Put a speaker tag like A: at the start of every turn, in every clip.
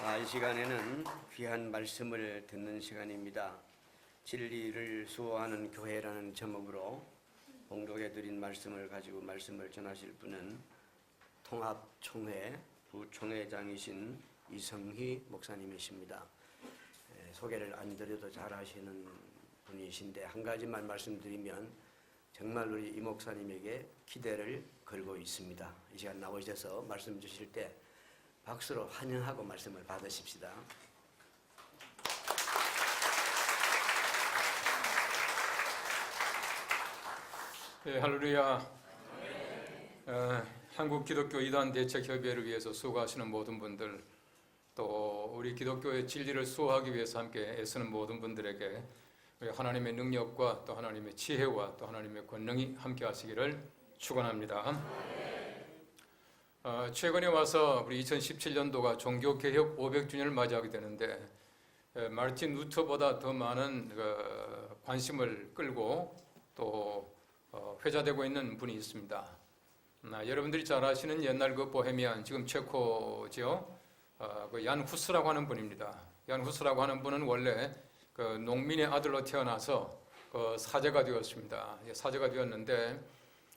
A: 이 시간에는 귀한 말씀을 듣는 시간입니다. 진리를 수호하는 교회라는 제목으로 봉독해 드린 말씀을 가지고 말씀을 전하실 분은 통합총회 부총회장이신 이성희 목사님이십니다. 소개를 안 드려도 잘 하시는 분이신데 한 가지만 말씀드리면 정말 우리 이 목사님에게 기대를 걸고 있습니다. 이 시간 나오셔서 말씀 주실 때 박수로 환영하고 말씀을 받으십시다.
B: 네, 할렐루야. 한국 기독교 이단 대책 협의회를 위해서 수고하시는 모든 분들, 또 우리 기독교의 진리를 수호하기 위해서 함께 애쓰는 모든 분들에게 하나님의 능력과 또 하나님의 지혜와 또 하나님의 권능이 함께 하시기를 축원합니다. 최근에 와서 우리 2017년도가 종교개혁 500주년을 맞이하게 되는데 마르틴 루터보다 더 많은 관심을 끌고 또 회자되고 있는 분이 있습니다. 여러분들이 잘 아시는 옛날 그 보헤미안, 지금 체코죠. 얀 후스라고 하는 분입니다. 얀 후스라고 하는 분은 원래 그 농민의 아들로 태어나서 사제가 되었습니다. 사제가 되었는데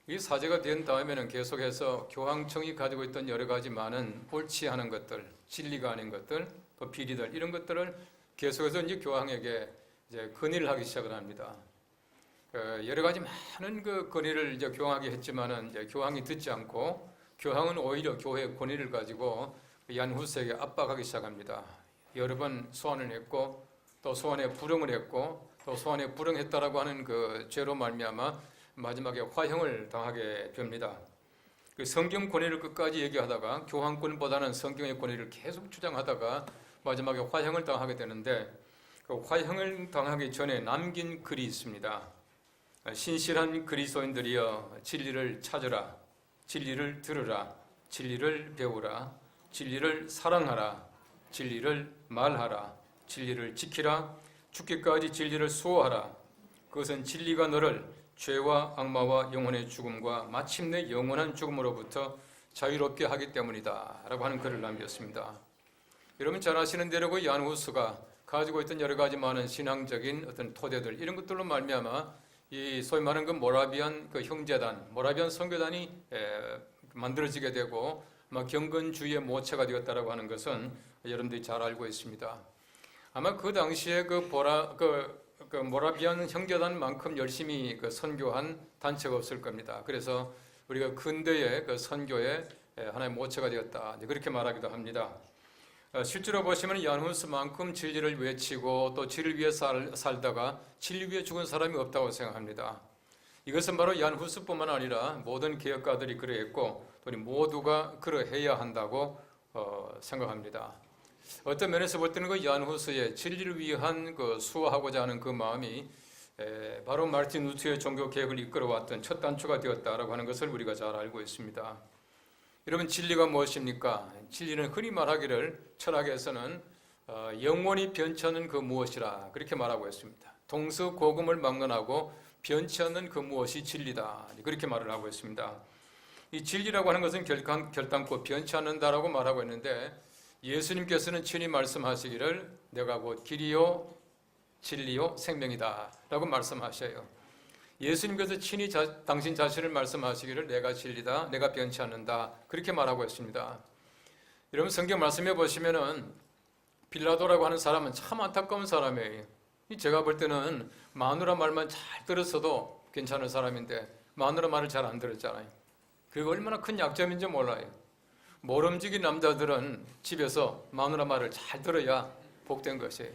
B: 이 사제가 된 다음에는 계속해서 교황청이 가지고 있던 여러 가지 많은 옳지 않은 것들, 진리가 아닌 것들, 또 비리들 이런 것들을 계속해서 이제 교황에게 이제 건의를 하기 시작을 합니다. 여러 가지 많은 그 건의를 이제 교황에게 했지만은 이제 교황이 듣지 않고 교황은 오히려 교회의 권위를 가지고 얀 후스에게 압박하기 시작합니다. 여러 번 소환을 했고 또 소환에 불응을 했고 또 소환에 불응했다라고 하는 그 죄로 말미암아 마지막에 화형을 당하게 됩니다. 그 성경 권위를 끝까지 얘기하다가 교황권보다는 성경의 권위를 계속 주장하다가 마지막에 화형을 당하게 되는데 그 화형을 당하기 전에 남긴 글이 있습니다. 신실한 그리스도인들이여 진리를 찾으라, 진리를 들으라, 진리를 배우라, 진리를 사랑하라, 진리를 말하라, 진리를 지키라, 죽기까지 진리를 수호하라. 그것은 진리가 너를 죄와 악마와 영혼의 죽음과 마침내 영원한 죽음으로부터 자유롭게 하기 때문이다 라고 하는 글을 남겼습니다. 여러분 잘 아시는 대로 그 얀 후스가 가지고 있던 여러 가지 많은 신앙적인 어떤 토대들 이런 것들로 말미암아 이 소위 말하는 그 모라비안 그 형제단, 모라비안 선교단이 만들어지게 되고 경건주의의 모체가 되었다라고 하는 것은 여러분들이 잘 알고 있습니다. 아마 그 당시에 그 모라비안 형제단만큼 열심히 선교한 단체가 없을 겁니다. 그래서 우리가 근대의 그 선교의 하나의 모체가 되었다 그렇게 말하기도 합니다. 실제로 보시면 얀 후스만큼 진리를 외치고 또 진리를 위해 살다가 진리 위해 죽은 사람이 없다고 생각합니다. 이것은 바로 얀 후스뿐만 아니라 모든 개혁가들이 그러했고 또 우리 모두가 그러해야 한다고 생각합니다. 어떤 면에서 볼 때는 그 얀 후스의 진리를 위한 그 수호하고자 하는 그 마음이 바로 마르틴 루터의 종교 개혁을 이끌어왔던 첫 단추가 되었다라고 하는 것을 우리가 잘 알고 있습니다. 여러분 진리가 무엇입니까? 진리는 흔히 말하기를 철학에서는 영원히 변치 않는 그 무엇이라 그렇게 말하고 있습니다. 동서고금을 막론하고 변치 않는 그 무엇이 진리다 그렇게 말을 하고 있습니다. 이 진리라고 하는 것은 결단코 변치 않는다라고 말하고 있는데 예수님께서는 친히 말씀하시기를 내가 곧 길이요 진리요 생명이다 라고 말씀하셔요. 예수님께서 친히 당신 자신을 말씀하시기를 내가 진리다, 내가 변치 않는다 그렇게 말하고 있습니다. 여러분 성경 말씀해 보시면은 빌라도라고 하는 사람은 참 안타까운 사람이에요. 제가 볼 때는 마누라 말만 잘 들었어도 괜찮은 사람인데 마누라 말을 잘 안 들었잖아요. 그게 얼마나 큰 약점인지 몰라요. 모름지기 남자들은 집에서 마누라 말을 잘 들어야 복된 것이에요.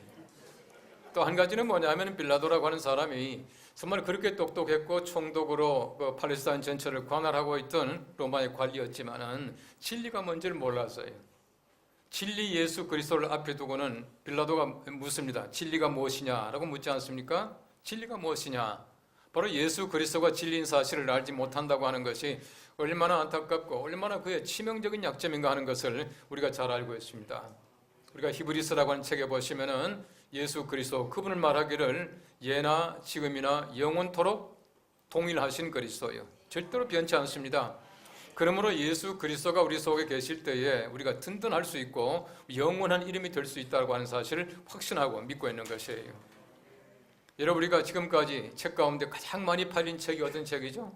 B: 또 한 가지는 뭐냐면 빌라도라고 하는 사람이 정말 그렇게 똑똑했고 총독으로 그 팔레스타인 전체를 관할하고 있던 로마의 관리였지만은 진리가 뭔지를 몰랐어요. 진리 예수 그리스도를 앞에 두고는 빌라도가 묻습니다. 진리가 무엇이냐라고 묻지 않습니까? 진리가 무엇이냐? 바로 예수 그리스도가 진리인 사실을 알지 못한다고 하는 것이 얼마나 안타깝고 얼마나 그의 치명적인 약점인가 하는 것을 우리가 잘 알고 있습니다. 우리가 히브리서라고 하는 책에 보시면은 예수 그리스도 그분을 말하기를 예나 지금이나 영원토록 동일하신 그리스도요. 절대로 변치 않습니다. 그러므로 예수 그리스도가 우리 속에 계실 때에 우리가 든든할 수 있고 영원한 이름이 될 수 있다고 하는 사실을 확신하고 믿고 있는 것이에요. 여러분, 우리가 지금까지 책 가운데 가장 많이 팔린 책이 어떤 책이죠?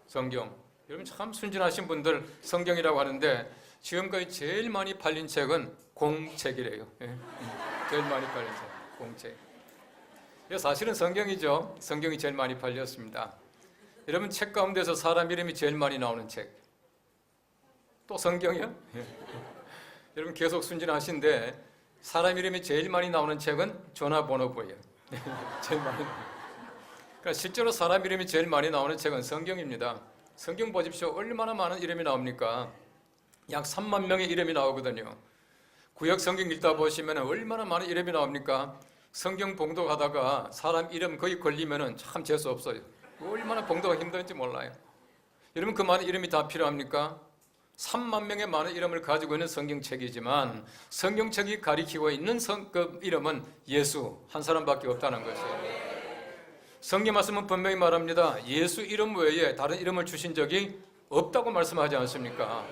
B: 성경. 여러분 참 순진하신 분들 성경이라고 하는데 지금까지 제일 많이 팔린 책은 공책이래요. 제일 많이 팔린 책, 공책. 사실은 성경이죠. 성경이 제일 많이 팔렸습니다. 여러분, 책 가운데서 사람 이름이 제일 많이 나오는 책 또 성경이요? 여러분 계속 순진하신데 사람 이름이 제일 많이 나오는 책은 전화번호부예요. 제일 많이. 그러니까 실제로 사람 이름이 제일 많이 나오는 책은 성경입니다. 성경 보십시오. 얼마나 많은 이름이 나옵니까? 약 3만 명의 이름이 나오거든요. 구약 성경 읽다 보시면 얼마나 많은 이름이 나옵니까? 성경 봉독하다가 사람 이름 거의 걸리면 참 재수 없어요. 얼마나 봉독하기 힘든지 몰라요. 여러분, 그 많은 이름이 다 필요합니까? 3만 명의 많은 이름을 가지고 있는 성경책이지만 성경책이 가리키고 있는 그 이름은 예수 한 사람밖에 없다는 것이에요. 성경 말씀은 분명히 말합니다. 예수 이름 외에 다른 이름을 주신 적이 없다고 말씀하지 않습니까?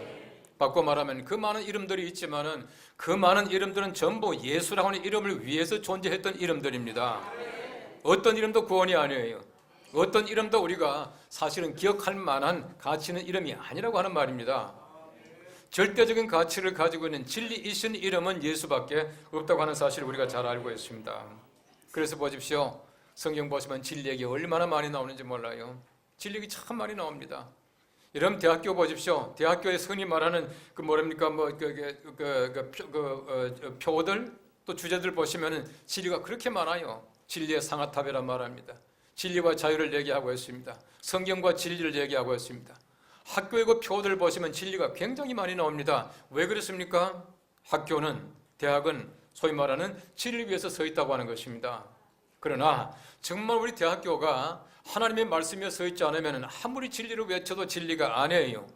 B: 바꿔 말하면 그 많은 이름들이 있지만은 그 많은 이름들은 전부 예수라고 하는 이름을 위해서 존재했던 이름들입니다. 어떤 이름도 구원이 아니에요. 어떤 이름도 우리가 사실은 기억할 만한 가치 있는 이름이 아니라고 하는 말입니다. 절대적인 가치를 가지고 있는 진리이신 이름은 예수밖에 없다고 하는 사실을 우리가 잘 알고 있습니다. 그래서 보십시오. 성경 보시면 진리 얘기 얼마나 많이 나오는지 몰라요. 진리 얘기 참 많이 나옵니다. 여러분, 대학교 보십시오. 대학교에서 흔히 말하는 그 뭐랍니까? 표어들 또 주제들 보시면은 진리가 그렇게 많아요. 진리의 상아탑이란 말합니다. 진리와 자유를 얘기하고 있습니다. 성경과 진리를 얘기하고 있습니다. 학교의 그 표어들 보시면 진리가 굉장히 많이 나옵니다. 왜 그렇습니까? 학교는, 대학은 소위 말하는 진리를 위해서 서 있다고 하는 것입니다. 그러나 정말 우리 대학교가 하나님의 말씀에 서 있지 않으면 아무리 진리를 외쳐도 진리가 아니에요.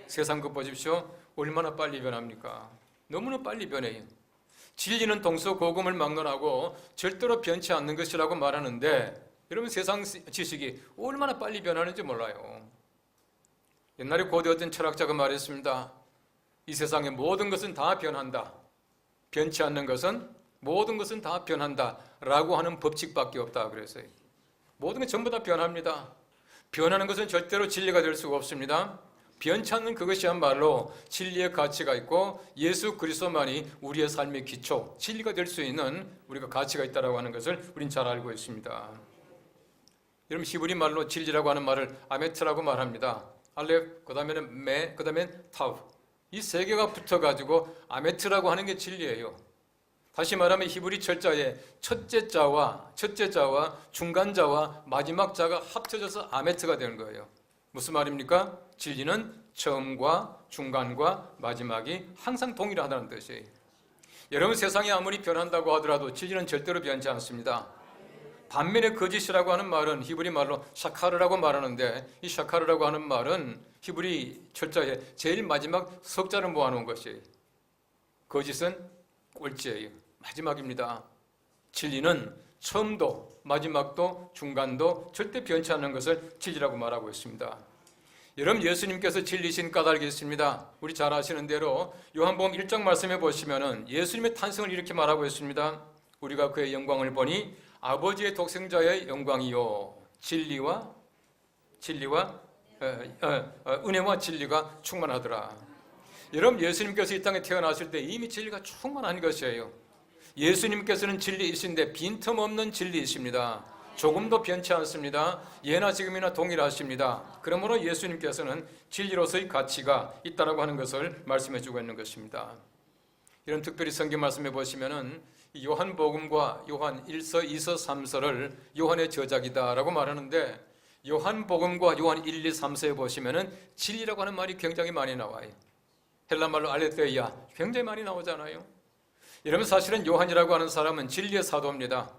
B: 세상 것 보십시오. 얼마나 빨리 변합니까? 너무나 빨리 변해요. 진리는 동서고금을 막론하고 절대로 변치 않는 것이라고 말하는데 여러분, 세상 지식이 얼마나 빨리 변하는지 몰라요. 옛날에 고대 어떤 철학자가 말했습니다. 이 세상의 모든 것은 다 변한다. 변치 않는 것은 모든 것은 다 변한다 라고 하는 법칙밖에 없다 그랬어요. 모든 게 전부 다 변합니다. 변하는 것은 절대로 진리가 될 수가 없습니다. 변치 않는 그것이야말로 진리의 가치가 있고 예수 그리스도만이 우리의 삶의 기초, 진리가 될 수 있는 우리가 가치가 있다고 하는 것을 우린 잘 알고 있습니다. 여러분, 히브리 말로 진리라고 하는 말을 아메트라고 말합니다. 알렙, 그 다음에는 메, 그 다음엔 타우. 이 세 개가 붙어가지고 아메트라고 하는 게 진리예요. 다시 말하면 히브리 철자에 첫째 자와 중간 자와 마지막 자가 합쳐져서 아메트가 되는 거예요. 무슨 말입니까? 진리는 처음과 중간과 마지막이 항상 동일하다는 뜻이에요. 여러분, 세상이 아무리 변한다고 하더라도 진리는 절대로 변하지 않습니다. 반면에 거짓이라고 하는 말은 히브리 말로 샤카르라고 말하는데 이 샤카르라고 하는 말은 히브리 철자에 제일 마지막 석자를 모아놓은 것이에요. 거짓은 꼴찌예요. 마지막입니다. 진리는 처음도 마지막도 중간도 절대 변치 않는 것을 진리라고 말하고 있습니다. 여러분, 예수님께서 진리신 까닭이 있습니다. 우리 잘 아시는 대로 요한복음 1장 말씀해 보시면은 예수님의 탄생을 이렇게 말하고 있습니다. 우리가 그의 영광을 보니 아버지의 독생자의 영광이요 진리와 은혜와 진리가 충만하더라. 여러분, 예수님께서 이 땅에 태어나실 때 이미 진리가 충만한 것이에요. 예수님께서는 진리이신데 빈틈없는 진리이십니다. 조금도 변치 않습니다. 예나 지금이나 동일하십니다. 그러므로 예수님께서는 진리로서의 가치가 있다라고 하는 것을 말씀해 주고 있는 것입니다. 이런 특별히 성경 말씀해 보시면은 요한복음과 요한 1서, 2서, 3서를 요한의 저작이다라고 말하는데 요한복음과 요한 1, 2, 3서에 보시면은 진리라고 하는 말이 굉장히 많이 나와요. 헬라말로 알레테이아 굉장히 많이 나오잖아요. 여러분, 사실은 요한이라고 하는 사람은 진리의 사도입니다.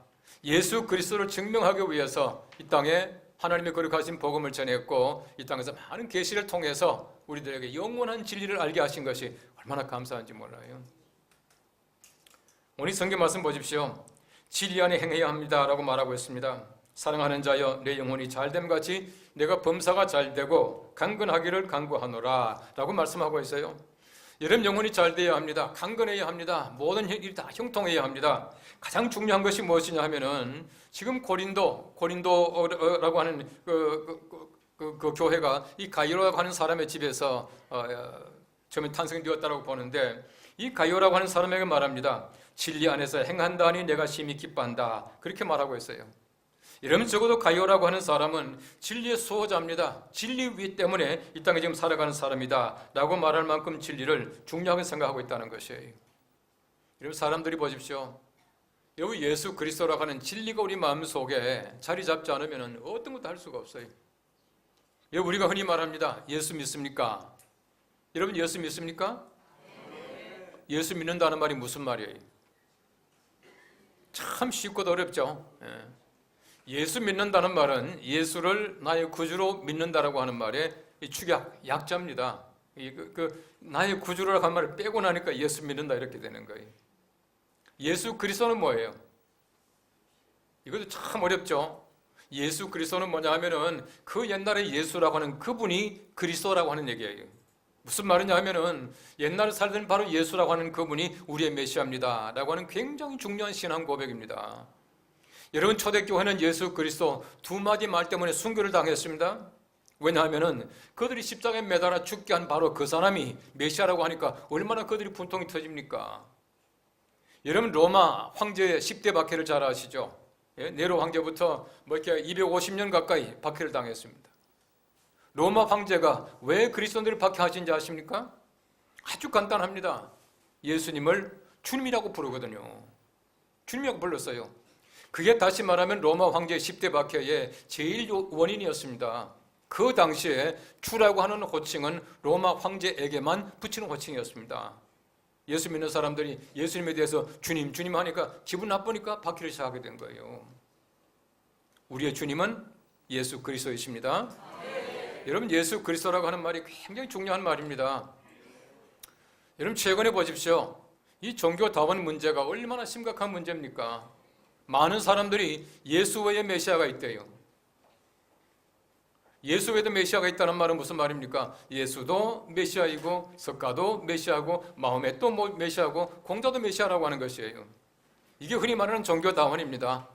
B: 예수 그리스도를 증명하기 위해서 이 땅에 하나님의 거룩하신 복음을 전했고 이 땅에서 많은 계시를 통해서 우리들에게 영원한 진리를 알게 하신 것이 얼마나 감사한지 몰라요. 오늘 성경 말씀 보십시오. 진리 안에 행해야 합니다라고 말하고 있습니다. 사랑하는 자여 내 영혼이 잘됨 같이 내가 범사가 잘되고 강건하기를 간구하노라 라고 말씀하고 있어요. 여러분 영혼이 잘되어야 합니다. 강건해야 합니다. 모든 일이 다 형통해야 합니다. 가장 중요한 것이 무엇이냐 하면은 지금 고린도라고 하는 그 교회가 이 가이오라고 하는 사람의 집에서 처음에 탄생되었다고 보는데 이 가이오라고 하는 사람에게 말합니다. 진리 안에서 행한다니 내가 심히 기뻐한다. 그렇게 말하고 있어요. 이러면 적어도 가이오라고 하는 사람은 진리의 수호자입니다. 진리 위 때문에 이 땅에 지금 살아가는 사람이다 라고 말할 만큼 진리를 중요하게 생각하고 있다는 것이에요. 여러분 사람들이 보십시오. 여기 예수 그리스도라고 하는 진리가 우리 마음속에 자리 잡지 않으면 어떤 것도 할 수가 없어요. 여러분 우리가 흔히 말합니다. 예수 믿습니까? 여러분 예수 믿습니까? 예수 믿는다는 말이 무슨 말이에요? 참 쉽고도 어렵죠. 예수 믿는다는 말은 예수를 나의 구주로 믿는다라고 하는 말의 축약, 약자입니다. 나의 구주라고 하는 말을 빼고 나니까 예수 믿는다 이렇게 되는 거예요. 예수 그리스도는 뭐예요? 이것도 참 어렵죠. 예수 그리스도는 뭐냐 하면은 그 옛날에 예수라고 하는 그분이 그리스도라고 하는 얘기예요. 무슨 말이냐 하면은 옛날에 살던 바로 예수라고 하는 그분이 우리의 메시아입니다 라고 하는 굉장히 중요한 신앙 고백입니다. 여러분 초대교회는 예수 그리스도 두 마디 말 때문에 순교를 당했습니다. 왜냐하면은 그들이 십자가에 매달아 죽게 한 바로 그 사람이 메시아라고 하니까 얼마나 그들이 분통이 터집니까? 여러분 로마 황제의 10대 박해를 잘 아시죠? 네로 황제부터 이렇게 250년 가까이 박해를 당했습니다. 로마 황제가 왜 그리스도인들을 박해하신지 아십니까? 아주 간단합니다. 예수님을 주님이라고 부르거든요. 주님이라고 불렀어요. 그게 다시 말하면 로마 황제의 10대 박해의 제일 원인이었습니다. 그 당시에 주라고 하는 호칭은 로마 황제에게만 붙이는 호칭이었습니다. 예수 믿는 사람들이 예수님에 대해서 주님, 주님 하니까 기분 나쁘니까 박해를 시작하게 된 거예요. 우리의 주님은 예수 그리스도이십니다. 여러분 예수 그리스도라고 하는 말이 굉장히 중요한 말입니다. 여러분 최근에 보십시오. 이 종교 다원 문제가 얼마나 심각한 문제입니까? 많은 사람들이 예수 외에 메시아가 있대요. 예수 외에도 메시아가 있다는 말은 무슨 말입니까? 예수도 메시아이고 석가도 메시아고 마호메도 메시아고 공자도 메시아라고 하는 것이에요. 이게 흔히 말하는 종교다원입니다.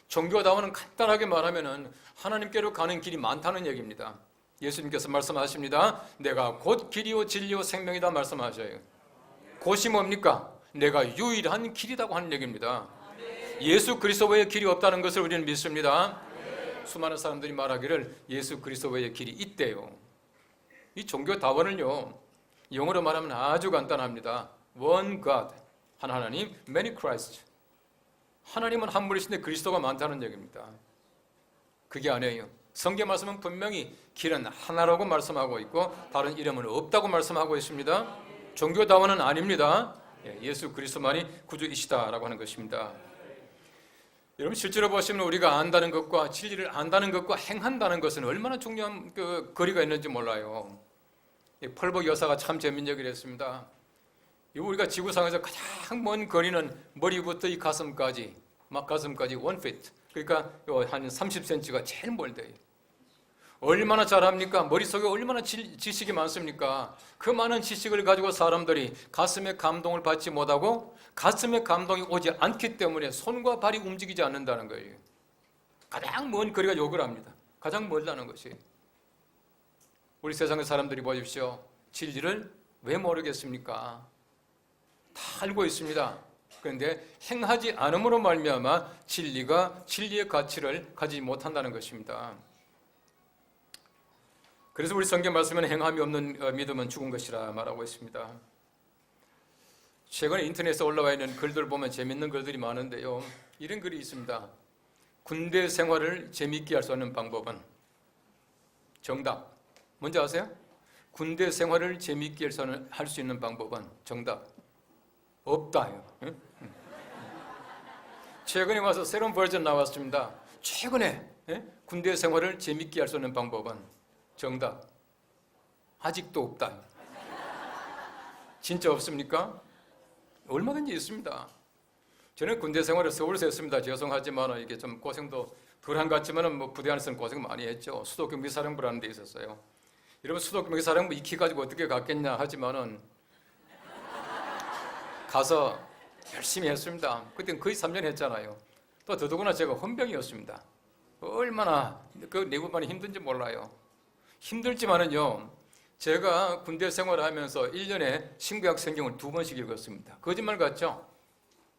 B: 종교다원은 간단하게 말하면 하나님께로 가는 길이 많다는 얘기입니다. 예수님께서 말씀하십니다. 내가 곧 길이요 진리요 생명이다 말씀하셔요. 곧이 뭡니까? 내가 유일한 길이라고 하는 얘기입니다. 예수 그리스도 외에 길이 없다는 것을 우리는 믿습니다. 수많은 사람들이 말하기를 예수 그리스도 외에 길이 있대요. 이 종교다원은요 영어로 말하면 아주 간단합니다. One God, 한 하나님, many Christ. 하나님은 한 분이신데 그리스도가 많다는 얘기입니다. 그게 아니에요. 성경 말씀은 분명히 길은 하나라고 말씀하고 있고 다른 이름은 없다고 말씀하고 있습니다. 종교다원은 아닙니다. 예수 그리스도만이 구주이시다라고 하는 것입니다. 여러분 실제로 보시면 우리가 안다는 것과 진리를 안다는 것과 행한다는 것은 얼마나 중요한 거리가 있는지 몰라요. 펄벅 여사가 참 재밌는 얘기를 했습니다. 우리가 지구상에서 가장 먼 거리는 머리부터 이 가슴까지, 막 가슴까지 1 feet. 그러니까 한 30cm가 제일 멀대요. 얼마나 잘합니까? 머릿속에 얼마나 지식이 많습니까? 그 많은 지식을 가지고 사람들이 가슴에 감동을 받지 못하고 가슴에 감동이 오지 않기 때문에 손과 발이 움직이지 않는다는 거예요. 가장 먼 거리가 요걸 합니다. 가장 멀다는 것이. 우리 세상의 사람들이 보십시오. 진리를 왜 모르겠습니까? 다 알고 있습니다. 그런데 행하지 않음으로 말미암아 진리의 가치를 가지지 못한다는 것입니다. 그래서 우리 성경 말씀은 행함이 없는 믿음은 죽은 것이라 말하고 있습니다. 최근에 인터넷에 올라와 있는 글들 보면 재밌는 글들이 많은데요. 이런 글이 있습니다. 군대 생활을 재미있게 할 수 있는 방법은? 정답. 뭔지 아세요? 군대 생활을 재미있게 할 수 있는 방법은? 정답. 없다요. 최근에 와서 새로운 버전 나왔습니다. 최근에 군대 생활을 재미있게 할 수 있는 방법은? 정답. 아직도 없다. 진짜 없습니까? 얼마든지 있습니다. 저는 군대 생활을 서울에서 했습니다. 죄송하지만 이게 좀 고생도 덜한 것 같지만은 뭐 부대 안에서는 고생 많이 했죠. 수도 경비사령부라는 데 있었어요. 여러분 수도 경비사령부 익히 가지고 어떻게 갔겠냐 하지만은 가서 열심히 했습니다. 그때는 거의 3년 했잖아요. 또 더더구나 제가 헌병이었습니다. 얼마나 그 내부반이 힘든지 몰라요. 힘들지만은요, 제가 군대 생활을 하면서 1년에 신구약 성경을 2번씩 읽었습니다. 거짓말 같죠?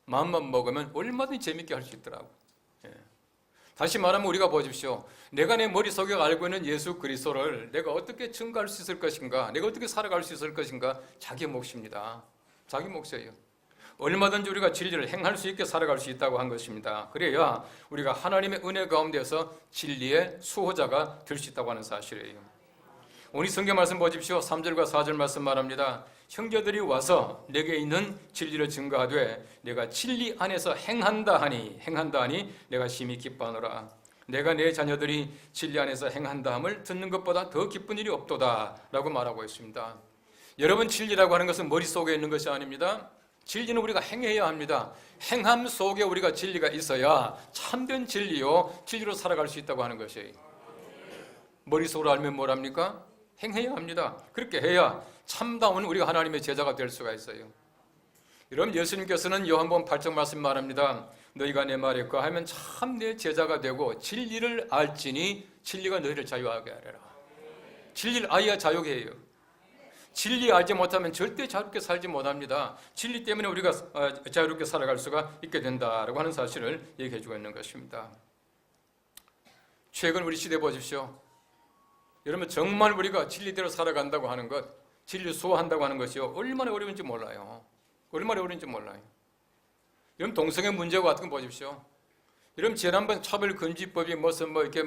B: 마음만 먹으면 얼마든지 재밌게 할 수 있더라고요. 예. 다시 말하면 우리가 보십시오. 내가 내 머릿속에 알고 있는 예수 그리스도를 내가 어떻게 증거할 수 있을 것인가, 내가 어떻게 살아갈 수 있을 것인가, 자기 몫입니다. 자기 몫이에요. 얼마든지 우리가 진리를 행할 수 있게 살아갈 수 있다고 한 것입니다. 그래야 우리가 하나님의 은혜 가운데서 진리의 수호자가 될 수 있다고 하는 사실이에요. 오늘 성경 말씀 보십시오. 3절과 4절 말씀 말합니다. 형제들이 와서 내게 있는 진리를 증거하되 내가 진리 안에서 행한다 하니 내가 심히 기뻐하노라. 내가 내 자녀들이 진리 안에서 행한다 함을 듣는 것보다 더 기쁜 일이 없도다 라고 말하고 있습니다. 여러분, 진리라고 하는 것은 머릿속에 있는 것이 아닙니다. 진리는 우리가 행해야 합니다. 행함 속에 우리가 진리가 있어야 참된 진리요, 진리로 살아갈 수 있다고 하는 것이에요. 머릿속으로 알면 뭐랍니까? 행해야 합니다. 그렇게 해야 참다운 우리가 하나님의 제자가 될 수가 있어요. 여러분, 예수님께서는 요한복음 8장 말씀 말합니다. 너희가 내 말에 거하면 참 내 제자가 되고 진리를 알지니 진리가 너희를 자유하게 하리라. 진리를 알아야 자유하게 해요. 진리 알지 못하면 절대 자유롭게 살지 못합니다. 진리 때문에 우리가 자유롭게 살아갈 수가 있게 된다라고 하는 사실을 얘기해 주고 있는 것입니다. 최근 우리 시대 보십시오. 여러분, 정말 우리가 진리대로 살아간다고 하는 것, 진리를 수호한다고 하는 것이요, 얼마나 어려운지 몰라요. 얼마나 어려운지 몰라요. 여러분, 동성애 문제 같은 거 보십시오. 여러분, 지난번 차별금지법이 무슨 이렇게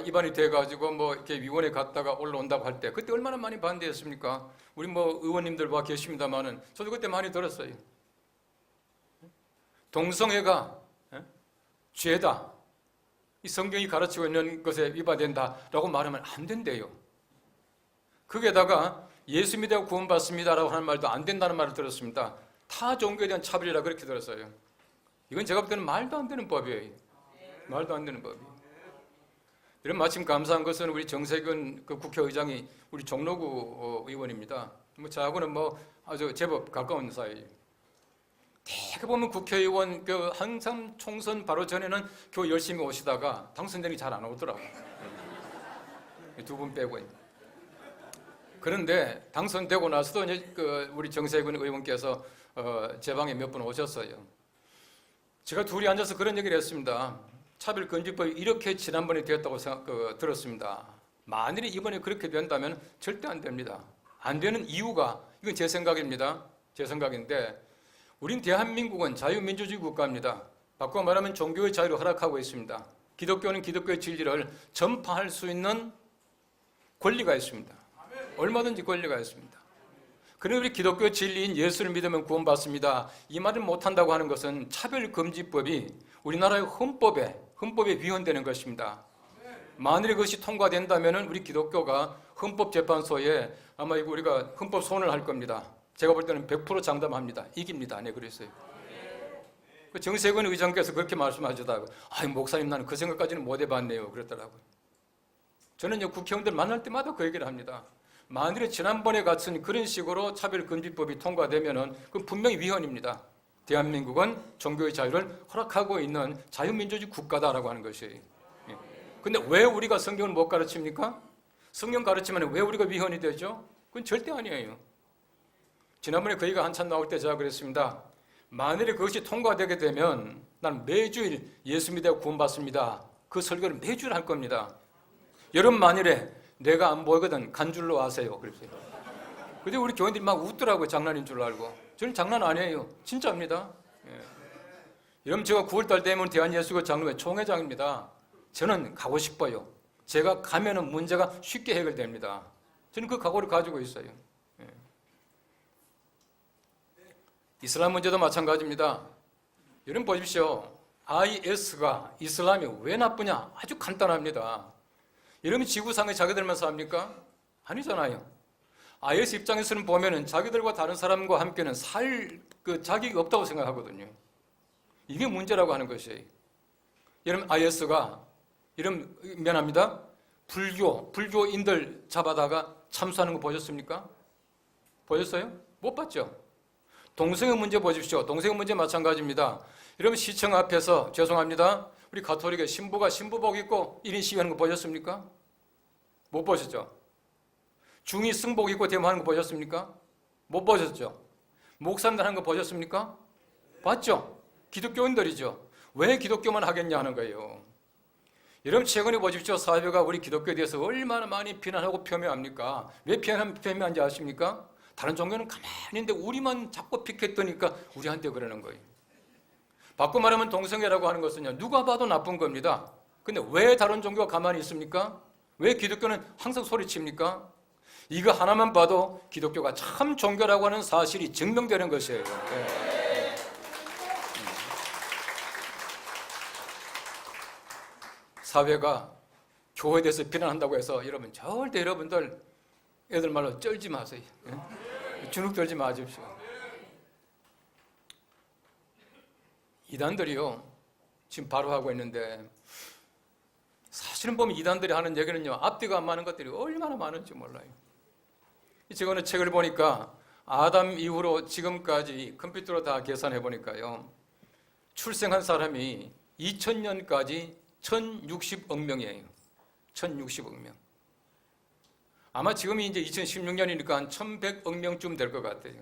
B: 입안이 돼가지고 이렇게 위원회 갔다가 올라온다고 할 때 그때 얼마나 많이 반대했습니까? 우리 의원님들 와 계십니다만은 저도 그때 많이 들었어요. 동성애가 죄다, 이 성경이 가르치고 있는 것에 위반된다라고 말하면 안 된대요. 거기에다가 예수 믿어 구원받습니다라고 하는 말도 안 된다는 말을 들었습니다. 타 종교에 대한 차별이라 그렇게 들었어요. 이건 제가 볼 때는 말도 안 되는 법이에요. 말도 안 되는 법이에요. 여러분, 마침 감사한 것은 우리 정세균 그 국회의장이 우리 종로구 의원입니다. 저하고는 아주 제법 가까운 사이예요. 대개 보면 국회의원 항상 총선 바로 전에는 교회 열심히 오시다가 당선되니 잘 안 오더라고요. 두 분 빼고. 그런데 당선되고 나서도 이제 우리 정세균 의원께서 제 방에 몇 번 오셨어요. 제가 둘이 앉아서 그런 얘기를 했습니다. 차별금지법이 이렇게 지난번에 되었다고 들었습니다. 만일에 이번에 그렇게 된다면 절대 안 됩니다. 안 되는 이유가, 이건 제 생각입니다. 제 생각인데, 우린 대한민국은 자유민주주의 국가입니다. 바꿔 말하면 종교의 자유를 허락하고 있습니다. 기독교는 기독교의 진리를 전파할 수 있는 권리가 있습니다. 얼마든지 권리가 있습니다. 그런데 우리 기독교 진리인 예수를 믿으면 구원받습니다. 이 말을 못한다고 하는 것은 차별금지법이 우리나라의 헌법에 위헌되는 것입니다. 만일에 그것이 통과된다면 우리 기독교가 헌법재판소에 아마 우리가 헌법 소원을 할 겁니다. 제가 볼 때는 100% 장담합니다. 이깁니다. 네, 그랬어요. 정세균 의장께서 그렇게 말씀하시다가 목사님, 나는 그 생각까지는 못 해봤네요. 그랬더라고요. 저는 국회의원들 만날 때마다 그 얘기를 합니다. 만일에 지난번에 같은 그런 식으로 차별금지법이 통과되면은 그건 분명히 위헌입니다. 대한민국은 종교의 자유를 허락하고 있는 자유민주주의 국가다라고 하는 것이에요. 그런데 왜 우리가 성경을 못 가르칩니까? 성경 가르치면 왜 우리가 위헌이 되죠? 그건 절대 아니에요. 지난번에 그 얘기가 한참 나올 때 제가 그랬습니다. 만일에 그것이 통과되게 되면 난 매주일 예수 믿어 구원받습니다. 그 설교를 매주일 할 겁니다. 여러분, 만일에 내가 안 보이거든 간 줄로 아세요. 그랬어요. 근데 우리 교인들이 막 웃더라고요. 장난인 줄 알고. 저는 장난 아니에요. 진짜입니다. 여러분, 제가 9월달 되면 대한예수교 장로회 총회장입니다. 저는 가고 싶어요. 제가 가면은 문제가 쉽게 해결됩니다. 저는 그 각오를 가지고 있어요. 이슬람 문제도 마찬가지입니다. 여러분 보십시오. IS가 이슬람이 왜 나쁘냐? 아주 간단합니다. 여러분, 지구상에 자기들만 삽니까? 아니잖아요. IS 입장에서는 보면은 자기들과 다른 사람과 함께는 살 자격이 없다고 생각하거든요. 이게 문제라고 하는 것이에요. 여러분 IS가 이런 미안합니다. 불교인들 잡아다가 참수하는 거 보셨습니까? 보셨어요? 못 봤죠? 동성애 문제 보십시오. 동성애 문제 마찬가지입니다. 여러분 시청 앞에서 죄송합니다. 우리 가톨릭의 신부가 신부복 입고 1인 시위하는 거 보셨습니까? 못 보셨죠? 중이 승복 입고 데모하는 거 보셨습니까? 못 보셨죠? 목사님들 하는 거 보셨습니까? 봤죠? 기독교인들이죠. 왜 기독교만 하겠냐 하는 거예요. 여러분 최근에 보십시오. 사회가 우리 기독교에 대해서 얼마나 많이 비난하고 폄훼합니까? 왜 폄훼한지 아십니까? 다른 종교는 가만히 있는데 우리만 자꾸 피켓뜨니까 우리한테 그러는 거예요. 바꿔 말하면 동성애라고 하는 것은요, 누가 봐도 나쁜 겁니다. 근데 왜 다른 종교가 가만히 있습니까? 왜 기독교는 항상 소리칩니까? 이거 하나만 봐도 기독교가 참 종교라고 하는 사실이 증명되는 것이에요. 네. 사회가 교회에 대해서 비난한다고 해서 여러분 절대 여러분들 애들 말로 쩔지 마세요. 주눅 들지 마십시오. 이단들이요 지금 바로 하고 있는데 사실은 보면 이단들이 하는 얘기는요 앞뒤가 안 맞는 것들이 얼마나 많은지 몰라요. 제가 어느 책을 보니까 아담 이후로 지금까지 컴퓨터로 다 계산해 보니까요 출생한 사람이 2000년까지 1060억 명이에요. 1060억 명. 아마 지금이 이제 2016년이니까 한 1100억 명쯤 될 것 같아요.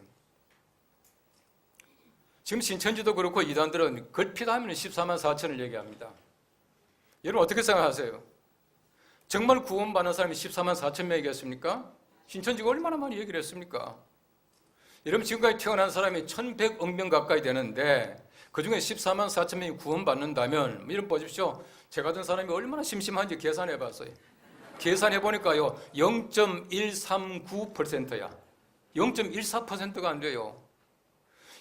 B: 지금 신천지도 그렇고 이단들은 걸핏 하면 14만 4천을 얘기합니다. 여러분 어떻게 생각하세요? 정말 구원받는 사람이 14만 4천 명이겠습니까? 신천지가 얼마나 많이 얘기를 했습니까? 여러분 지금까지 태어난 사람이 1100억 명 가까이 되는데 그중에 14만 4천 명이 구원받는다면 이런 보십시오. 제 같은 사람이 얼마나 심심한지 계산해 봤어요. 계산해 보니까요 0.139%야. 0.14%가 안 돼요.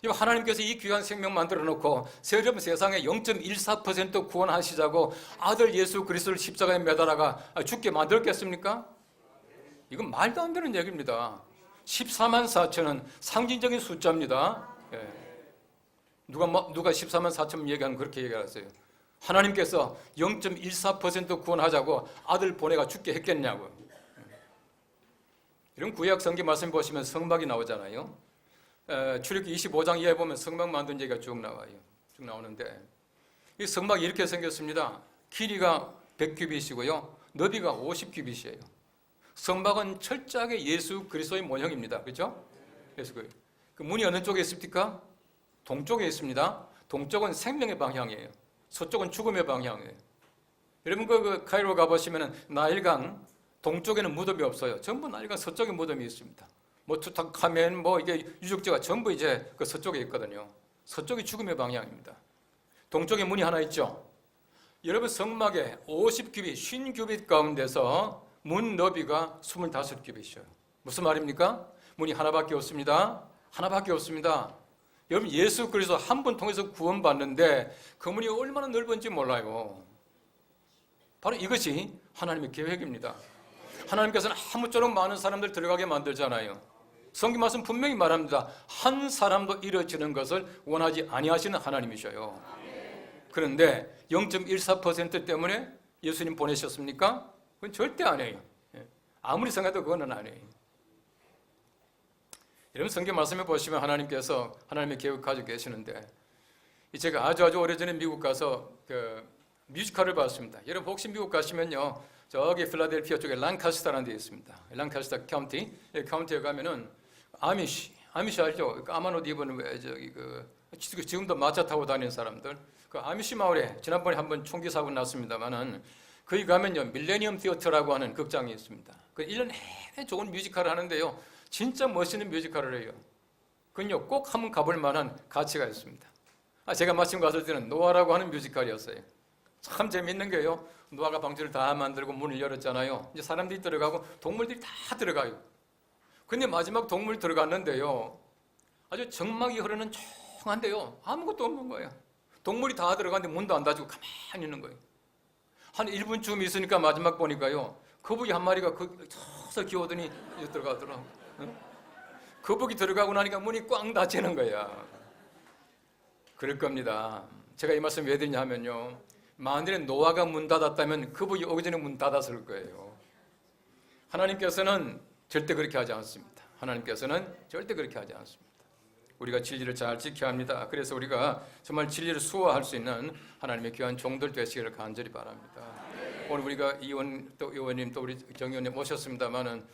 B: 하나님께서 이 귀한 생명 만들어 놓고 여러분 세상에 0.14% 구원하시자고 아들 예수 그리스도를 십자가에 매달아가 죽게 만들었겠습니까? 이건 말도 안 되는 얘기입니다. 14만 4천은 상징적인 숫자입니다. 예. 누가 14만 4천 얘기하면 그렇게 얘기하세요. 하나님께서 0.14% 구원하자고 아들 보내가 죽게 했겠냐고요. 이런 구약 성경 말씀 보시면 성막이 나오잖아요. 출애굽기 25장 이하에 보면 성막 만든 얘기가 쭉 나와요. 쭉 나오는데 이 성막이 이렇게 생겼습니다. 길이가 100규빗이고요. 너비가 50규빗이에요. 성막은 철저하게 예수 그리스도의 모형입니다. 그렇죠? 그래서 그 문이 어느 쪽에 있습니까? 동쪽에 있습니다. 동쪽은 생명의 방향이에요. 서쪽은 죽음의 방향이에요. 여러분 그 카이로 가보시면 나일강 동쪽에는 무덤이 없어요. 전부 나일강 서쪽에 무덤이 있습니다. 뭐 투탕카멘 이게 유적지가 전부 이제 그 서쪽에 있거든요. 서쪽이 죽음의 방향입니다. 동쪽에 문이 하나 있죠. 여러분 성막에 50규빗, 50규빗 가운데서 문 너비가 25규빗이에요. 무슨 말입니까? 문이 하나밖에 없습니다. 하나밖에 없습니다. 여러분 예수 그리스도 한 분 통해서 구원받는데 그 문이 얼마나 넓은지 몰라요. 바로 이것이 하나님의 계획입니다. 하나님께서는 아무쪼록 많은 사람들 들어가게 만들잖아요. 성경 말씀 분명히 말합니다. 한 사람도 이루어지는 것을 원하지 아니하시는 하나님이셔요. 그런데 0.14% 때문에 예수님 보내셨습니까? 그건 절대 아니에요. 아무리 생각해도 그건 아니에요. 여러분 성경 말씀에 보시면 하나님께서 하나님의 계획을 가지고 계시는데 제가 아주 오래전에 미국 가서 그 뮤지컬을 봤습니다. 여러분 혹시 미국 가시면요 저기 필라델피아 쪽에 랑카스타라는 데 있습니다. 랑카스타 카운티, 카운티에 가면은 아미시 알죠? 까만 옷 입은 왜 저기 지금도 마차 타고 다니는 사람들 그 아미시 마을에 지난번에 한번 총기 사고 났습니다만은 거기 가면요 밀레니엄 티어터라고 하는 극장이 있습니다. 그 1년 내내 좋은 뮤지컬을 하는데요 진짜 멋있는 뮤지컬을 해요. 그건요 꼭 한번 가볼 만한 가치가 있습니다. 제가 마침 갔을 때는 노아라고 하는 뮤지컬이었어요. 참 재밌는 게요 노아가 방주를 다 만들고 문을 열었잖아요. 이제 사람들이 들어가고 동물들이 다 들어가요. 근데 마지막 동물 들어갔는데요 아주 정막이 흐르는 조용한데요 아무것도 없는 거예요. 동물이 다 들어갔는데 문도 안 닫고 가만히 있는 거예요. 한 1분쯤 있으니까 마지막 보니까요 거북이 한 마리가 서서 기어오더니 이제 들어가더라고. 거북이 들어가고 나니까 문이 꽝 닫히는 거야. 그럴 겁니다. 제가 이 말씀 왜 드리냐 하면요, 만일에 노아가 문 닫았다면 그분이 오기 전에 문 닫았을 거예요. 하나님께서는 절대 그렇게 하지 않습니다. 하나님께서는 절대 그렇게 하지 않습니다. 우리가 진리를 잘 지켜야 합니다. 그래서 우리가 정말 진리를 수호할 수 있는 하나님의 귀한 종들 되시기를 간절히 바랍니다. 오늘 우리가 이원 또 의원님 또 우리 정 의원님 오셨습니다만은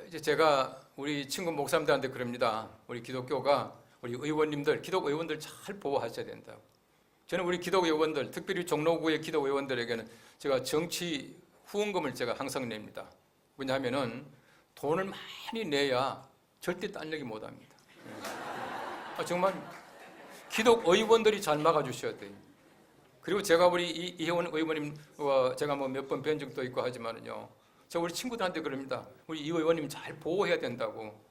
B: 이제 제가 우리 친구 목사님들한테 그럽니다. 우리 기독교가 우리 의원님들, 기독 의원들 잘 보호하셔야 된다고. 저는 우리 기독 의원들, 특별히 종로구의 기독 의원들에게는 제가 정치 후원금을 제가 항상 냅니다. 왜냐하면은 돈을 많이 내야 절대 딴 얘기 못합니다. 정말 기독 의원들이 잘 막아주셔야 돼요. 그리고 제가 우리 이혜원 의원님 제가 뭐 몇 번 뵌 적도 있고 하지만은요, 제가 우리 친구들한테 그럽니다. 우리 이 의원님 잘 보호해야 된다고.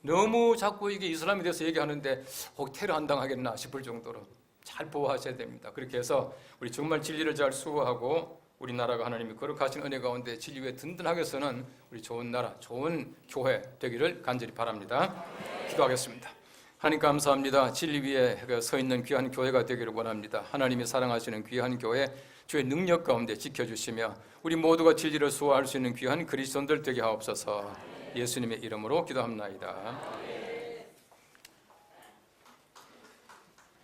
B: 너무 자꾸 이게 이슬람에 대해서 얘기하는데 혹 테러 안 당하겠나 싶을 정도로 잘 보호하셔야 됩니다. 그렇게 해서 우리 정말 진리를 잘 수호하고 우리나라가 하나님이 거룩하신 은혜 가운데 진리 위에 든든하게 서는 우리 좋은 나라, 좋은 교회 되기를 간절히 바랍니다. 기도하겠습니다. 하나님 감사합니다. 진리 위에 서 있는 귀한 교회가 되기를 원합니다. 하나님이 사랑하시는 귀한 교회, 주의 능력 가운데 지켜주시며 우리 모두가 진리를 수호할 수 있는 귀한 그리스도인들 되게 하옵소서. 예수님의 이름으로 기도합나이다.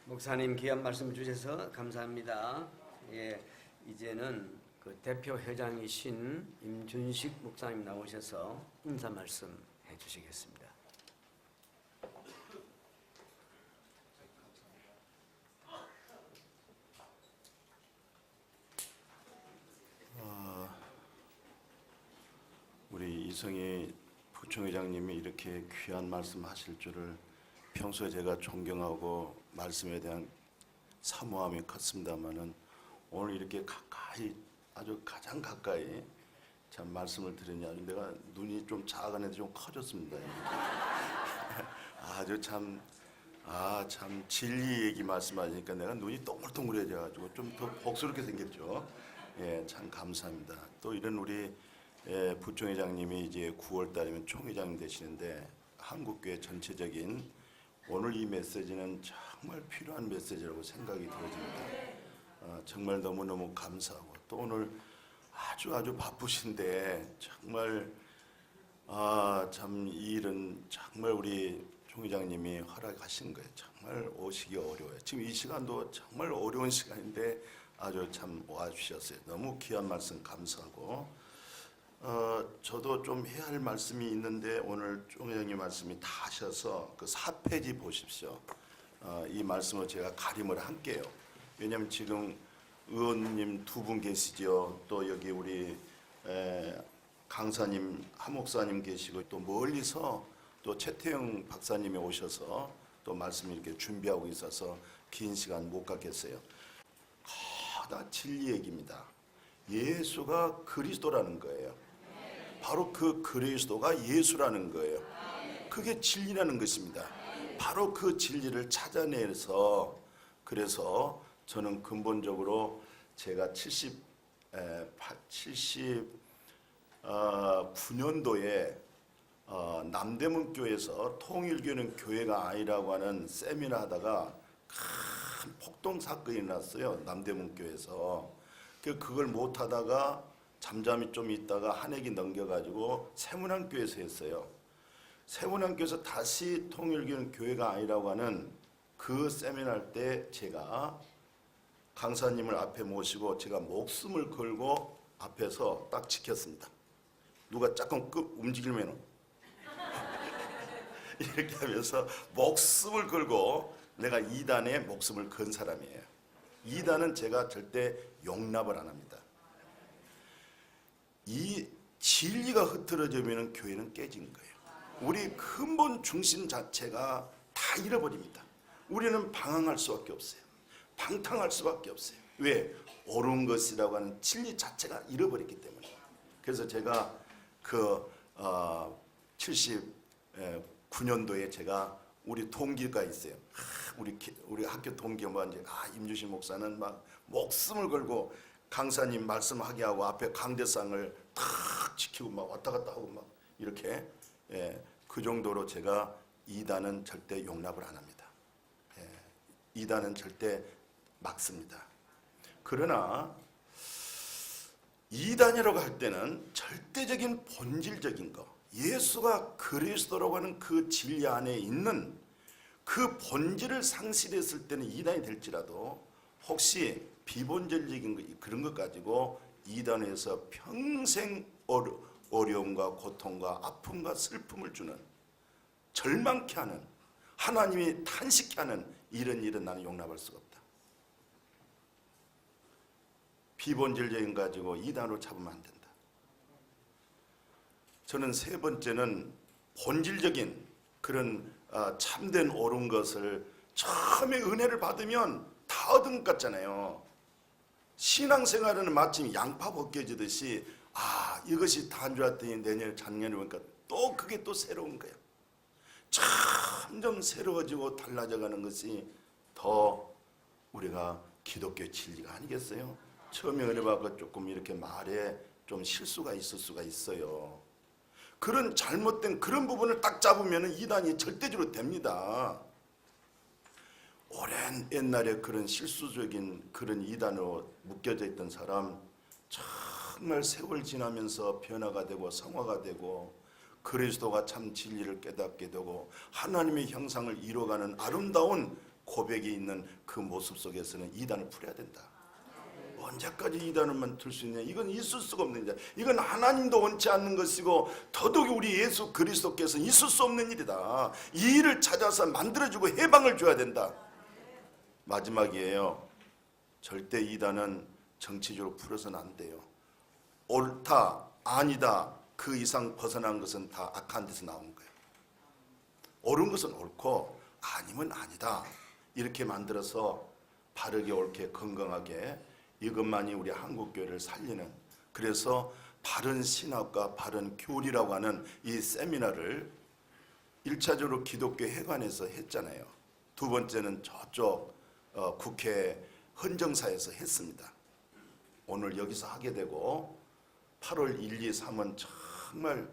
A: 목사님 귀한 말씀 주셔서 감사합니다. 예, 이제는 그 대표 회장이신 임준식 목사님 나오셔서 인사 말씀 해주시겠습니다.
C: 우리 이성희 부총회장님이 이렇게 귀한 말씀 하실 줄을 평소에 제가 존경하고 말씀에 대한 사모함이 컸습니다마는 오늘 이렇게 가까이, 아주 가장 가까이 참 말씀을 들으니 아주 내가 눈이 좀 작아는데 좀 커졌습니다. 아주 참 진리 얘기 말씀하시니까 내가 눈이 동글동글해져가지고 좀 더 복스럽게 생겼죠. 예, 참 감사합니다. 또 이런 우리 부총회장님이 이제 9월 달이면 총회장님 되시는데 한국교회 전체적인 오늘 이 메시지는 정말 필요한 메시지라고 생각이 들어집니다. 정말 너무너무 감사하고 또 오늘 아주 바쁘신데 정말 참 이 일은 정말 우리 총회장님이 허락하신 거예요. 정말 오시기 어려워요. 지금 이 시간도 정말 어려운 시간인데 아주 참 와주셨어요. 너무 귀한 말씀 감사하고 저도 좀 해야 할 말씀이 있는데 오늘 총회장님 말씀이 다 하셔서 그 4페이지 보십시오. 이 말씀을 제가 가림을 할게요. 왜냐하면 지금 의원님 두 분 계시죠. 또 여기 우리 강사님, 한 목사님 계시고 또 멀리서 또 최태영 박사님이 오셔서 또 말씀 이렇게 준비하고 있어서 긴 시간 못 갖겠어요. 다 진리 얘기입니다. 예수가 그리스도라는 거예요. 바로 그 그리스도가 예수라는 거예요. 그게 진리라는 것입니다. 바로 그 진리를 찾아내서 그래서 저는 근본적으로 제가 79년도에 남대문 교회에서 통일교는 교회가 아니라고 하는 세미나 하다가 큰 폭동 사건이 났어요. 남대문 교회에서. 그걸 못 하다가 잠잠히 좀 있다가 한 해기 넘겨가지고 세문안교회에서 했어요. 세문안교회에서 다시 통일교는 교회가 아니라고 하는 그 세미나 때 제가 강사님을 앞에 모시고 제가 목숨을 걸고 앞에서 딱 지켰습니다. 누가 조금 움직이면 이렇게 하면서 목숨을 걸고 내가 이단에 목숨을 건 사람이에요. 이단은 제가 절대 용납을 안 합니다. 이 진리가 흐트러지면 교회는 깨진 거예요. 우리 근본 중심 자체가 다 잃어버립니다. 우리는 방황할 수밖에 없어요. 방탕할 수밖에 없어요. 왜? 옳은 것이라고 하는 진리 자체가 잃어버렸기 때문에. 그래서 제가 그 79년도에 제가 우리 동기가 있어요. 우리 학교 동기가 이제 임주신 목사는 막 목숨을 걸고 강사님 말씀하게 하고 앞에 강대상을 탁 지키고 막 왔다 갔다 하고 막 이렇게 그 정도로 제가 이단은 절대 용납을 안 합니다. 이단은 절대 막습니다. 그러나 이단이라고 할 때는 절대적인 본질적인 거, 예수가 그리스도라고 하는 그 진리 안에 있는 그 본질을 상실했을 때는 이단이 될지라도 혹시 비본질적인 거, 그런 것 가지고 이단에서 평생 어려움과 고통과 아픔과 슬픔을 주는, 절망케 하는, 하나님이 탄식케 하는 이런 일은 나는 용납할 수가 없다. 비본질적인 거 가지고 이단으로 잡으면 안 된다. 저는 세 번째는 본질적인 그런 참된 옳은 것을 처음에 은혜를 받으면 다 얻은 것 같잖아요. 신앙생활은 마침 양파 벗겨지듯이 이것이 다인 줄 알았더니 내년 작년에 보니까 또 그게 또 새로운 거야. 점점 새로워지고 달라져가는 것이 더 우리가 기독교의 진리가 아니겠어요? 처음에 은혜 받고 조금 이렇게 말에 좀 실수가 있을 수가 있어요. 그런 잘못된 그런 부분을 딱 잡으면 이단이 절대적으로 됩니다. 오랜 옛날에 그런 실수적인 그런 이단으로 묶여져 있던 사람, 정말 세월 지나면서 변화가 되고 성화가 되고 그리스도가 참 진리를 깨닫게 되고 하나님의 형상을 이뤄가는 아름다운 고백이 있는 그 모습 속에서는 이단을 풀어야 된다. 언제까지 이단을만 틀 수 있냐? 이건 있을 수가 없는 일. 이건 하나님도 원치 않는 것이고 더더욱이 우리 예수 그리스도께서는 있을 수 없는 일이다. 이 일을 찾아서 만들어주고 해방을 줘야 된다. 마지막이에요. 절대 이단은 정치적으로 풀어서는 안 돼요. 옳다, 아니다, 그 이상 벗어난 것은 다 악한 데서 나온 거예요. 옳은 것은 옳고 아니면 아니다. 이렇게 만들어서 바르게 옳게 건강하게 이것만이 우리 한국교회를 살리는, 그래서 바른 신학과 바른 교리라고 하는 이 세미나를 1차적으로 기독교 회관에서 했잖아요. 두 번째는 저쪽 국회 헌정사에서 했습니다. 오늘 여기서 하게 되고 8월 1, 2, 3은 정말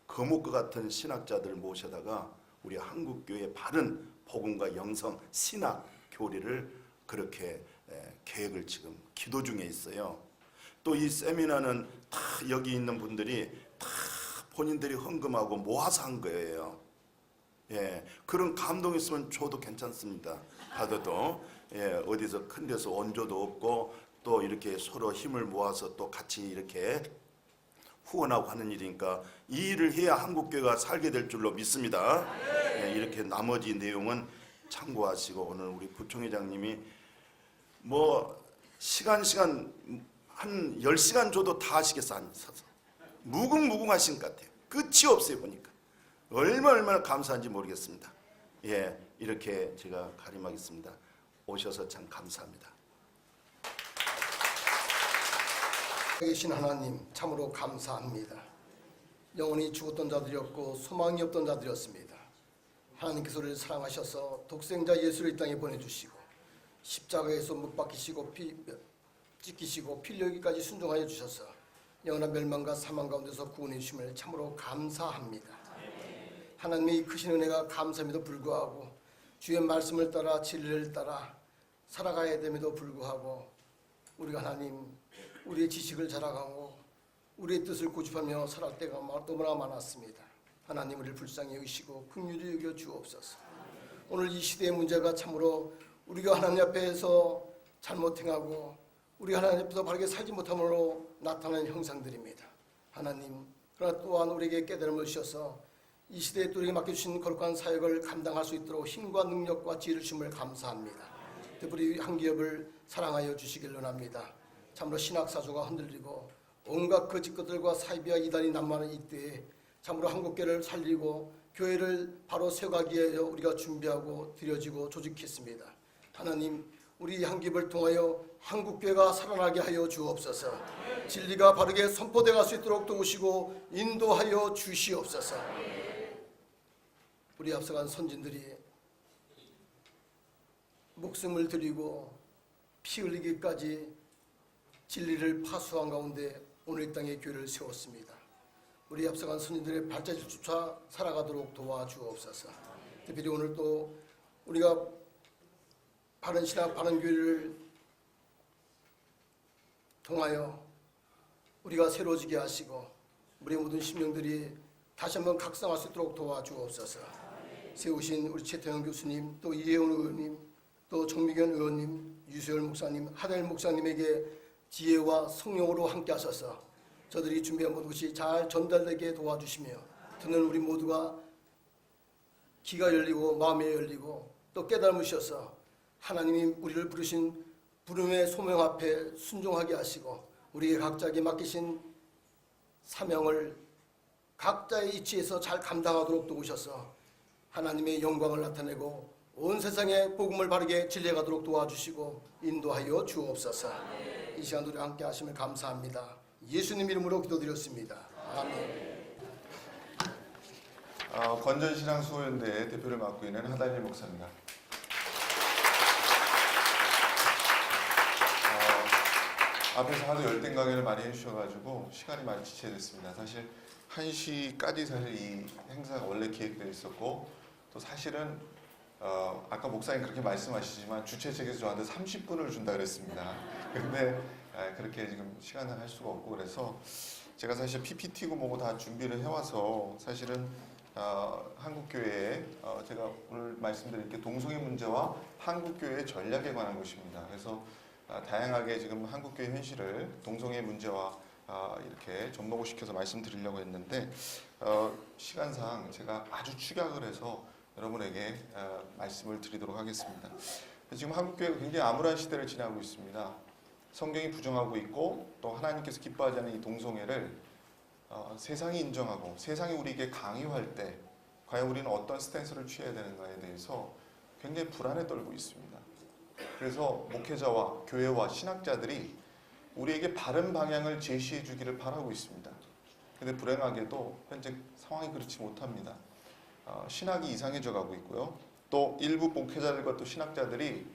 C: 거목과 같은 신학자들 모셔다가 우리 한국교회 바른 복음과 영성 신학 교리를 그렇게 계획을 지금 기도 중에 있어요. 또 이 세미나는 다 여기 있는 분들이 다 본인들이 헌금하고 모아서 한 거예요. 그런 감동 있으면 줘도 괜찮습니다. 받아도 어디서 큰 데서 원조도 없고 또 이렇게 서로 힘을 모아서 또 같이 이렇게 후원하고 하는 일이니까 이 일을 해야 한국교회가 살게 될 줄로 믿습니다. 이렇게 나머지 내용은 참고하시고 오늘 우리 부총회장님이 시간 한 10시간 줘도 다 하시겠어. 앉아서 무궁무궁하신 것 같아요. 끝이 없어요. 보니까 얼마나 감사한지 모르겠습니다. 이렇게 제가 가림하겠습니다. 오셔서 참 감사합니다.
D: 계신 하나님 참으로 감사합니다. 영원히 죽었던 자들이었고 소망이 없던 자들이었습니다. 하나님께서 우리를 사랑하셔서 독생자 예수를 이 땅에 보내주시고 십자가에서 못 박히시고 찢기시고 피 흘리기까지 순종하여 주셔서 영원한 멸망과 사망 가운데서 구원해 주심을 참으로 감사합니다. 하나님의 이 크신 은혜가 감사함에도 불구하고 주의 말씀을 따라 진리를 따라 살아가야 됨에도 불구하고 우리가 하나님 우리의 지식을 자랑하고 우리의 뜻을 고집하며 살아갈 때가 너무나 많았습니다. 하나님 우리를 불쌍히 여기시고 긍휼히 여겨 주옵소서. 오늘 이 시대의 문제가 참으로 우리가 하나님 앞에서 잘못 행하고 우리가 하나님 앞에서 바르게 살지 못함으로 나타나는 형상들입니다. 하나님 그러나 또한 우리에게 깨달음을 주셔서 이 시대에 또 우리에게 맡겨주신 거룩한 사역을 감당할 수 있도록 힘과 능력과 지혜를 주심을 감사합니다. 특별히 한기업을 사랑하여 주시길 원합니다. 참으로 신학사조가 흔들리고 온갖 거짓것들과 사이비와 이단이 난무하는 이때에 참으로 한국교회를 살리고 교회를 바로 세워가기 위해 우리가 준비하고 드려지고 조직했습니다. 하나님 우리 한기업을 통하여 한국교회가 살아나게 하여 주옵소서. 진리가 바르게 선포되어 갈 수 있도록 도우시고 인도하여 주시옵소서. 우리 앞서간 선진들이 목숨을 드리고 피 흘리기까지 진리를 파수한 가운데 오늘 이 땅에 교회를 세웠습니다. 우리 앞서간 선진들의 발자취를 쫓아 살아가도록 도와주옵소서. 특별히 오늘 또 우리가 바른 신앙, 바른 교회를 통하여 우리가 새로워지게 하시고 우리 모든 심령들이 다시 한번 각성할 수 있도록 도와주옵소서. 세우신 우리 최태영 교수님, 또 이혜원 의원님, 또 정미견 의원님, 유수열 목사님, 하다일 목사님에게 지혜와 성령으로 함께 하셔서 저들이 준비한 모든 것이 잘 전달되게 도와주시며 듣는 우리 모두가 귀가 열리고 마음이 열리고 또 깨달음을 주셔서 하나님이 우리를 부르신 부름의 소명 앞에 순종하게 하시고 우리의 각자에게 맡기신 사명을 각자의 위치에서 잘 감당하도록 도우셔서 하나님의 영광을 나타내고 온 세상에 복음을 바르게 진리해가도록 도와주시고 인도하여 주옵소서. 이 시간 우리 함께 하심을 감사합니다. 예수님 이름으로 기도드렸습니다. 아멘.
E: 건전신앙수호연대 대표를 맡고 있는 하다일 목사입니다. 앞에서 하도 열띤 강연을 많이 해주셔가지고 시간이 많이 지체됐습니다. 사실 1시까지 사실 이 행사가 원래 계획되어 있었고 또 사실은 아까 목사님 그렇게 말씀하시지만 주최 측에서 저한테 30분을 준다 그랬습니다. 근데 그렇게 지금 시간을 할 수가 없고 그래서 제가 사실 PPT고 뭐고 다 준비를 해와서 사실은 한국교회에 제가 오늘 말씀드릴 게 동성애 문제와 한국교회의 전략에 관한 것입니다. 그래서 다양하게 지금 한국교회 현실을 동성애 문제와 이렇게 접목을 시켜서 말씀드리려고 했는데 시간상 제가 아주 축약을 해서 여러분에게 말씀을 드리도록 하겠습니다. 지금 한국교회가 굉장히 암울한 시대를 지나고 있습니다. 성경이 부정하고 있고 또 하나님께서 기뻐하지 않는 이 동성애를 세상이 인정하고 세상이 우리에게 강요할 때 과연 우리는 어떤 스탠스를 취해야 되는가에 대해서 굉장히 불안에 떨고 있습니다. 그래서 목회자와 교회와 신학자들이 우리에게 바른 방향을 제시해 주기를 바라고 있습니다. 그런데 불행하게도 현재 상황이 그렇지 못합니다. 신학이 이상해져 가고 있고요. 또 일부 목회자들과 또 신학자들이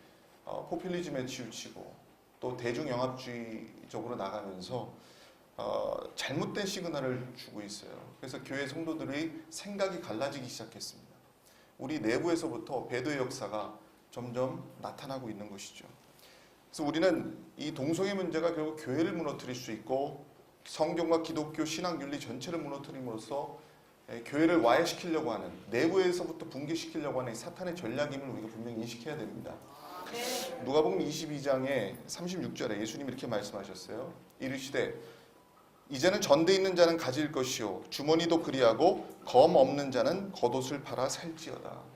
E: 포퓰리즘에 치우치고 또 대중영합주의적으로 나가면서 잘못된 시그널을 주고 있어요. 그래서 교회 성도들의 생각이 갈라지기 시작했습니다. 우리 내부에서부터 배도의 역사가 점점 나타나고 있는 것이죠. 그래서 우리는 이 동성애 문제가 결국 교회를 무너뜨릴 수 있고 성경과 기독교 신학 윤리 전체를 무너뜨림으로써 교회를 와해시키려고 하는 내부에서부터 붕괴시키려고 하는 사탄의 전략임을 우리가 분명히 인식해야 됩니다. 누가복음 22장의 36절에 예수님이 이렇게 말씀하셨어요. 이르시되 이제는 전대 있는 자는 가질 것이요 주머니도 그리하고 검 없는 자는 겉옷을 팔아 살지어다.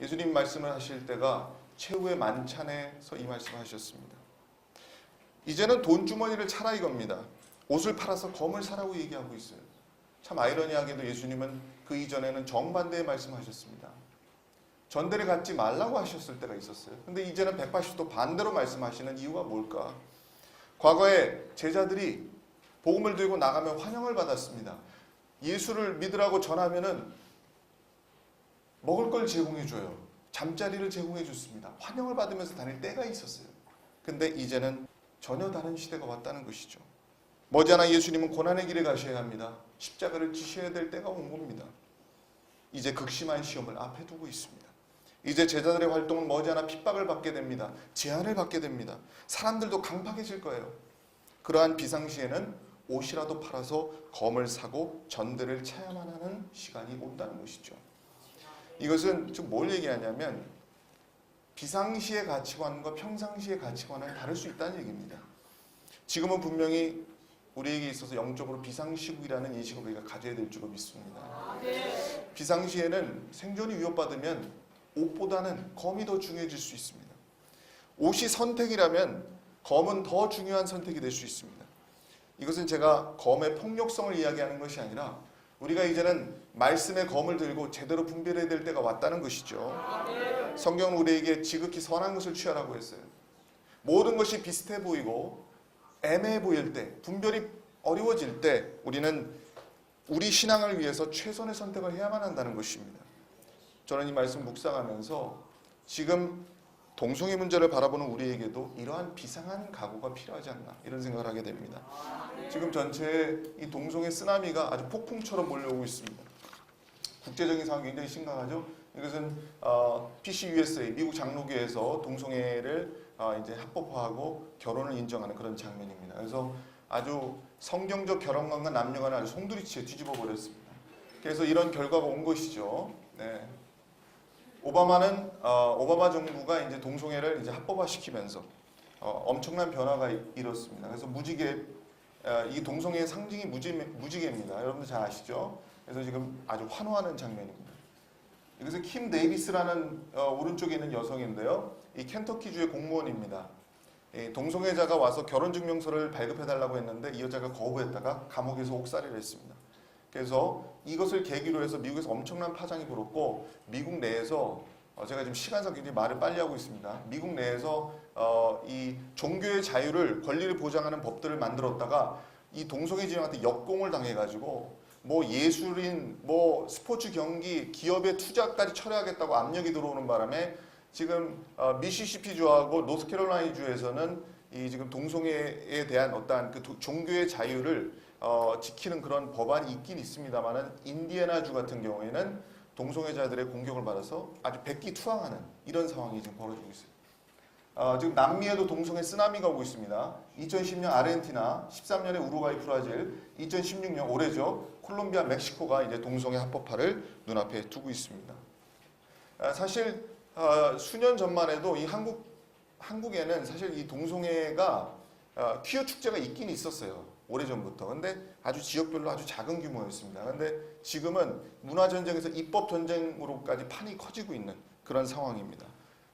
E: 예수님 말씀을 하실 때가 최후의 만찬에서 이 말씀을 하셨습니다. 이제는 돈 주머니를 차라 이겁니다. 옷을 팔아서 검을 사라고 얘기하고 있어요. 참 아이러니하게도 예수님은 그 이전에는 정반대의 말씀하셨습니다. 전대를 갖지 말라고 하셨을 때가 있었어요. 근데 이제는 180도 반대로 말씀하시는 이유가 뭘까? 과거에 제자들이 복음을 들고 나가면 환영을 받았습니다. 예수를 믿으라고 전하면은 먹을 걸 제공해줘요. 잠자리를 제공해줬습니다. 환영을 받으면서 다닐 때가 있었어요. 근데 이제는 전혀 다른 시대가 왔다는 것이죠. 머지않아 예수님은 고난의 길에 가셔야 합니다. 십자가를 지셔야 될 때가 온 겁니다. 이제 극심한 시험을 앞에 두고 있습니다. 이제 제자들의 활동은 머지않아 핍박을 받게 됩니다. 제한을 받게 됩니다. 사람들도 강팍해질 거예요. 그러한 비상시에는 옷이라도 팔아서 검을 사고 전들을 차야만 하는 시간이 온다는 것이죠. 이것은 지금 뭘 얘기하냐면 비상시의 가치관과 평상시의 가치관은 다를 수 있다는 얘기입니다. 지금은 분명히 우리에게 있어서 영적으로 비상시국이라는 인식을 우리가 가져야 될 줄로 믿습니다. 비상시에는 생존이 위협받으면 옷보다는 검이 더 중요해질 수 있습니다. 옷이 선택이라면 검은 더 중요한 선택이 될 수 있습니다. 이것은 제가 검의 폭력성을 이야기하는 것이 아니라 우리가 이제는 말씀의 검을 들고 제대로 분별해야 될 때가 왔다는 것이죠. 성경은 우리에게 지극히 선한 것을 취하라고 했어요. 모든 것이 비슷해 보이고 애매해 보일 때, 분별이 어려워질 때 우리는 우리 신앙을 위해서 최선의 선택을 해야만 한다는 것입니다. 저는 이 말씀 묵상하면서 지금 동성애 문제를 바라보는 우리에게도 이러한 비상한 각오가 필요하지 않나 이런 생각을 하게 됩니다. 지금 전체에 이 동성애 쓰나미가 아주 폭풍처럼 몰려오고 있습니다. 국제적인 상황이 굉장히 심각하죠. 이것은 PC USA 미국 장로교에서 동성애를 이제 합법화하고 결혼을 인정하는 그런 장면입니다. 그래서 아주 성경적 결혼관과 남녀관을 아주 송두리째 뒤집어 버렸습니다. 그래서 이런 결과가 온 것이죠. 네. 오바마 정부가 이제 동성애를 이제 합법화시키면서 엄청난 변화가 일었습니다. 그래서 무지개 이 동성애의 상징이 무지개입니다. 여러분들 잘 아시죠? 그래서 지금 아주 환호하는 장면입니다. 이것은 킴 데이비스라는 오른쪽에 있는 여성인데요. 이 켄터키주의 공무원입니다. 동성애자가 와서 결혼증명서를 발급해달라고 했는데 이 여자가 거부했다가 감옥에서 옥살이를 했습니다. 그래서 이것을 계기로 해서 미국에서 엄청난 파장이 불었고 미국 내에서 제가 지금 시간상 굉장히 말을 빨리 하고 있습니다. 미국 내에서 이 종교의 자유를 권리를 보장하는 법들을 만들었다가 이 동성애 진영한테 역공을 당해가지고 뭐 예술인, 뭐 스포츠 경기, 기업의 투자까지 철회하겠다고 압력이 들어오는 바람에 지금 미시시피 주하고 노스캐롤라이나 주에서는 이 지금 동성애에 대한 어떠한 그 종교의 자유를 지키는 그런 법안이 있긴 있습니다만은 인디애나 주 같은 경우에는 동성애자들의 공격을 받아서 아주 백기투항하는 이런 상황이 지금 벌어지고 있어요. 지금 남미에도 동성애 쓰나미가 오고 있습니다. 2010년 아르헨티나, 13년에 우루과이, 브라질, 2016년 올해죠. 콜롬비아, 멕시코가 이제 동성애 합법화를 눈앞에 두고 있습니다. 사실 수년 전만 해도 이 한국에는 사실 이 동성애가 퀴어 축제가 있긴 있었어요. 오래전부터. 근데 아주 지역별로 아주 작은 규모였습니다. 근데 지금은 문화전쟁에서 입법전쟁으로까지 판이 커지고 있는 그런 상황입니다.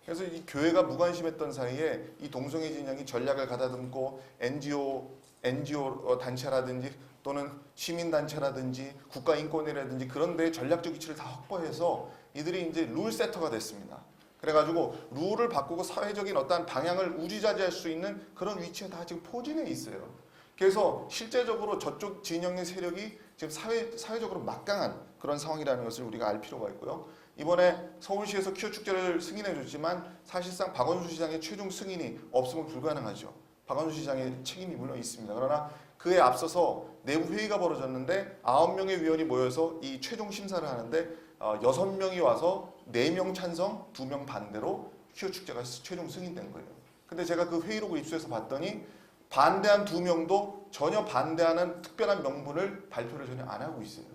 E: 그래서 이 교회가 무관심했던 사이에 이 동성애 진영이 전략을 가다듬고 NGO 단체라든지 또는 시민단체라든지 국가인권위라든지 그런 데에 전략적 위치를 다 확보해서 이들이 이제 룰 세터가 됐습니다. 그래가지고 룰을 바꾸고 사회적인 어떠한 방향을 우지자지할 수 있는 그런 위치에 다 지금 포진해 있어요. 그래서 실제적으로 저쪽 진영의 세력이 지금 사회적으로 막강한 그런 상황이라는 것을 우리가 알 필요가 있고요. 이번에 서울시에서 퀴어 축제를 승인해 줬지만 사실상 박원순 시장의 최종 승인이 없으면 불가능하죠. 박원순 시장의 책임이 물론 있습니다. 그러나 그에 앞서서 내부 회의가 벌어졌는데 9명의 위원이 모여서 이 최종 심사를 하는데 6명이 와서 4명 찬성, 2명 반대로 퀴어 축제가 최종 승인된 거예요. 근데 제가 그 회의록을 입수해서 봤더니 반대한 2명도 전혀 반대하는 특별한 명분을 발표를 전혀 안 하고 있어요.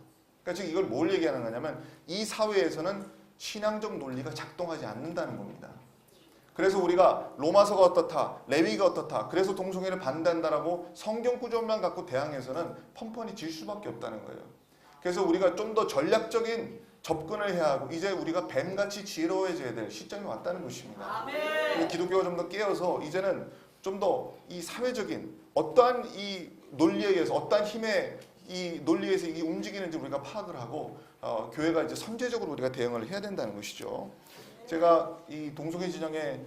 E: 그러니까 지금 이걸 뭘 얘기하는 거냐면 이 사회에서는 신앙적 논리가 작동하지 않는다는 겁니다. 그래서 우리가 로마서가 어떻다, 레위기가 어떻다, 그래서 동성애를 반대한다라고 성경 구절만 갖고 대항해서는 펀펀히 질 수밖에 없다는 거예요. 그래서 우리가 좀 더 전략적인 접근을 해야 하고 이제 우리가 뱀같이 지혜로워져야 될 시점이 왔다는 것입니다. 기독교가 좀 더 깨어서 이제는 좀 더 이 사회적인 어떠한 이 논리에 의해서 어떠한 힘의 이 논리에서 이게 움직이는지 우리가 파악을 하고 교회가 이제 선제적으로 우리가 대응을 해야 된다는 것이죠. 제가 이 동성애 진영에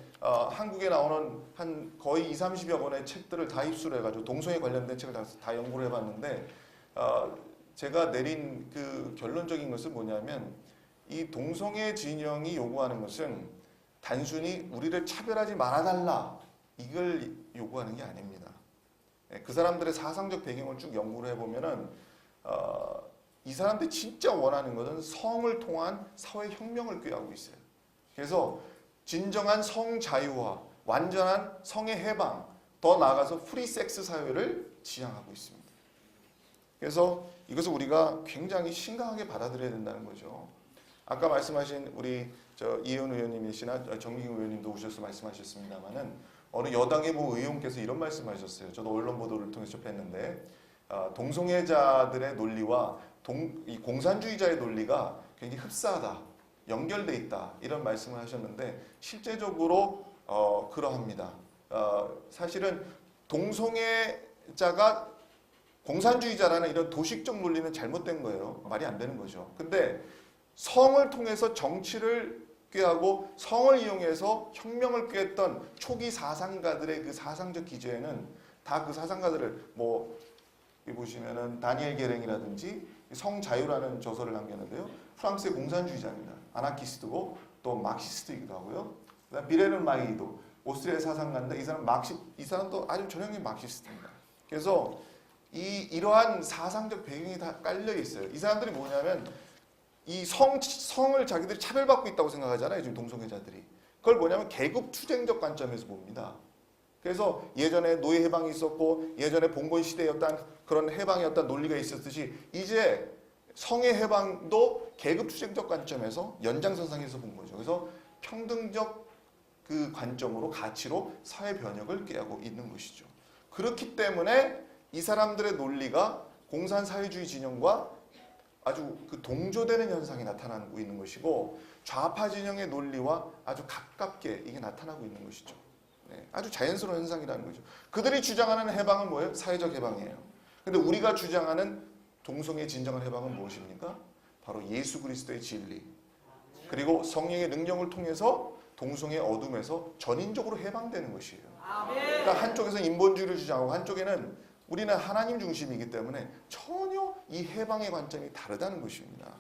E: 한국에 나오는 한 거의 20-30여 권의 책들을 다 입수를 해가지고 동성애 관련된 책을 다 연구를 해봤는데 제가 내린 그 결론적인 것은 뭐냐면 이 동성애 진영이 요구하는 것은 단순히 우리를 차별하지 말아달라 이걸 요구하는 게 아닙니다. 그 사람들의 사상적 배경을 쭉 연구를 해보면은 이 사람들이 진짜 원하는 것은 성을 통한 사회혁명을 꾀하고 있어요. 그래서 진정한 성자유화, 완전한 성의 해방, 더 나아가서 프리섹스 사회를 지향하고 있습니다. 그래서 이것을 우리가 굉장히 심각하게 받아들여야 된다는 거죠. 아까 말씀하신 우리 이혜원 의원님이시나 정기경 의원님도 오셔서 말씀하셨습니다마는 어느 여당의 모 의원께서 이런 말씀하셨어요. 저도 언론 보도를 통해서 접했는데 동성애자들의 논리와 이 공산주의자의 논리가 굉장히 흡사하다, 연결돼 있다 이런 말씀을 하셨는데 실제적으로 그러합니다. 사실은 동성애자가 공산주의자라는 이런 도식적 논리는 잘못된 거예요. 말이 안 되는 거죠. 근데 성을 통해서 정치를 꾀하고 성을 이용해서 혁명을 꾀했던 초기 사상가들의 그 사상적 기저에는 다 그 사상가들을 뭐 여기 보시면은 다니엘 게랭이라든지 성자유라는 저서를 남겼는데요. 프랑스의 공산주의자입니다. 아나키스트고 또 막시스트이기도 하고요. 그다음 비레르 마이도 오스트리아의 사상가인데 이 사람도 아주 전형적인 막시스트입니다. 그래서 이러한 사상적 배경이 다 깔려 있어요. 이 사람들이 뭐냐면 이 성을 자기들이 차별받고 있다고 생각하잖아요. 지금 동성애자들이. 그걸 뭐냐면 계급 투쟁적 관점에서 봅니다. 그래서 예전에 노예 해방이 있었고 예전에 봉건 시대였던 그런 해방이었던 논리가 있었듯이 이제 성의 해방도 계급 투쟁적 관점에서 연장선상에서 본 거죠. 그래서 평등적 그 관점으로 가치로 사회 변혁을 꾀하고 있는 것이죠. 그렇기 때문에 이 사람들의 논리가 공산사회주의 진영과 아주 그 동조되는 현상이 나타나고 있는 것이고 좌파 진영의 논리와 아주 가깝게 이게 나타나고 있는 것이죠. 네, 아주 자연스러운 현상이라는 거죠. 그들이 주장하는 해방은 뭐예요? 사회적 해방이에요. 근데 우리가 주장하는 동성애의 진정한 해방은 무엇입니까? 바로 예수 그리스도의 진리 그리고 성령의 능력을 통해서 동성애의 어둠에서 전인적으로 해방되는 것이에요. 그러니까 한쪽에서 인본주의를 주장하고 한쪽에는 우리는 하나님 중심이기 때문에 전혀 이 해방의 관점이 다르다는 것입니다.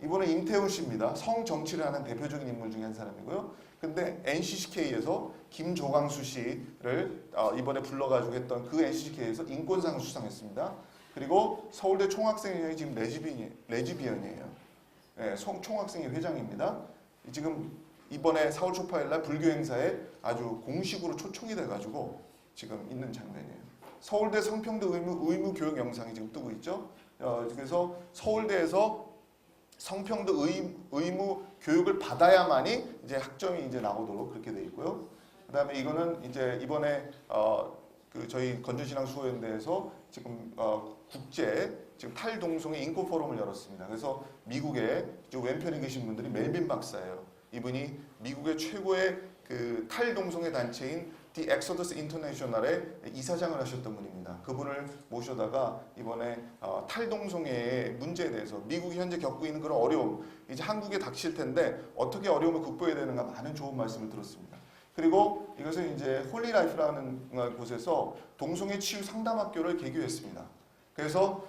E: 이번에 임태훈 씨입니다. 성정치를 하는 대표적인 인물 중에 한 사람이고요. 근데 NCCK에서 김조광수 씨를 이번에 불러가지고 했던 그 NCCK에서 인권상을 수상했습니다. 그리고 서울대 총학생회장이 지금 레즈비언이에요. 네, 총학생회 회장입니다. 지금 이번에 4월 초파일 날 불교 행사에 아주 공식으로 초청이 돼가지고 지금 있는 장면이에요. 서울대 성평등 의무 교육 영상이 지금 뜨고 있죠. 그래서 서울대에서 성평등 의무 교육을 받아야만이 이제 학점이 이제 나오도록 그렇게 돼 있고요. 그다음에 이거는 이제 이번에 그 저희 건전신앙 수호연대에서 지금 국제 지금 탈동성애 인권 포럼을 열었습니다. 그래서 미국에 왼편에 계신 분들이 멜빈 박사예요. 이분이 미국의 최고의 그 탈동성애 단체인 The Exodus International의 이사장을 하셨던 분입니다. 그분을 모셔다가 이번에 탈동성애의 문제에 대해서 미국이 현재 겪고 있는 그런 어려움, 이제 한국에 닥칠 텐데 어떻게 어려움을 극복해야 되는가 많은 좋은 말씀을 들었습니다. 그리고 이것은 이제 홀리라이프라는 곳에서 동성애 치유 상담학교를 개교했습니다. 그래서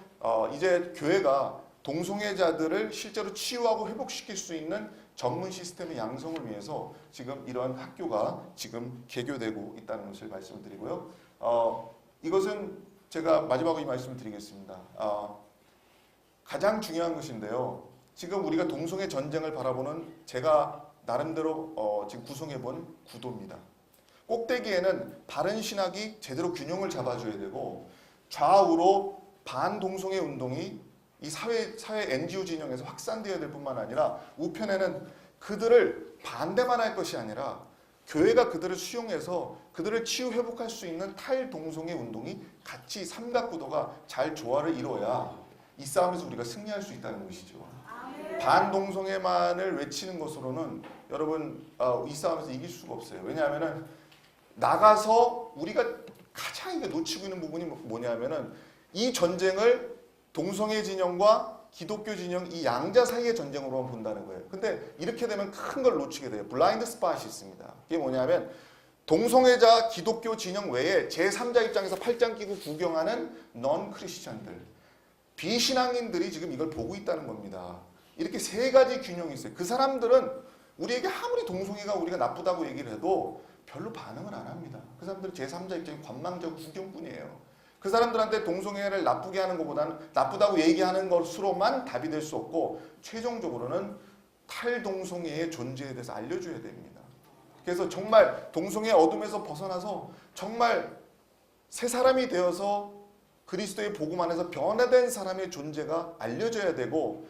E: 이제 교회가 동성애자들을 실제로 치유하고 회복시킬 수 있는 전문 시스템의 양성을 위해서 지금 이러한 학교가 지금 개교되고 있다는 것을 말씀을 드리고요. 이것은 제가 마지막으로 이 말씀을 드리겠습니다. 가장 중요한 것인데요. 지금 우리가 동성애 전쟁을 바라보는 제가 나름대로 지금 구성해본 구도입니다. 꼭대기에는 바른 신학이 제대로 균형을 잡아줘야 되고 좌우로 반동성애 운동이 이 사회 NGO 진영에서 확산되어야 될 뿐만 아니라 우편에는 그들을 반대만 할 것이 아니라 교회가 그들을 수용해서 그들을 치유 회복할 수 있는 탈동성애 운동이 같이 삼각구도가 잘 조화를 이뤄야 이 싸움에서 우리가 승리할 수 있다는 것이죠. 반동성애만을 외치는 것으로는 여러분 이 싸움에서 이길 수가 없어요. 왜냐하면은 나가서 우리가 가장 놓치고 있는 부분이 뭐냐면은 이 전쟁을 동성애 진영과 기독교 진영 이 양자 사이의 전쟁으로만 본다는 거예요. 근데 이렇게 되면 큰 걸 놓치게 돼요. 블라인드 스팟이 있습니다. 그게 뭐냐면 동성애자 기독교 진영 외에 제3자 입장에서 팔짱 끼고 구경하는 넌 크리스천들, 비신앙인들이 지금 이걸 보고 있다는 겁니다. 이렇게 세 가지 균형이 있어요. 그 사람들은 우리에게 아무리 동성애가 우리가 나쁘다고 얘기를 해도 별로 반응을 안 합니다. 그 사람들은 제3자 입장에 관망적 구경뿐이에요. 그 사람들한테 동성애를 나쁘게 하는 것보다는 나쁘다고 얘기하는 것으로만 답이 될 수 없고 최종적으로는 탈동성애의 존재에 대해서 알려줘야 됩니다. 그래서 정말 동성애 어둠에서 벗어나서 정말 새 사람이 되어서 그리스도의 복음 안에서 변화된 사람의 존재가 알려져야 되고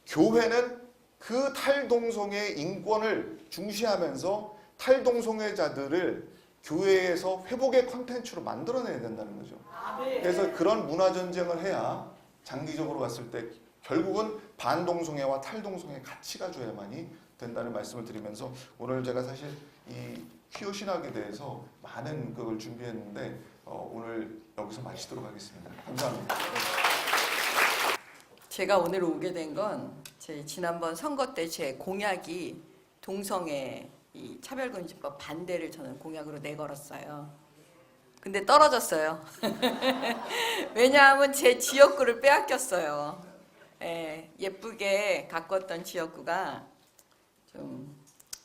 E: 교회는 그 탈동성애의 인권을 중시하면서 탈동성애자들을 교회에서 회복의 콘텐츠로 만들어내야 된다는 거죠. 그래서 그런 문화전쟁을 해야 장기적으로 봤을 때 결국은 반동성애와 탈동성애 같이 가져야만이 된다는 말씀을 드리면서 오늘 제가 사실 이 퀴어 신학에 대해서 많은 그걸 준비했는데 오늘 여기서 마치도록 하겠습니다. 감사합니다.
F: 제가 오늘 오게 된 건 제 지난번 선거 때 제 공약이 동성애 이 차별금지법 반대를 저는 공약으로 내걸었어요. 근데 떨어졌어요. 왜냐하면 제 지역구를 빼앗겼어요. 예쁘게 가꿨던 지역구가 좀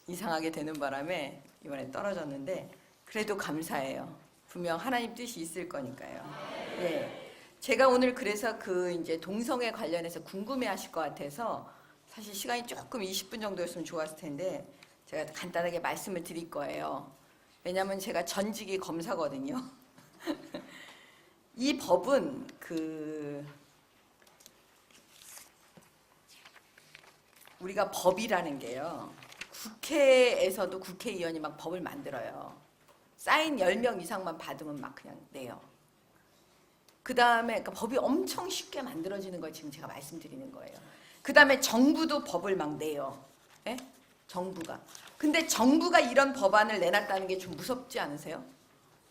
F: 이상하게 되는 바람에 이번에 떨어졌는데 그래도 감사해요. 분명 하나님 뜻이 있을 거니까요. 제가 오늘 그래서 그 이제 동성애 관련해서 궁금해하실 것 같아서 사실 시간이 조금 20분 정도였으면 좋았을 텐데 제가 간단하게 말씀을 드릴 거예요. 왜냐하면 제가 전직이 검사거든요. 이 법은 우리가 법이라는 게요. 국회에서도 국회의원이 막 법을 만들어요. 사인 10명 이상만 받으면 막 그냥 내요. 그 다음에 그러니까 법이 엄청 쉽게 만들어지는 걸 지금 제가 말씀드리는 거예요. 그 다음에 정부도 법을 막 내요. 예? 정부가. 근데 정부가 이런 법안을 내놨다는 게 좀 무섭지 않으세요?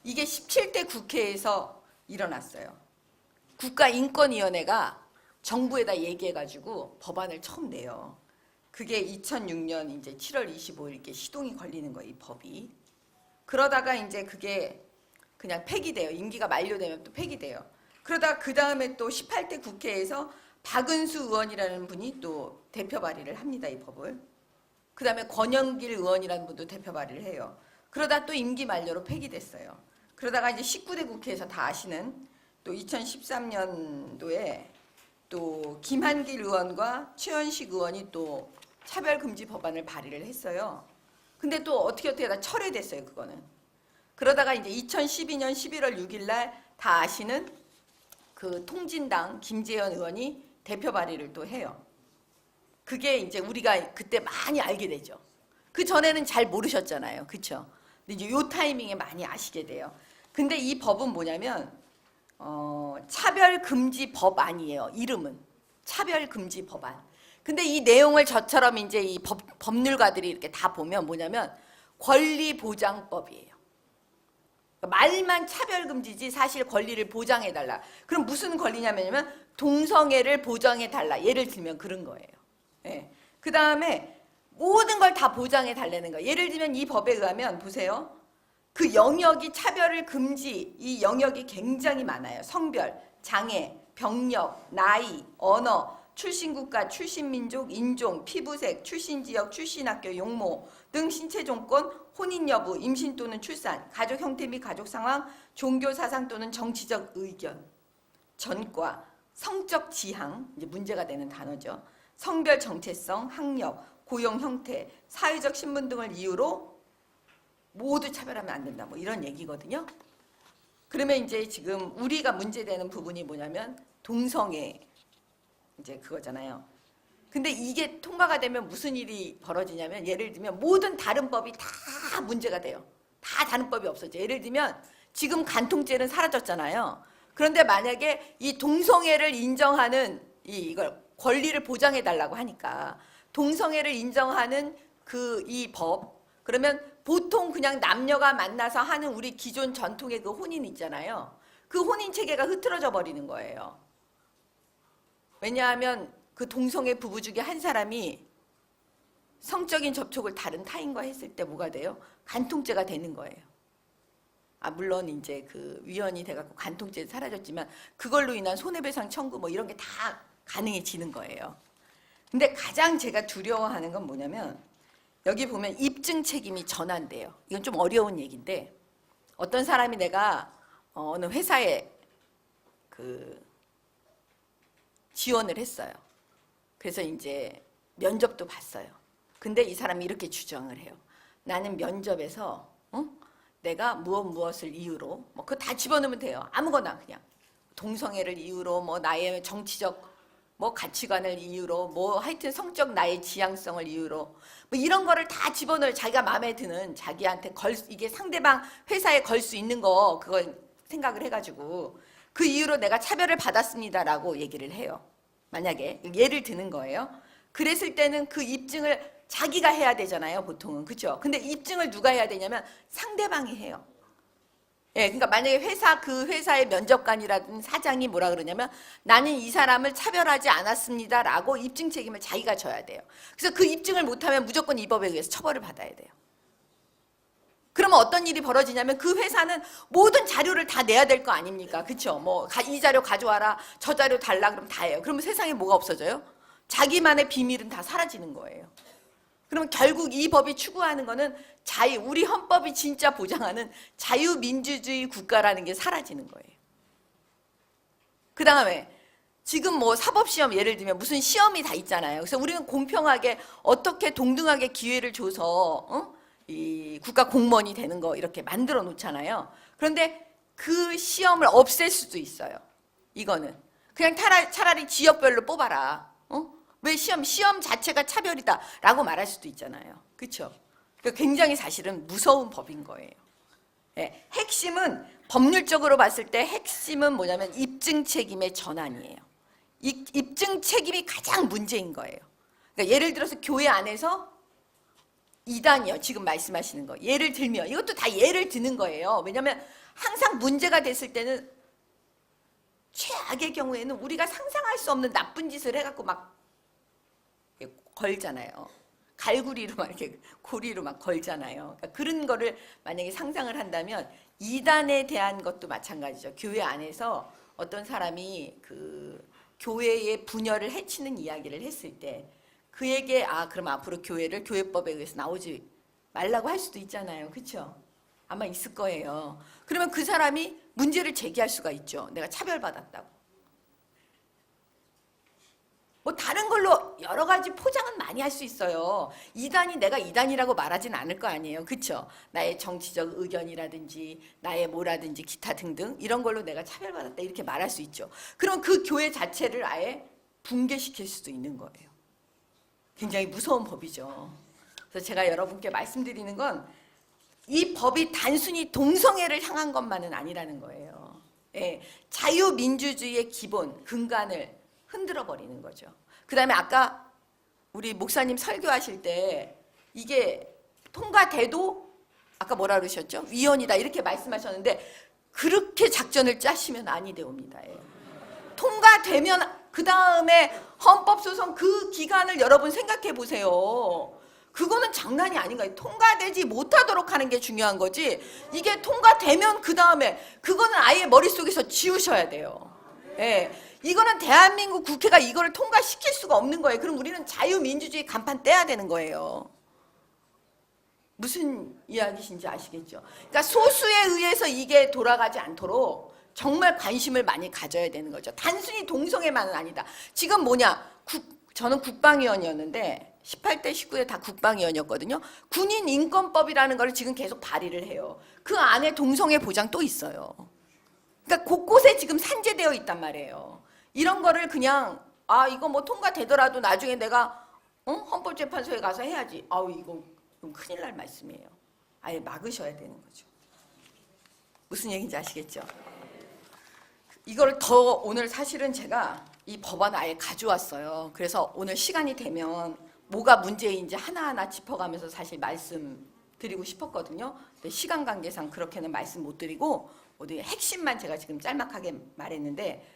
F: 이게 17대 국회에서 일어났어요. 국가인권위원회가 정부에다 얘기해가지고 법안을 처음 내요. 그게 2006년 이제 7월 25일 이렇게 시동이 걸리는 거예요, 이 법이. 그러다가 이제 그게 그냥 폐기돼요. 임기가 만료되면 또 폐기돼요. 그러다가 그 다음에 또 18대 국회에서 박은수 의원이라는 분이 또 대표 발의를 합니다, 이 법을. 그 다음에 권영길 의원이라는 분도 대표 발의를 해요. 그러다 또 임기 만료로 폐기됐어요. 그러다가 이제 19대 국회에서 다 아시는 또 2013년도에 또 김한길 의원과 최현식 의원이 또 차별금지 법안을 발의를 했어요. 근데 또 어떻게 다 철회됐어요, 그거는. 그러다가 이제 2012년 11월 6일 날 다 아시는 그 통진당 김재현 의원이 대표 발의를 또 해요. 그게 이제 우리가 그때 많이 알게 되죠. 그 전에는 잘 모르셨잖아요. 그렇죠? 근데 이제 요 타이밍에 많이 아시게 돼요. 근데 이 법은 뭐냐면 차별금지 법안이에요. 이름은 차별금지 법안. 근데 이 내용을 저처럼 이제 이 법률가들이 이렇게 다 보면 뭐냐면 권리보장법이에요. 말만 차별금지지 사실 권리를 보장해달라. 그럼 무슨 권리냐면 동성애를 보장해달라. 예를 들면 그런 거예요. 예. 그 다음에 모든 걸 다 보장해달라는 거예요. 예를 들면 이 법에 의하면 보세요. 그 영역이 차별을 금지, 이 영역이 굉장히 많아요. 성별, 장애, 병력, 나이, 언어, 출신국가, 출신민족, 인종, 피부색, 출신지역, 출신학교, 용모 등 신체조건, 혼인여부, 임신 또는 출산, 가족 형태 및 가족 상황, 종교 사상 또는 정치적 의견, 전과, 성적 지향, 이제 문제가 되는 단어죠. 성별 정체성, 학력, 고용 형태, 사회적 신분 등을 이유로 모두 차별하면 안 된다. 뭐 이런 얘기거든요. 그러면 이제 지금 우리가 문제되는 부분이 뭐냐면 동성애 이제 그거잖아요. 근데 이게 통과가 되면 무슨 일이 벌어지냐면 예를 들면 모든 다른 법이 다 문제가 돼요. 다 다른 법이 없어져. 예를 들면 지금 간통죄는 사라졌잖아요. 그런데 만약에 이 동성애를 인정하는 이걸 권리를 보장해 달라고 하니까 동성애를 인정하는 이 법 그러면 보통 그냥 남녀가 만나서 하는 우리 기존 전통의 그 혼인 있잖아요. 그 혼인 체계가 흐트러져 버리는 거예요. 왜냐하면 그 동성애 부부 중에 한 사람이 성적인 접촉을 다른 타인과 했을 때 뭐가 돼요? 간통죄가 되는 거예요. 물론 이제 그 위헌이 돼갖고 간통죄 사라졌지만 그걸로 인한 손해배상 청구 뭐 이런 게 다 가능해지는 거예요. 근데 가장 제가 두려워하는 건 뭐냐면 여기 보면 입증 책임이 전환돼요. 이건 좀 어려운 얘기인데 어떤 사람이 내가 어느 회사에 지원을 했어요. 그래서 이제 면접도 봤어요. 근데 이 사람이 이렇게 주장을 해요. 나는 면접에서 내가 무엇을 이유로 뭐 그거 다 집어넣으면 돼요. 아무거나 그냥 동성애를 이유로 뭐 나의 정치적 뭐 가치관을 이유로 뭐 하여튼 성적 나의 지향성을 이유로 뭐 이런 거를 다 집어넣어요. 자기가 마음에 드는 자기한테 이게 상대방 회사에 걸 수 있는 거 그걸 생각을 해가지고 그 이유로 내가 차별을 받았습니다라고 얘기를 해요. 만약에 예를 드는 거예요. 그랬을 때는 그 입증을 자기가 해야 되잖아요, 보통은. 그렇죠? 근데 입증을 누가 해야 되냐면 상대방이 해요. 예, 그러니까 만약에 그 회사의 면접관이라든 사장이 뭐라 그러냐면 나는 이 사람을 차별하지 않았습니다라고 입증 책임을 자기가 져야 돼요. 그래서 그 입증을 못하면 무조건 이 법에 의해서 처벌을 받아야 돼요. 그러면 어떤 일이 벌어지냐면 그 회사는 모든 자료를 다 내야 될 거 아닙니까? 그렇죠? 뭐 이 자료 가져와라, 저 자료 달라 그러면 다 해요. 그러면 세상에 뭐가 없어져요? 자기만의 비밀은 다 사라지는 거예요. 그러면 결국 이 법이 추구하는 거는 우리 헌법이 진짜 보장하는 자유민주주의 국가라는 게 사라지는 거예요. 그 다음에 지금 뭐 사법시험 예를 들면 무슨 시험이 다 있잖아요. 그래서 우리는 공평하게 어떻게 동등하게 기회를 줘서 이 국가 공무원이 되는 거 이렇게 만들어 놓잖아요. 그런데 그 시험을 없앨 수도 있어요. 이거는 그냥 차라리 지역별로 뽑아라. 왜 시험 자체가 차별이다라고 말할 수도 있잖아요. 그렇죠? 그러니까 굉장히 사실은 무서운 법인 거예요. 예, 핵심은 법률적으로 봤을 때 핵심은 뭐냐면 입증 책임의 전환이에요. 입증 책임이 가장 문제인 거예요. 그러니까 예를 들어서 교회 안에서 이단이요. 지금 말씀하시는 거. 예를 들면 이것도 다 예를 드는 거예요. 왜냐하면 항상 문제가 됐을 때는 최악의 경우에는 우리가 상상할 수 없는 나쁜 짓을 해갖고 막 걸잖아요. 갈구리로 막 이렇게 고리로 막 걸잖아요. 그러니까 그런 거를 만약에 상상을 한다면 이단에 대한 것도 마찬가지죠. 교회 안에서 어떤 사람이 그 교회의 분열을 해치는 이야기를 했을 때 그에게 그럼 앞으로 교회를 교회법에 의해서 나오지 말라고 할 수도 있잖아요. 그렇죠? 아마 있을 거예요. 그러면 그 사람이 문제를 제기할 수가 있죠. 내가 차별받았다고. 뭐 다른 걸로 여러 가지 포장은 많이 할 수 있어요. 이단이 내가 이단이라고 말하진 않을 거 아니에요. 그렇죠? 나의 정치적 의견이라든지 나의 뭐라든지 기타 등등 이런 걸로 내가 차별받았다 이렇게 말할 수 있죠. 그럼 그 교회 자체를 아예 붕괴시킬 수도 있는 거예요. 굉장히 무서운 법이죠. 그래서 제가 여러분께 말씀드리는 건 이 법이 단순히 동성애를 향한 것만은 아니라는 거예요. 예, 자유민주주의의 기본, 근간을 흔들어 버리는 거죠. 그 다음에 아까 우리 목사님 설교하실 때 이게 통과돼도 아까 뭐라 그러셨죠? 위헌이다 이렇게 말씀하셨는데 그렇게 작전을 짜시면 아니 되옵니다. 예. 통과되면 그 다음에 헌법소송 그 기간을 여러분 생각해 보세요. 그거는 장난이 아닌 거예요. 통과되지 못하도록 하는 게 중요한 거지. 이게 통과되면 그 다음에 그거는 아예 머릿속에서 지우셔야 돼요. 예. 이거는 대한민국 국회가 이거를 통과시킬 수가 없는 거예요. 그럼 우리는 자유민주주의 간판 떼야 되는 거예요. 무슨 이야기신지 아시겠죠? 그러니까 소수에 의해서 이게 돌아가지 않도록 정말 관심을 많이 가져야 되는 거죠. 단순히 동성애만은 아니다. 지금 뭐냐? 저는 국방위원이었는데 18대 19대 다 국방위원이었거든요. 군인 인권법이라는 걸 지금 계속 발의를 해요. 그 안에 동성애 보장 또 있어요. 그러니까 곳곳에 지금 산재되어 있단 말이에요. 이런 거를 그냥 이거 뭐 통과되더라도 나중에 내가 헌법재판소에 가서 해야지. 이거 큰일 날 말씀이에요. 아예 막으셔야 되는 거죠. 무슨 얘기인지 아시겠죠? 이걸 더 오늘 사실은 제가 이 법안 아예 가져왔어요. 그래서 오늘 시간이 되면 뭐가 문제인지 하나하나 짚어가면서 사실 말씀드리고 싶었거든요. 근데 시간 관계상 그렇게는 말씀 못 드리고 어디 핵심만 제가 지금 짤막하게 말했는데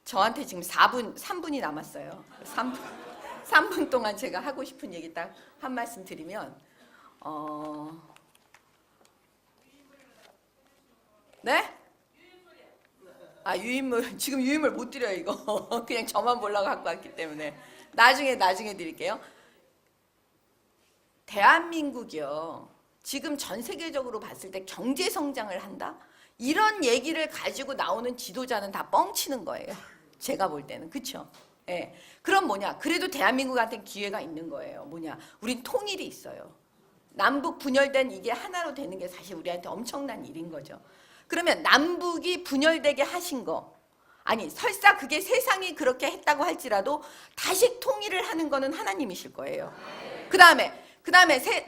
F: 저한테 지금 3분이 남았어요. 3분 동안 제가 하고 싶은 얘기 딱 한 말씀 드리면 네? 유인물 지금 유인물 못 드려요 이거. 그냥 저만 보려고 갖고 왔기 때문에 나중에 드릴게요. 대한민국이요. 지금 전 세계적으로 봤을 때 경제 성장을 한다? 이런 얘기를 가지고 나오는 지도자는 다 뻥치는 거예요. 제가 볼 때는. 그렇죠? 예. 그럼 뭐냐? 그래도 대한민국한테 기회가 있는 거예요. 뭐냐? 우린 통일이 있어요. 남북 분열된 이게 하나로 되는 게 사실 우리한테 엄청난 일인 거죠. 그러면 남북이 분열되게 하신 거 아니 설사 그게 세상이 그렇게 했다고 할지라도 다시 통일을 하는 거는 하나님이실 거예요. 그 다음에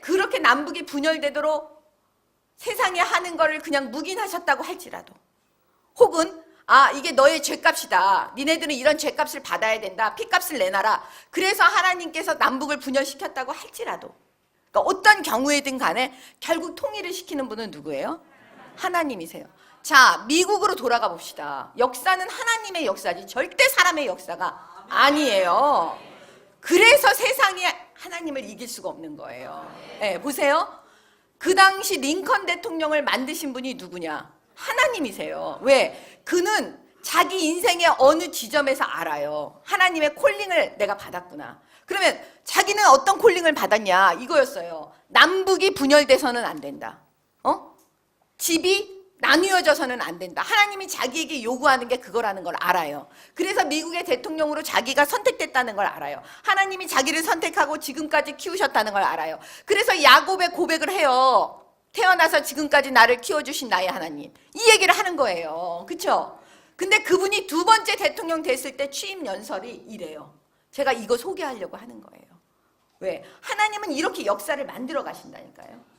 F: 그렇게 남북이 분열되도록 세상에 하는 거를 그냥 묵인하셨다고 할지라도 혹은 이게 너의 죄값이다. 니네들은 이런 죄값을 받아야 된다. 피값을 내놔라. 그래서 하나님께서 남북을 분열시켰다고 할지라도 그러니까 어떤 경우에든 간에 결국 통일을 시키는 분은 누구예요? 하나님이세요. 자, 미국으로 돌아가 봅시다. 역사는 하나님의 역사지 절대 사람의 역사가 아니에요. 그래서 세상이 하나님을 이길 수가 없는 거예요. 네, 보세요. 그 당시 링컨 대통령을 만드신 분이 누구냐? 하나님이세요. 왜? 그는 자기 인생의 어느 지점에서 알아요. 하나님의 콜링을 내가 받았구나. 그러면 자기는 어떤 콜링을 받았냐? 이거였어요. 남북이 분열돼서는 안 된다. 집이 나뉘어져서는 안 된다. 하나님이 자기에게 요구하는 게 그거라는 걸 알아요. 그래서 미국의 대통령으로 자기가 선택됐다는 걸 알아요. 하나님이 자기를 선택하고 지금까지 키우셨다는 걸 알아요. 그래서 야곱의 고백을 해요. 태어나서 지금까지 나를 키워주신 나의 하나님. 이 얘기를 하는 거예요. 그렇죠? 근데 그분이 두 번째 대통령 됐을 때 취임 연설이 이래요. 제가 이거 소개하려고 하는 거예요. 왜? 하나님은 이렇게 역사를 만들어 가신다니까요.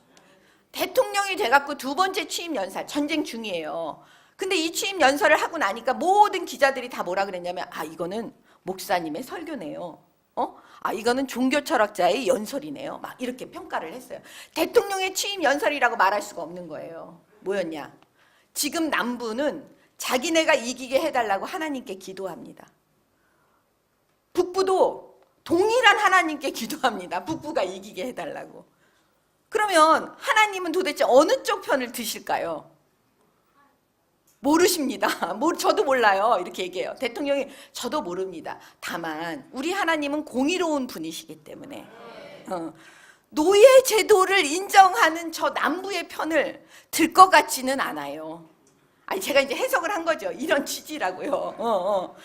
F: 대통령이 돼갖고 두 번째 취임 연설, 전쟁 중이에요. 근데 이 취임 연설을 하고 나니까 모든 기자들이 다 뭐라 그랬냐면, 아, 이거는 목사님의 설교네요. 이거는 종교 철학자의 연설이네요. 막 이렇게 평가를 했어요. 대통령의 취임 연설이라고 말할 수가 없는 거예요. 뭐였냐? 지금 남부는 자기네가 이기게 해달라고 하나님께 기도합니다. 북부도 동일한 하나님께 기도합니다. 북부가 이기게 해달라고. 그러면 하나님은 도대체 어느 쪽 편을 드실까요? 모르십니다. 저도 몰라요. 이렇게 얘기해요. 대통령이 저도 모릅니다. 다만 우리 하나님은 공의로운 분이시기 때문에 노예 제도를 인정하는 저 남부의 편을 들 것 같지는 않아요. 아니, 제가 이제 해석을 한 거죠. 이런 취지라고요.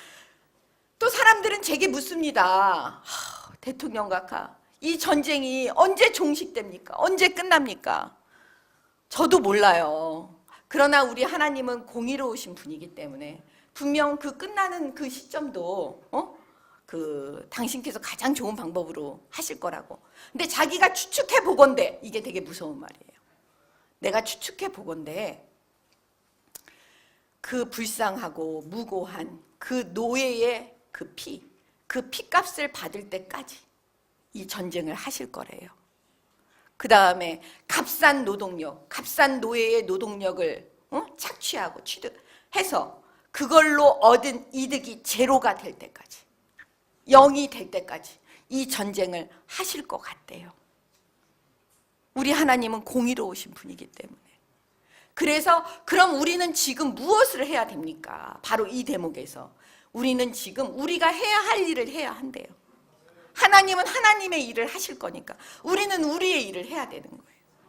F: 또 사람들은 제게 묻습니다. 대통령 각하, 이 전쟁이 언제 종식됩니까? 언제 끝납니까? 저도 몰라요. 그러나 우리 하나님은 공의로우신 분이기 때문에 분명 그 끝나는 그 시점도 당신께서 가장 좋은 방법으로 하실 거라고. 근데 자기가 추측해 보건대, 이게 되게 무서운 말이에요. 내가 추측해 보건대 그 불쌍하고 무고한 그 노예의 그 피값을 받을 때까지 이 전쟁을 하실 거래요. 그 다음에 값싼 노동력, 값싼 노예의 노동력을 착취하고 취득해서 그걸로 얻은 이득이 제로가 될 때까지, 0이 될 때까지 이 전쟁을 하실 것 같대요. 우리 하나님은 공의로우신 분이기 때문에. 그래서 그럼 우리는 지금 무엇을 해야 됩니까? 바로 이 대목에서 우리는 지금 우리가 해야 할 일을 해야 한대요. 하나님은 하나님의 일을 하실 거니까 우리는 우리의 일을 해야 되는 거예요.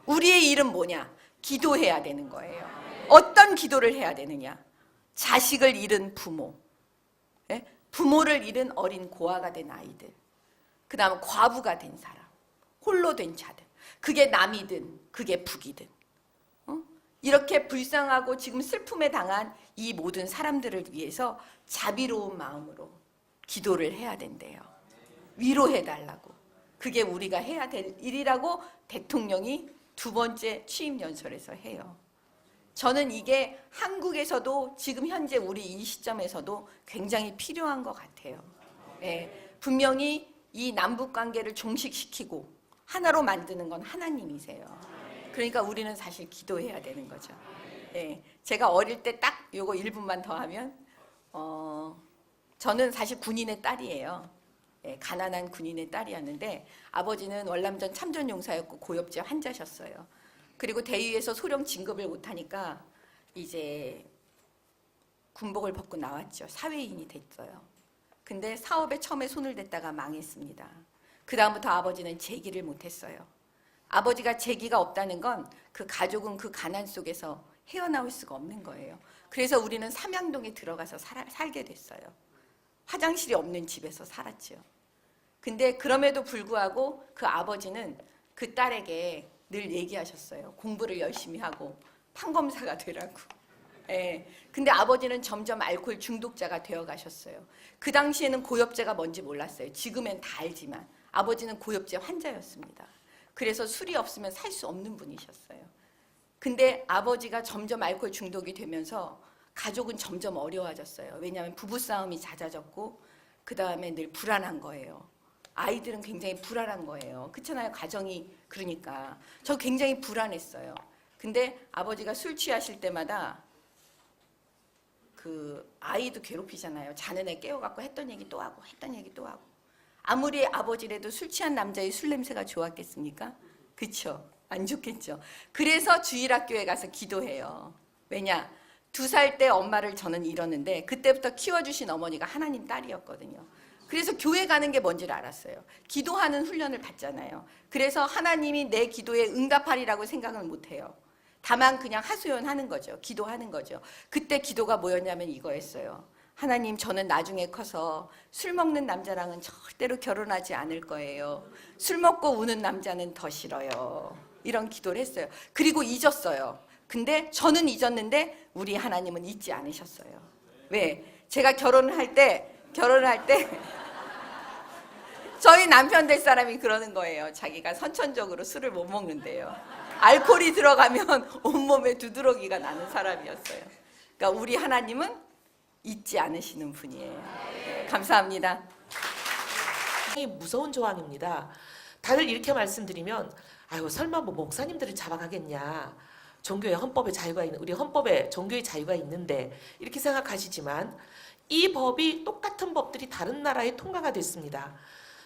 F: 우리의 일은 뭐냐? 기도해야 되는 거예요. 어떤 기도를 해야 되느냐? 자식을 잃은 부모, 부모를 잃은 어린 고아가 된 아이들, 그 다음 과부가 된 사람, 홀로 된 자들, 그게 남이든 그게 북이든 이렇게 불쌍하고 지금 슬픔에 당한 이 모든 사람들을 위해서 자비로운 마음으로 기도를 해야 된대요. 위로해달라고. 그게 우리가 해야 될 일이라고 대통령이 두 번째 취임 연설에서 해요. 저는 이게 한국에서도 지금 현재 우리 이 시점에서도 굉장히 필요한 것 같아요. 분명히 이 남북 관계를 종식시키고 하나로 만드는 건 하나님이세요. 그러니까 우리는 사실 기도해야 되는 거죠. 제가 어릴 때 딱 요거 1분만 더 하면 저는 사실 군인의 딸이에요. 가난한 군인의 딸이었는데 아버지는 월남전 참전용사였고 고엽제 환자셨어요. 그리고 대위에서 소령 진급을 못하니까 이제 군복을 벗고 나왔죠. 사회인이 됐어요. 근데 사업에 처음에 손을 댔다가 망했습니다. 그 다음부터 아버지는 재기를 못했어요. 아버지가 재기가 없다는 건 그 가족은 그 가난 속에서 헤어나올 수가 없는 거예요. 그래서 우리는 삼양동에 들어가서 살게 됐어요. 화장실이 없는 집에서 살았죠. 근데 그럼에도 불구하고 그 아버지는 그 딸에게 늘 얘기하셨어요. 공부를 열심히 하고 판검사가 되라고. 근데 아버지는 점점 알코올 중독자가 되어 가셨어요. 그 당시에는 고엽제가 뭔지 몰랐어요. 지금엔 다 알지만 아버지는 고엽제 환자였습니다. 그래서 술이 없으면 살 수 없는 분이셨어요. 근데 아버지가 점점 알코올 중독이 되면서 가족은 점점 어려워졌어요. 왜냐하면 부부싸움이 잦아졌고 그 다음에 늘 불안한 거예요. 아이들은 굉장히 불안한 거예요. 그렇잖아요. 가정이. 그러니까 저 굉장히 불안했어요. 근데 아버지가 술 취하실 때마다 그 아이도 괴롭히잖아요. 자는 애 깨워갖고 했던 얘기 또 하고 했던 얘기 또 하고. 아무리 아버지라도 술 취한 남자의 술 냄새가 좋았겠습니까? 그쵸? 안 좋겠죠. 그래서 주일학교에 가서 기도해요. 왜냐? 2살 때 엄마를 저는 잃었는데 그때부터 키워주신 어머니가 하나님 딸이었거든요. 그래서 교회 가는 게 뭔지를 알았어요. 기도하는 훈련을 받잖아요. 그래서 하나님이 내 기도에 응답하리라고 생각은 못해요. 다만 그냥 하소연하는 거죠. 기도하는 거죠. 그때 기도가 뭐였냐면 이거였어요. 하나님, 저는 나중에 커서 술 먹는 남자랑은 절대로 결혼하지 않을 거예요. 술 먹고 우는 남자는 더 싫어요. 이런 기도를 했어요. 그리고 잊었어요. 근데 저는 잊었는데 우리 하나님은 잊지 않으셨어요. 왜? 제가 결혼을 할 때 저희 남편 될 사람이 그러는 거예요. 자기가 선천적으로 술을 못 먹는데요. 알코올이 들어가면 온몸에 두드러기가 나는 사람이었어요. 그러니까 우리 하나님은 잊지 않으시는 분이에요. 감사합니다.
G: 굉장히 무서운 조항입니다. 다들 이렇게 말씀드리면 아유 설마 뭐 목사님들을 잡아가겠냐. 종교의 헌법에 자유가 있는 우리 헌법에 종교의 자유가 있는데 이렇게 생각하시지만 이 법이 똑같은 법들이 다른 나라에 통과가 됐습니다.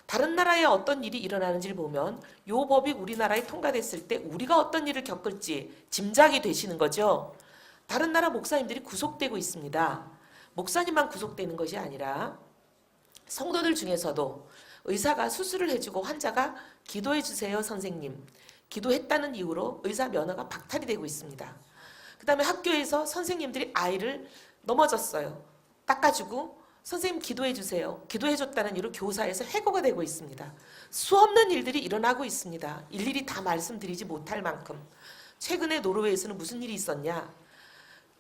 G: 다른 나라에 어떤 일이 일어나는지를 보면 이 법이 우리나라에 통과됐을 때 우리가 어떤 일을 겪을지 짐작이 되시는 거죠. 다른 나라 목사님들이 구속되고 있습니다. 목사님만 구속되는 것이 아니라 성도들 중에서도 의사가 수술을 해주고 환자가 기도해 주세요 선생님, 기도했다는 이유로 의사 면허가 박탈이 되고 있습니다. 그 다음에 학교에서 선생님들이 아이를 넘어졌어요. 닦아주고 선생님 기도해 주세요, 기도해 줬다는 이유로 교사에서 해고가 되고 있습니다. 수없는 일들이 일어나고 있습니다. 일일이 다 말씀드리지 못할 만큼. 최근에 노르웨이에서는 무슨 일이 있었냐,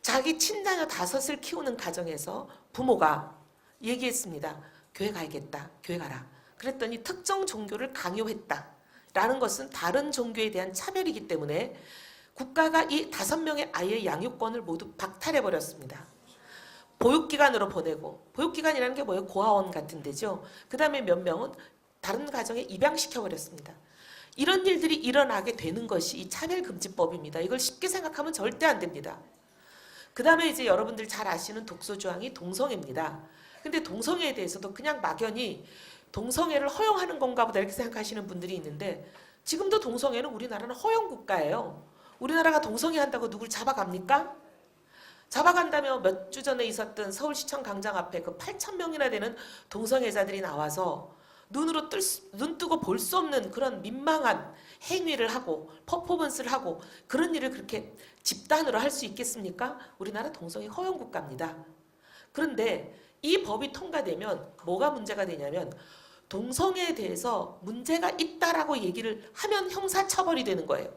G: 자기 친자녀 5을 키우는 가정에서 부모가 얘기했습니다. 교회 가야겠다, 교회 가라. 그랬더니 특정 종교를 강요했다 라는 것은 다른 종교에 대한 차별이기 때문에 국가가 이 5명의 아이의 양육권을 모두 박탈해버렸습니다. 보육기관으로 보내고, 보육기관이라는 게 뭐예요? 고아원 같은 데죠. 그 다음에 몇 명은 다른 가정에 입양시켜버렸습니다. 이런 일들이 일어나게 되는 것이 이 차별금지법입니다. 이걸 쉽게 생각하면 절대 안 됩니다. 그 다음에 이제 여러분들 잘 아시는 독소조항이 동성애입니다. 근데 동성애에 대해서도 그냥 막연히 동성애를 허용하는 건가 보다 이렇게 생각하시는 분들이 있는데 지금도 동성애는 우리나라는 허용 국가예요. 우리나라가 동성애 한다고 누굴 잡아갑니까? 잡아간다며 몇 주 전에 있었던 서울시청 광장 앞에 그 8,000명이나 되는 동성애자들이 나와서 눈 뜨고 볼 수 없는 그런 민망한 행위를 하고 퍼포먼스를 하고 그런 일을 그렇게 집단으로 할 수 있겠습니까? 우리나라 동성애 허용 국가입니다. 그런데 이 법이 통과되면 뭐가 문제가 되냐면 동성애에 대해서 문제가 있다라고 얘기를 하면 형사처벌이 되는 거예요.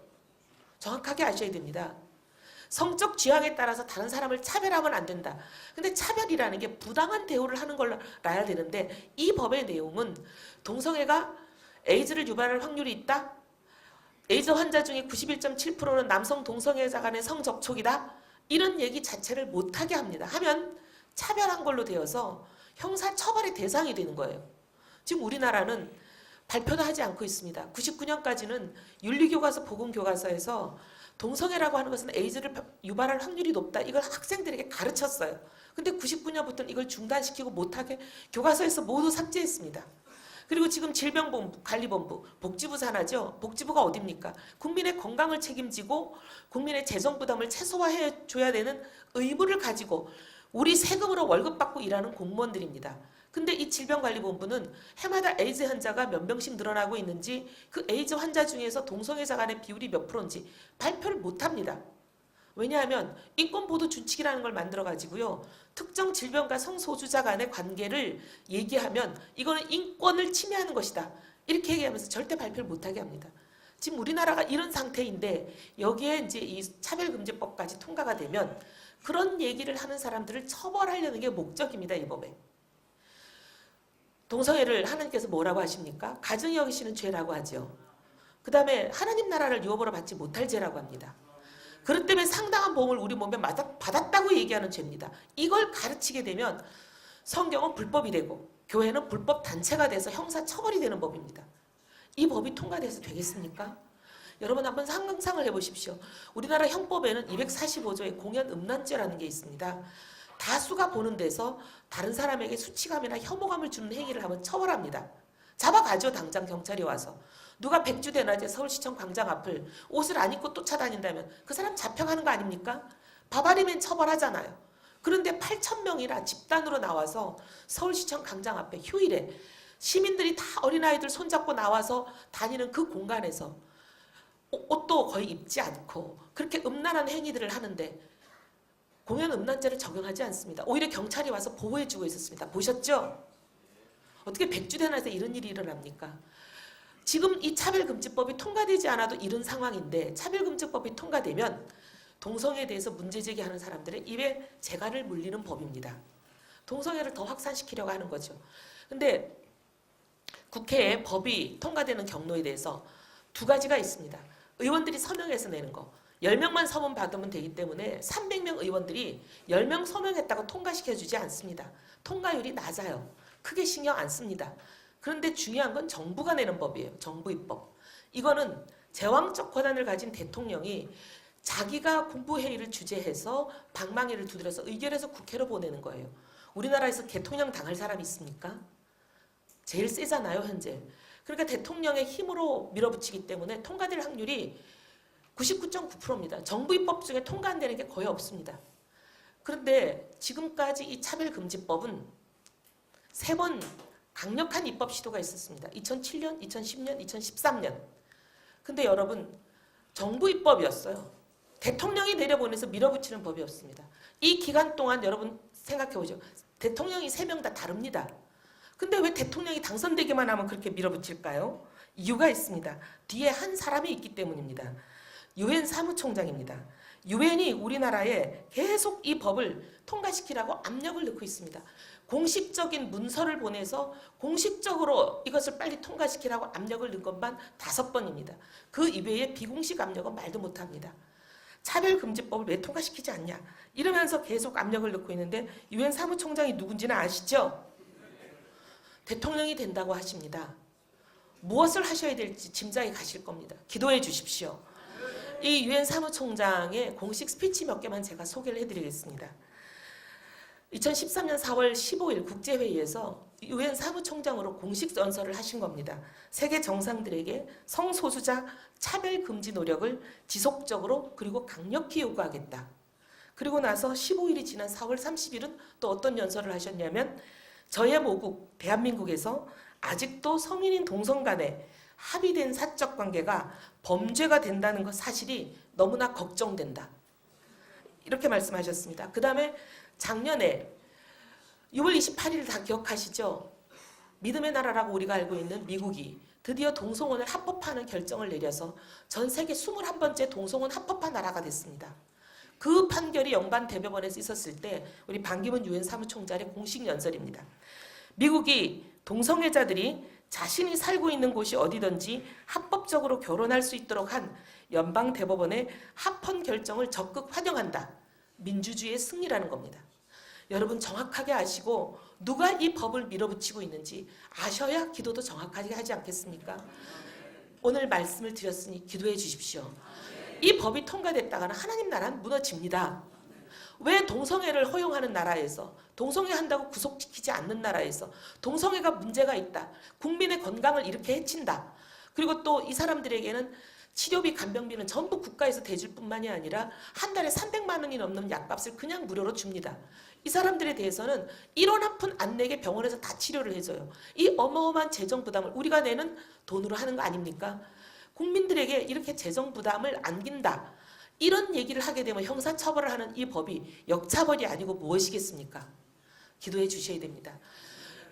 G: 정확하게 아셔야 됩니다. 성적 취향에 따라서 다른 사람을 차별하면 안 된다. 근데 차별이라는 게 부당한 대우를 하는 걸로 알아야 되는데 이 법의 내용은 동성애가 에이즈를 유발할 확률이 있다? 에이즈 환자 중에 91.7%는 남성 동성애자 간의 성접촉이다? 이런 얘기 자체를 못하게 합니다. 하면 차별한 걸로 되어서 형사처벌의 대상이 되는 거예요. 지금 우리나라는 발표도 하지 않고 있습니다. 99년까지는 윤리교과서 보건교과서에서 동성애라고 하는 것은 에이즈를 유발할 확률이 높다. 이걸 학생들에게 가르쳤어요. 근데 99년부터는 이걸 중단시키고 못하게 교과서에서 모두 삭제했습니다. 그리고 지금 질병관리본부, 복지부 산하죠. 복지부가 어딥니까? 국민의 건강을 책임지고 국민의 재정 부담을 최소화해 줘야 되는 의무를 가지고 우리 세금으로 월급 받고 일하는 공무원들입니다. 근데 이 질병관리본부는 해마다 에이즈 환자가 몇 명씩 늘어나고 있는지 그 에이즈 환자 중에서 동성애자 간의 비율이 몇 프로인지 발표를 못합니다. 왜냐하면 인권보도 준칙이라는 걸 만들어가지고요. 특정 질병과 성소수자 간의 관계를 얘기하면 이거는 인권을 침해하는 것이다. 이렇게 얘기하면서 절대 발표를 못하게 합니다. 지금 우리나라가 이런 상태인데 여기에 이제 이 차별금지법까지 통과가 되면 그런 얘기를 하는 사람들을 처벌하려는 게 목적입니다. 이 법에. 동성애를 하나님께서 뭐라고 하십니까? 가증히 여기시는 죄라고 하죠. 그 다음에 하나님 나라를 유업으로 받지 못할 죄라고 합니다. 그렇기 때문에 상당한 보험을 우리 몸에 받았다고 얘기하는 죄입니다. 이걸 가르치게 되면 성경은 불법이 되고 교회는 불법 단체가 돼서 형사처벌이 되는 법입니다. 이 법이 통과돼서 되겠습니까? 여러분 한번 상상을 해보십시오. 우리나라 형법에는 245조의 공연 음란죄라는 게 있습니다. 다수가 보는 데서 다른 사람에게 수치감이나 혐오감을 주는 행위를 하면 처벌합니다. 잡아가죠. 당장 경찰이 와서. 누가 백주 대낮에 서울시청 광장 앞을 옷을 안 입고 쫓아다닌다면 그 사람 잡혀가는 거 아닙니까? 바바리면 처벌하잖아요. 그런데 8,000명이나 집단으로 나와서 서울시청 광장 앞에 휴일에 시민들이 다 어린아이들 손잡고 나와서 다니는 그 공간에서 옷도 거의 입지 않고 그렇게 음란한 행위들을 하는데 공연 음란죄를 적용하지 않습니다. 오히려 경찰이 와서 보호해주고 있었습니다. 보셨죠? 어떻게 백주대낮에 이런 일이 일어납니까? 지금 이 차별금지법이 통과되지 않아도 이런 상황인데 차별금지법이 통과되면 동성애에 대해서 문제 제기하는 사람들의 입에 재갈을 물리는 법입니다. 동성애를 더 확산시키려고 하는 거죠. 근데 국회에 법이 통과되는 경로에 대해서 두 가지가 있습니다. 의원들이 서명해서 내는 거. 10명만 서명 받으면 되기 때문에 300명 의원들이 10명 서명했다고 통과시켜주지 않습니다. 통과율이 낮아요. 크게 신경 안 씁니다. 그런데 중요한 건 정부가 내는 법이에요. 정부 입법. 이거는 제왕적 권한을 가진 대통령이 자기가 국무회의를 주재해서 방망이를 두드려서 의결해서 국회로 보내는 거예요. 우리나라에서 대통령 당할 사람이 있습니까? 제일 세잖아요, 현재. 그러니까 대통령의 힘으로 밀어붙이기 때문에 통과될 확률이 99.9%입니다. 정부 입법 중에 통과 안 되는 게 거의 없습니다. 그런데 지금까지 이 차별금지법은 3번 강력한 입법 시도가 있었습니다. 2007년, 2010년, 2013년. 근데 여러분, 정부 입법이었어요. 대통령이 내려보내서 밀어붙이는 법이었습니다. 이 기간 동안 여러분 생각해보죠. 대통령이 3명 다 다릅니다. 근데 왜 대통령이 당선되기만 하면 그렇게 밀어붙일까요? 이유가 있습니다. 뒤에 한 사람이 있기 때문입니다. 유엔 사무총장입니다. 유엔이 우리나라에 계속 이 법을 통과시키라고 압력을 넣고 있습니다. 공식적인 문서를 보내서 공식적으로 이것을 빨리 통과시키라고 압력을 넣은 것만 5번입니다. 그 이외에 비공식 압력은 말도 못합니다. 차별금지법을 왜 통과시키지 않냐 이러면서 계속 압력을 넣고 있는데 유엔 사무총장이 누군지는 아시죠? 대통령이 된다고 하십니다. 무엇을 하셔야 될지 짐작이 가실 겁니다. 기도해 주십시오. 이 유엔 사무총장의 공식 스피치 몇 개만 제가 소개를 해드리겠습니다. 2013년 4월 15일 국제회의에서 유엔 사무총장으로 공식 연설을 하신 겁니다. 세계 정상들에게 성소수자 차별 금지 노력을 지속적으로 그리고 강력히 요구하겠다. 그리고 나서 15일이 지난 4월 30일은 또 어떤 연설을 하셨냐면 저의 모국 대한민국에서 아직도 성인인 동성 간에 합의된 사적 관계가 범죄가 된다는 것 사실이 너무나 걱정된다. 이렇게 말씀하셨습니다. 그 다음에 작년에 6월 28일 다 기억하시죠? 믿음의 나라라고 우리가 알고 있는 미국이 드디어 동성혼을 합법화하는 결정을 내려서 전 세계 21번째 동성혼 합법화 나라가 됐습니다. 그 판결이 영반 대법원에서 있었을 때 우리 반기문 유엔 사무총장의 공식 연설입니다. 미국이 동성애자들이 자신이 살고 있는 곳이 어디든지 합법적으로 결혼할 수 있도록 한 연방 대법원의 합헌 결정을 적극 환영한다. 민주주의의 승리라는 겁니다. 여러분 정확하게 아시고 누가 이 법을 밀어붙이고 있는지 아셔야 기도도 정확하게 하지 않겠습니까? 오늘 말씀을 드렸으니 기도해 주십시오. 이 법이 통과됐다가는 하나님 나라는 무너집니다. 왜 동성애를 허용하는 나라에서 동성애 한다고 구속시키지 않는 나라에서 동성애가 문제가 있다. 국민의 건강을 이렇게 해친다. 그리고 또 이 사람들에게는 치료비, 간병비는 전부 국가에서 대줄 뿐만이 아니라 한 달에 300만 원이 넘는 약값을 그냥 무료로 줍니다. 이 사람들에 대해서는 1원 한 푼 안 내게 병원에서 다 치료를 해줘요. 이 어마어마한 재정 부담을 우리가 내는 돈으로 하는 거 아닙니까? 국민들에게 이렇게 재정 부담을 안긴다. 이런 얘기를 하게 되면 형사처벌을 하는 이 법이 역차벌이 아니고 무엇이겠습니까? 기도해 주셔야 됩니다.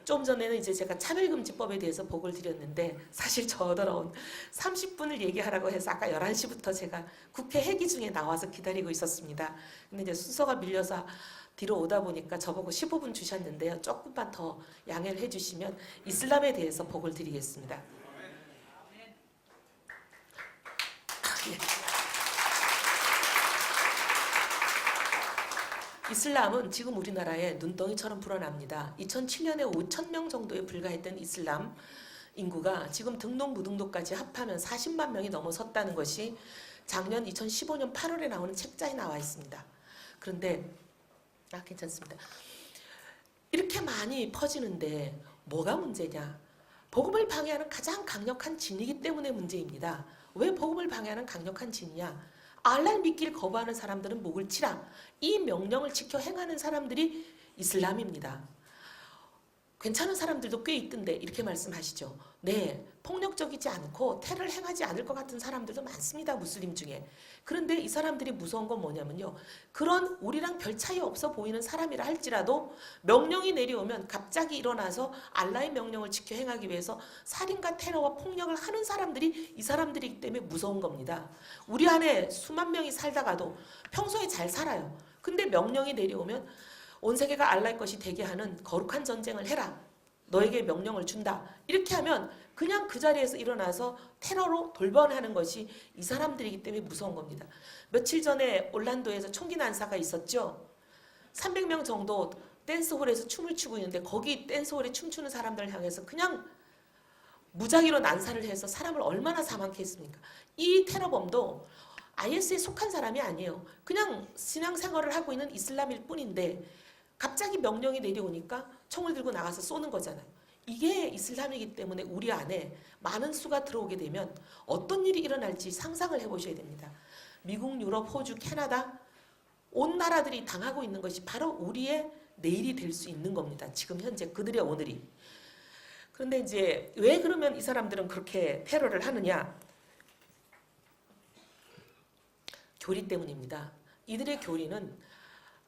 G: 좀 전에는 이제 제가 차별금지법에 대해서 보고를 드렸는데 사실 저 더러운 30분을 얘기하라고 해서 아까 11시부터 제가 국회 회기 중에 나와서 기다리고 있었습니다. 근데 이제 순서가 밀려서 뒤로 오다 보니까 저보고 15분 주셨는데요. 조금만 더 양해를 해주시면 이슬람에 대해서 보고를 드리겠습니다. 이슬람은 지금 우리나라에 눈덩이처럼 불어납니다. 2007년에 5,000명 정도에 불과했던 이슬람 인구가 지금 등록 무등록까지 합하면 40만 명이 넘어섰다는 것이 작년 2015년 8월에 나오는 책자에 나와 있습니다. 그런데 괜찮습니다. 이렇게 많이 퍼지는데 뭐가 문제냐? 복음을 방해하는 가장 강력한 진이기 때문에 문제입니다. 왜 복음을 방해하는 강력한 진이냐? 알라를 믿기를 거부하는 사람들은 목을 치라. 이 명령을 지켜 행하는 사람들이 이슬람입니다. 괜찮은 사람들도 꽤 있던데 이렇게 말씀하시죠. 네, 폭력적이지 않고 테러를 행하지 않을 것 같은 사람들도 많습니다. 무슬림 중에. 그런데 이 사람들이 무서운 건 뭐냐면요. 그런 우리랑 별 차이 없어 보이는 사람이라 할지라도 명령이 내려오면 갑자기 일어나서 알라의 명령을 지켜 행하기 위해서 살인과 테러와 폭력을 하는 사람들이 이 사람들이기 때문에 무서운 겁니다. 우리 안에 수만 명이 살다가도 평소에 잘 살아요. 근데 명령이 내려오면 온 세계가 알라의 것이 되게 하는 거룩한 전쟁을 해라. 너에게 명령을 준다. 이렇게 하면 그냥 그 자리에서 일어나서 테러로 돌변하는 것이 이 사람들이기 때문에 무서운 겁니다. 며칠 전에 올란도에서 총기 난사가 있었죠. 300명 정도 댄스홀에서 춤을 추고 있는데 거기 댄스홀에 춤추는 사람들을 향해서 그냥 무작위로 난사를 해서 사람을 얼마나 사망케 했습니까? 이 테러범도 IS에 속한 사람이 아니에요. 그냥 신앙생활을 하고 있는 이슬람일 뿐인데 갑자기 명령이 내려오니까 총을 들고 나가서 쏘는 거잖아요. 이게 이슬람이기 때문에 우리 안에 많은 수가 들어오게 되면 어떤 일이 일어날지 상상을 해보셔야 됩니다. 미국, 유럽, 호주, 캐나다 온 나라들이 당하고 있는 것이 바로 우리의 내일이 될 수 있는 겁니다. 지금 현재 그들의 오늘이. 그런데 이제 왜 그러면 이 사람들은 그렇게 테러를 하느냐? 교리 때문입니다. 이들의 교리는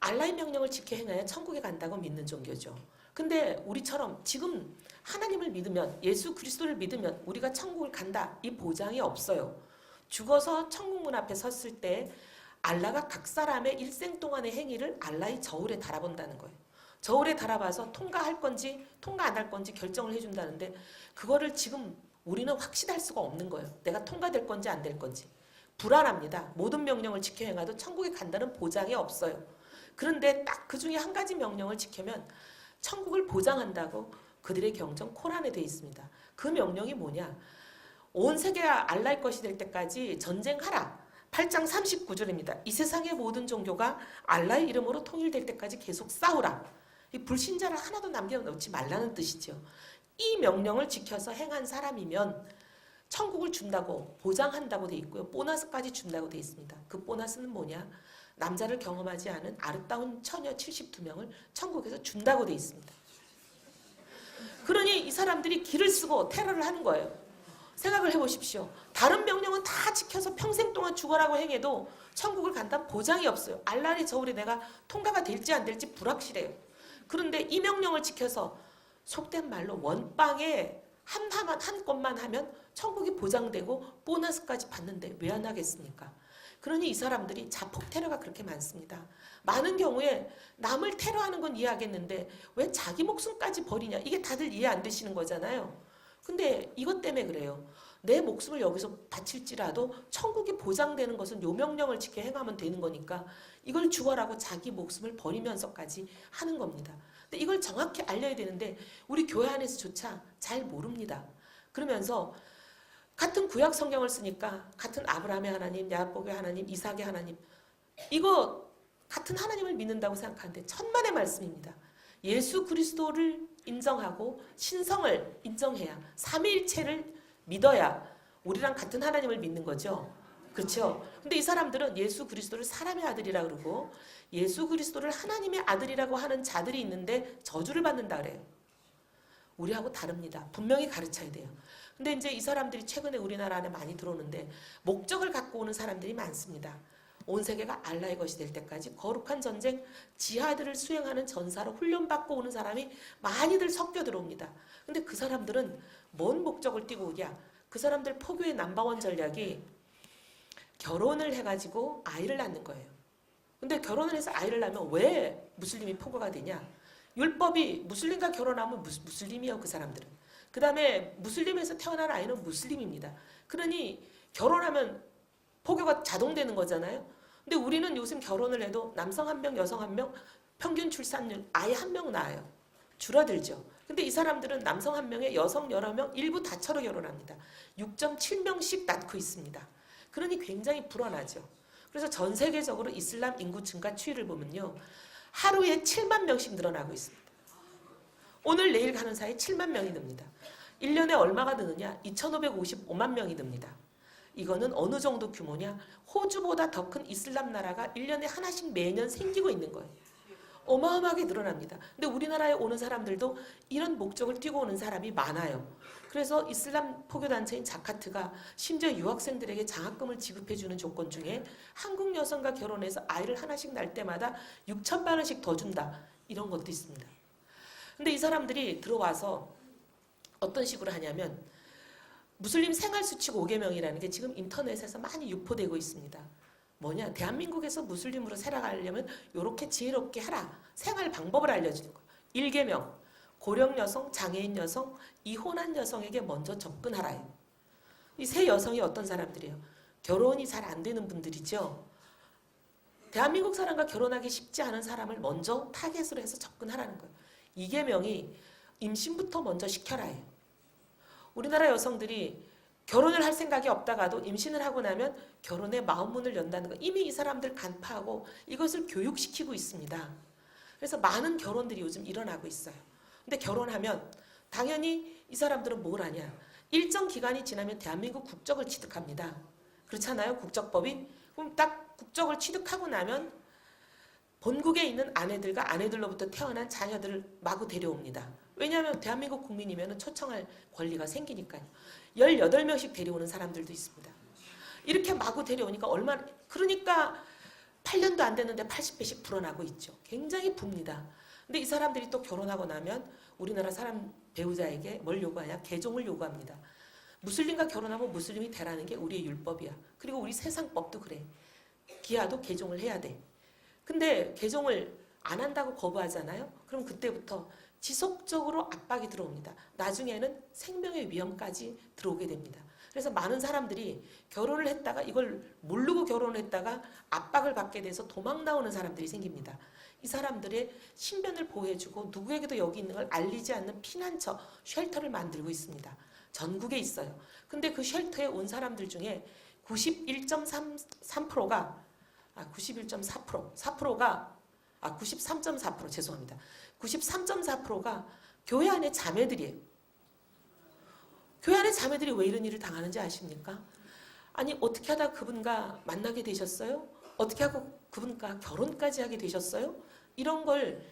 G: 알라의 명령을 지켜 행하여 천국에 간다고 믿는 종교죠. 근데 우리처럼 지금 하나님을 믿으면 예수 그리스도를 믿으면 우리가 천국을 간다 이 보장이 없어요. 죽어서 천국 문 앞에 섰을 때 알라가 각 사람의 일생 동안의 행위를 알라의 저울에 달아본다는 거예요. 저울에 달아봐서 통과할 건지 통과 안 할 건지 결정을 해준다는데 그거를 지금 우리는 확신할 수가 없는 거예요. 내가 통과될 건지 안 될 건지. 불안합니다. 모든 명령을 지켜 행하도 천국에 간다는 보장이 없어요. 그런데 딱 그 중에 한 가지 명령을 지키면 천국을 보장한다고 그들의 경전 코란에 되어 있습니다. 그 명령이 뭐냐? 온 세계가 알라의 것이 될 때까지 전쟁하라. 8장 39절입니다. 이 세상의 모든 종교가 알라의 이름으로 통일될 때까지 계속 싸우라. 이 불신자를 하나도 남겨놓지 말라는 뜻이죠. 이 명령을 지켜서 행한 사람이면 천국을 준다고 보장한다고 돼 있고요. 보너스까지 준다고 돼 있습니다. 그 보너스는 뭐냐? 남자를 경험하지 않은 아름다운 처녀 72명을 천국에서 준다고 돼 있습니다. 그러니 이 사람들이 길을 쓰고 테러를 하는 거예요. 생각을 해보십시오. 다른 명령은 다 지켜서 평생 동안 죽어라고 행해도 천국을 간다는 보장이 없어요. 알라의 저울에 내가 통과가 될지 안 될지 불확실해요. 그런데 이 명령을 지켜서 속된 말로 원방에 한 건만 하면 천국이 보장되고 보너스까지 받는데 왜 안 하겠습니까? 그러니 이 사람들이 자폭 테러가 그렇게 많습니다. 많은 경우에 남을 테러하는 건 이해하겠는데 왜 자기 목숨까지 버리냐? 이게 다들 이해 안 되시는 거잖아요. 근데 이것 때문에 그래요. 내 목숨을 여기서 바칠지라도 천국이 보장되는 것은 요 명령을 지켜 행하면 되는 거니까 이걸 죽어라고 자기 목숨을 버리면서까지 하는 겁니다. 근데 이걸 정확히 알려야 되는데 우리 교회 안에서조차 잘 모릅니다. 그러면서 같은 구약 성경을 쓰니까 같은 아브라함의 하나님, 야곱의 하나님, 이삭의 하나님 이거 같은 하나님을 믿는다고 생각하는데 천만의 말씀입니다. 예수 그리스도를 인정하고 신성을 인정해야 삼위일체를 믿어야 우리랑 같은 하나님을 믿는 거죠. 그렇죠? 근데 이 사람들은 예수 그리스도를 사람의 아들이라 그러고 예수 그리스도를 하나님의 아들이라고 하는 자들이 있는데 저주를 받는다 그래요. 우리하고 다릅니다. 분명히 가르쳐야 돼요. 근데 이제 이 사람들이 최근에 우리나라 안에 많이 들어오는데 목적을 갖고 오는 사람들이 많습니다. 온 세계가 알라의 것이 될 때까지 거룩한 전쟁, 지하들을 수행하는 전사로 훈련받고 오는 사람이 많이들 섞여 들어옵니다. 근데 그 사람들은 뭔 목적을 띠고 오냐? 그 사람들 포교의 넘버원 전략이 결혼을 해가지고 아이를 낳는 거예요. 근데 결혼을 해서 아이를 낳으면 왜 무슬림이 포교가 되냐? 율법이 무슬림과 결혼하면 무슬림이에요, 그 사람들은. 그 다음에 무슬림에서 태어난 아이는 무슬림입니다. 그러니 결혼하면 포교가 자동되는 거잖아요. 근데 우리는 요즘 결혼을 해도 남성 1명, 여성 1명, 평균 출산율 아예 1명 낳아요. 줄어들죠. 근데 이 사람들은 남성 1명에 여성 여러 명, 일부 다처로 결혼합니다. 6.7명씩 낳고 있습니다. 그러니 굉장히 불안하죠. 그래서 전 세계적으로 이슬람 인구 증가 추이를 보면요. 하루에 7만 명씩 늘어나고 있습니다. 오늘 내일 가는 사이에 7만 명이 늡니다. 1년에 얼마가 느느냐? 2,555만 명이 늡니다. 이거는 어느 정도 규모냐? 호주보다 더 큰 이슬람 나라가 1년에 하나씩 매년 생기고 있는 거예요. 어마어마하게 늘어납니다. 근데 우리나라에 오는 사람들도 이런 목적을 띠고 오는 사람이 많아요. 그래서 이슬람 포교단체인 자카트가 심지어 유학생들에게 장학금을 지급해주는 조건 중에 한국 여성과 결혼해서 아이를 하나씩 낳을 때마다 6천만 원씩 더 준다. 이런 것도 있습니다. 근데 이 사람들이 들어와서 어떤 식으로 하냐면 무슬림 생활수칙 5계명이라는 게 지금 인터넷에서 많이 유포되고 있습니다. 뭐냐? 대한민국에서 무슬림으로 살아가려면 이렇게 지혜롭게 하라. 생활 방법을 알려주는 거예요. 1계명, 고령 여성, 장애인 여성, 이혼한 여성에게 먼저 접근하라요. 이 세 여성이 어떤 사람들이에요? 결혼이 잘 안 되는 분들이죠. 대한민국 사람과 결혼하기 쉽지 않은 사람을 먼저 타겟으로 해서 접근하라는 거예요. 2계명이 임신부터 먼저 시켜라예요. 우리나라 여성들이 결혼을 할 생각이 없다가도 임신을 하고 나면 결혼의 마음문을 연다는 거 이미 이 사람들 간파하고 이것을 교육시키고 있습니다. 그래서 많은 결혼들이 요즘 일어나고 있어요. 근데 결혼하면 당연히 이 사람들은 뭘 하냐? 일정 기간이 지나면 대한민국 국적을 취득합니다. 그렇잖아요? 국적법이. 그럼 딱 국적을 취득하고 나면 본국에 있는 아내들과 아내들로부터 태어난 자녀들을 마구 데려옵니다. 왜냐하면 대한민국 국민이면 초청할 권리가 생기니까요. 18명씩 데려오는 사람들도 있습니다. 이렇게 마구 데려오니까 얼마나, 그러니까 8년도 안 됐는데 80배씩 불어나고 있죠. 굉장히 붑니다. 근데 이 사람들이 또 결혼하고 나면 우리나라 사람 배우자에게 뭘 요구하냐? 개종을 요구합니다. 무슬림과 결혼하면 무슬림이 되라는 게 우리의 율법이야. 그리고 우리 세상법도 그래. 기아도 개종을 해야 돼. 근데 개종을 안 한다고 거부하잖아요. 그럼 그때부터 지속적으로 압박이 들어옵니다. 나중에는 생명의 위험까지 들어오게 됩니다. 그래서 많은 사람들이 결혼을 했다가 이걸 모르고 결혼을 했다가 압박을 받게 돼서 도망 나오는 사람들이 생깁니다. 이 사람들의 신변을 보호해주고 누구에게도 여기 있는 걸 알리지 않는 피난처, 쉘터를 만들고 있습니다. 전국에 있어요. 근데 그 쉘터에 온 사람들 중에 93.4%가 죄송합니다. 93.4%가 교회 안의 자매들이에요. 교회 안의 자매들이 왜 이런 일을 당하는지 아십니까? 아니 어떻게 하다 그분과 만나게 되셨어요? 어떻게 하고 그분과 결혼까지 하게 되셨어요? 이런 걸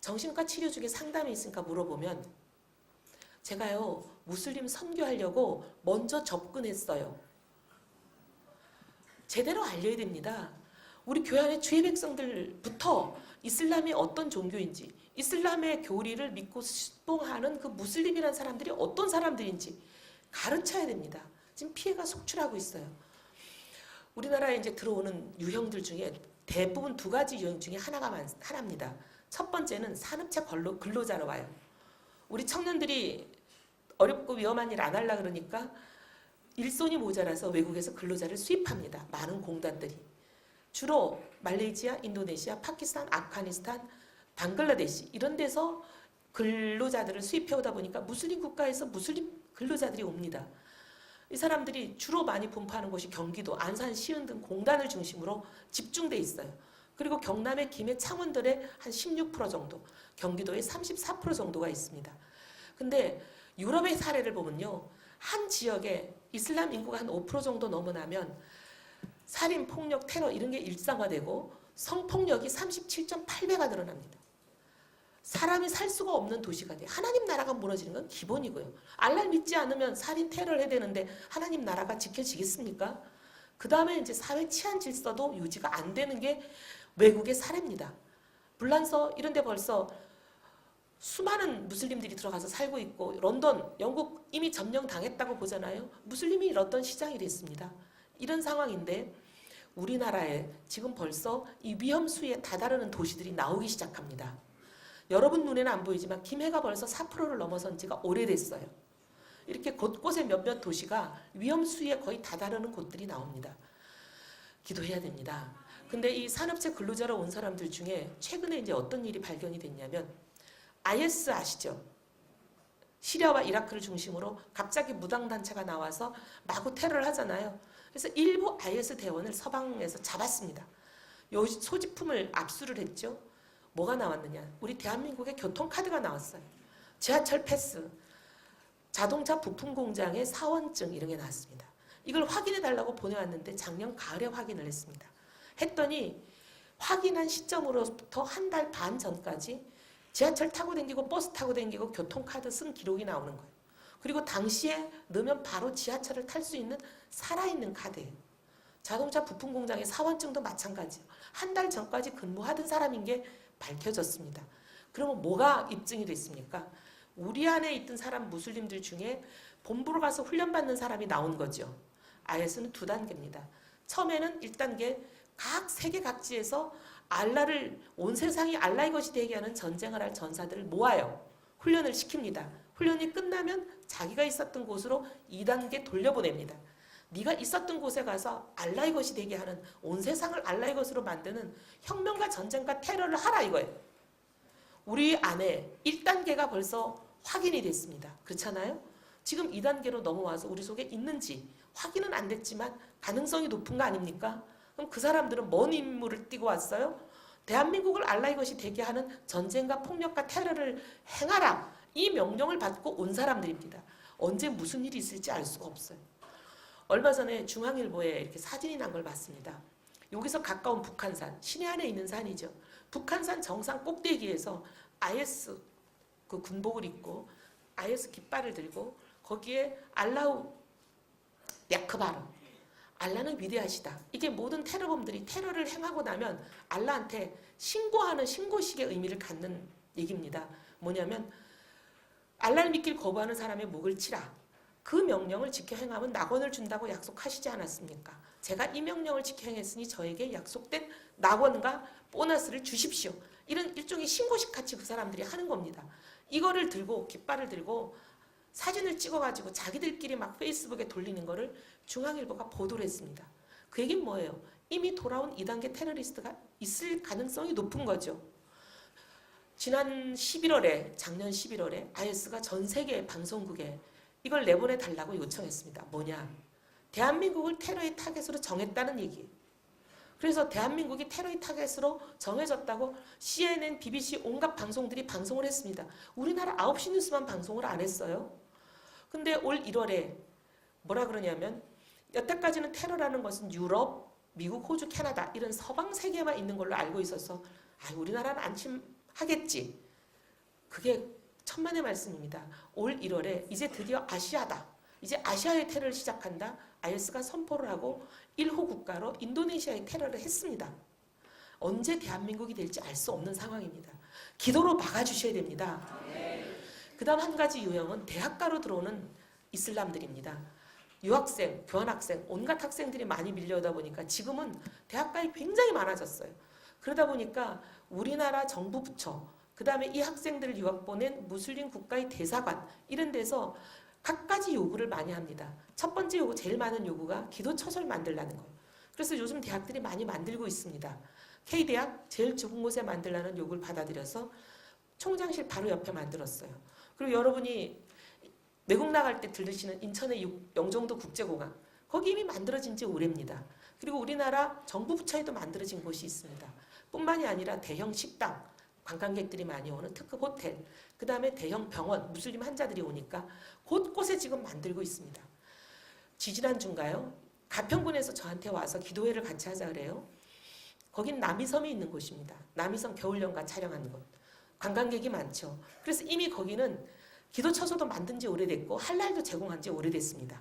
G: 정신과 치료 중에 상담이 있으니까 물어보면 제가요 무슬림 선교하려고 먼저 접근했어요. 제대로 알려야 됩니다. 우리 교회 안의 주의 백성들부터 이슬람이 어떤 종교인지, 이슬람의 교리를 믿고 수봉하는 그 무슬림이라는 사람들이 어떤 사람들인지 가르쳐야 됩니다. 지금 피해가 속출하고 있어요. 우리나라에 이제 들어오는 유형들 중에 대부분 두 가지 유형 중에 하나입니다. 첫 번째는 산업체 근로자로 와요. 우리 청년들이 어렵고 위험한 일 안 하려고 그러니까 일손이 모자라서 외국에서 근로자를 수입합니다. 많은 공단들이. 주로 말레이시아, 인도네시아, 파키스탄, 아프가니스탄, 방글라데시 이런 데서 근로자들을 수입해오다 보니까 무슬림 국가에서 무슬림 근로자들이 옵니다. 이 사람들이 주로 많이 분포하는 곳이 경기도, 안산, 시흥 등 공단을 중심으로 집중돼 있어요. 그리고 경남의 김해, 창원들의 한 16% 정도, 경기도의 34% 정도가 있습니다. 근데 유럽의 사례를 보면요. 한 지역에 이슬람 인구가 한 5% 정도 넘어나면 살인, 폭력, 테러 이런 게 일상화되고 성폭력이 37.8배가 늘어납니다. 사람이 살 수가 없는 도시가 돼요. 하나님 나라가 무너지는 건 기본이고요. 알라를 믿지 않으면 살인, 테러를 해야 되는데 하나님 나라가 지켜지겠습니까? 그 다음에 이제 사회 치안 질서도 유지가 안 되는 게 외국의 사례입니다. 불란서 이런 데 벌써 수많은 무슬림들이 들어가서 살고 있고 런던, 영국 이미 점령당했다고 보잖아요. 무슬림이 잃었던 시장이 됐습니다. 이런 상황인데 우리나라에 지금 벌써 이 위험 수위에 다다르는 도시들이 나오기 시작합니다. 여러분 눈에는 안 보이지만 김해가 벌써 4%를 넘어선 지가 오래됐어요. 이렇게 곳곳에 몇몇 도시가 위험 수위에 거의 다다르는 곳들이 나옵니다. 기도해야 됩니다. 근데 이 산업체 근로자로 온 사람들 중에 최근에 이제 어떤 일이 발견이 됐냐면 IS 아시죠? 시리아와 이라크를 중심으로 갑자기 무당단체가 나와서 마구 테러를 하잖아요. 그래서 일부 IS 대원을 서방에서 잡았습니다. 요 소지품을 압수를 했죠. 뭐가 나왔느냐? 우리 대한민국의 교통카드가 나왔어요. 지하철 패스, 자동차 부품 공장의 사원증 이런 게 나왔습니다. 이걸 확인해 달라고 보내왔는데 작년 가을에 확인을 했습니다. 했더니 확인한 시점으로부터 한 달 반 전까지 지하철 타고 다니고 버스 타고 다니고 교통카드 쓴 기록이 나오는 거예요. 그리고 당시에 넣으면 바로 지하철을 탈 수 있는 살아있는 카드예요. 자동차 부품 공장의 사원증도 마찬가지예요. 한 달 전까지 근무하던 사람인 게 밝혀졌습니다. 그러면 뭐가 입증이 됐습니까? 우리 안에 있던 사람 무슬림들 중에 본부로 가서 훈련받는 사람이 나온 거죠. IS는 2단계입니다. 처음에는 1단계 각 세계 각지에서 알라를 온 세상이 알라의 것이 되게 하는 전쟁을 할 전사들을 모아요. 훈련을 시킵니다. 훈련이 끝나면 자기가 있었던 곳으로 2단계 돌려보냅니다. 네가 있었던 곳에 가서 알라의 것이 되게 하는 온 세상을 알라의 것으로 만드는 혁명과 전쟁과 테러를 하라 이거예요. 우리 안에 1단계가 벌써 확인이 됐습니다. 그렇잖아요? 지금 2단계로 넘어와서 우리 속에 있는지 확인은 안 됐지만 가능성이 높은 거 아닙니까? 그럼 그 사람들은 뭔 임무를 띠고 왔어요? 대한민국을 알라의 것이 되게 하는 전쟁과 폭력과 테러를 행하라. 이 명령을 받고 온 사람들입니다. 언제 무슨 일이 있을지 알 수가 없어요. 얼마 전에 중앙일보에 이렇게 사진이 난 걸 봤습니다. 여기서 가까운 북한산, 시내 안에 있는 산이죠. 북한산 정상 꼭대기에서 IS 그 군복을 입고 IS 깃발을 들고 거기에 알라우 야크바르, 알라는 위대하시다. 이게 모든 테러범들이 테러를 행하고 나면 알라한테 신고하는 신고식의 의미를 갖는 얘기입니다. 뭐냐면 알라를 믿길 거부하는 사람의 목을 치라. 그 명령을 지켜 행하면 낙원을 준다고 약속하시지 않았습니까? 제가 이 명령을 지켜 행했으니 저에게 약속된 낙원과 보너스를 주십시오. 이런 일종의 신고식 같이 그 사람들이 하는 겁니다. 이거를 들고 깃발을 들고 사진을 찍어가지고 자기들끼리 막 페이스북에 돌리는 거를 중앙일보가 보도를 했습니다. 그 얘기는 뭐예요? 이미 돌아온 2단계 테러리스트가 있을 가능성이 높은 거죠. 지난 11월에 작년 11월에 IS가 전 세계 방송국에 이걸 내보내달라고 요청했습니다. 뭐냐? 대한민국을 테러의 타겟으로 정했다는 얘기. 그래서 대한민국이 테러의 타겟으로 정해졌다고 CNN, BBC 온갖 방송들이 방송을 했습니다. 우리나라 9시 뉴스만 방송을 안 했어요. 근데 올 1월에 뭐라 그러냐면 여태까지는 테러라는 것은 유럽, 미국, 호주, 캐나다 이런 서방 세계에만 있는 걸로 알고 있어서 우리나라는 안심하겠지. 그게 천만의 말씀입니다. 올 1월에 이제 드디어 아시아다. 이제 아시아의 테러를 시작한다. IS가 선포를 하고 1호 국가로 인도네시아의 테러를 했습니다. 언제 대한민국이 될지 알 수 없는 상황입니다. 기도로 막아주셔야 됩니다. 그 다음 한 가지 유형은 대학가로 들어오는 이슬람들입니다. 유학생, 교환학생, 온갖 학생들이 많이 밀려오다 보니까 지금은 대학가에 굉장히 많아졌어요. 그러다 보니까 우리나라 정부 부처, 그 다음에 이 학생들을 유학 보낸 무슬림 국가의 대사관 이런 데서 갖가지 요구를 많이 합니다. 첫 번째 요구, 제일 많은 요구가 기도처소를 만들라는 거예요. 그래서 요즘 대학들이 많이 만들고 있습니다. K대학 제일 좁은 곳에 만들라는 요구를 받아들여서 총장실 바로 옆에 만들었어요. 그리고 여러분이 외국 나갈 때 들으시는 인천의 영종도 국제공항 거기 이미 만들어진 지 오래입니다. 그리고 우리나라 정부 부처에도 만들어진 곳이 있습니다. 뿐만이 아니라 대형 식당, 관광객들이 많이 오는 특급 호텔, 그 다음에 대형 병원, 무슬림 환자들이 오니까 곳곳에 지금 만들고 있습니다. 지지난주인가요? 가평군에서 저한테 와서 기도회를 같이 하자 그래요. 거긴 남이섬이 있는 곳입니다. 남이섬 겨울연가 촬영하는 곳. 관광객이 많죠. 그래서 이미 거기는 기도처소도 만든 지 오래됐고 할랄도 제공한 지 오래됐습니다.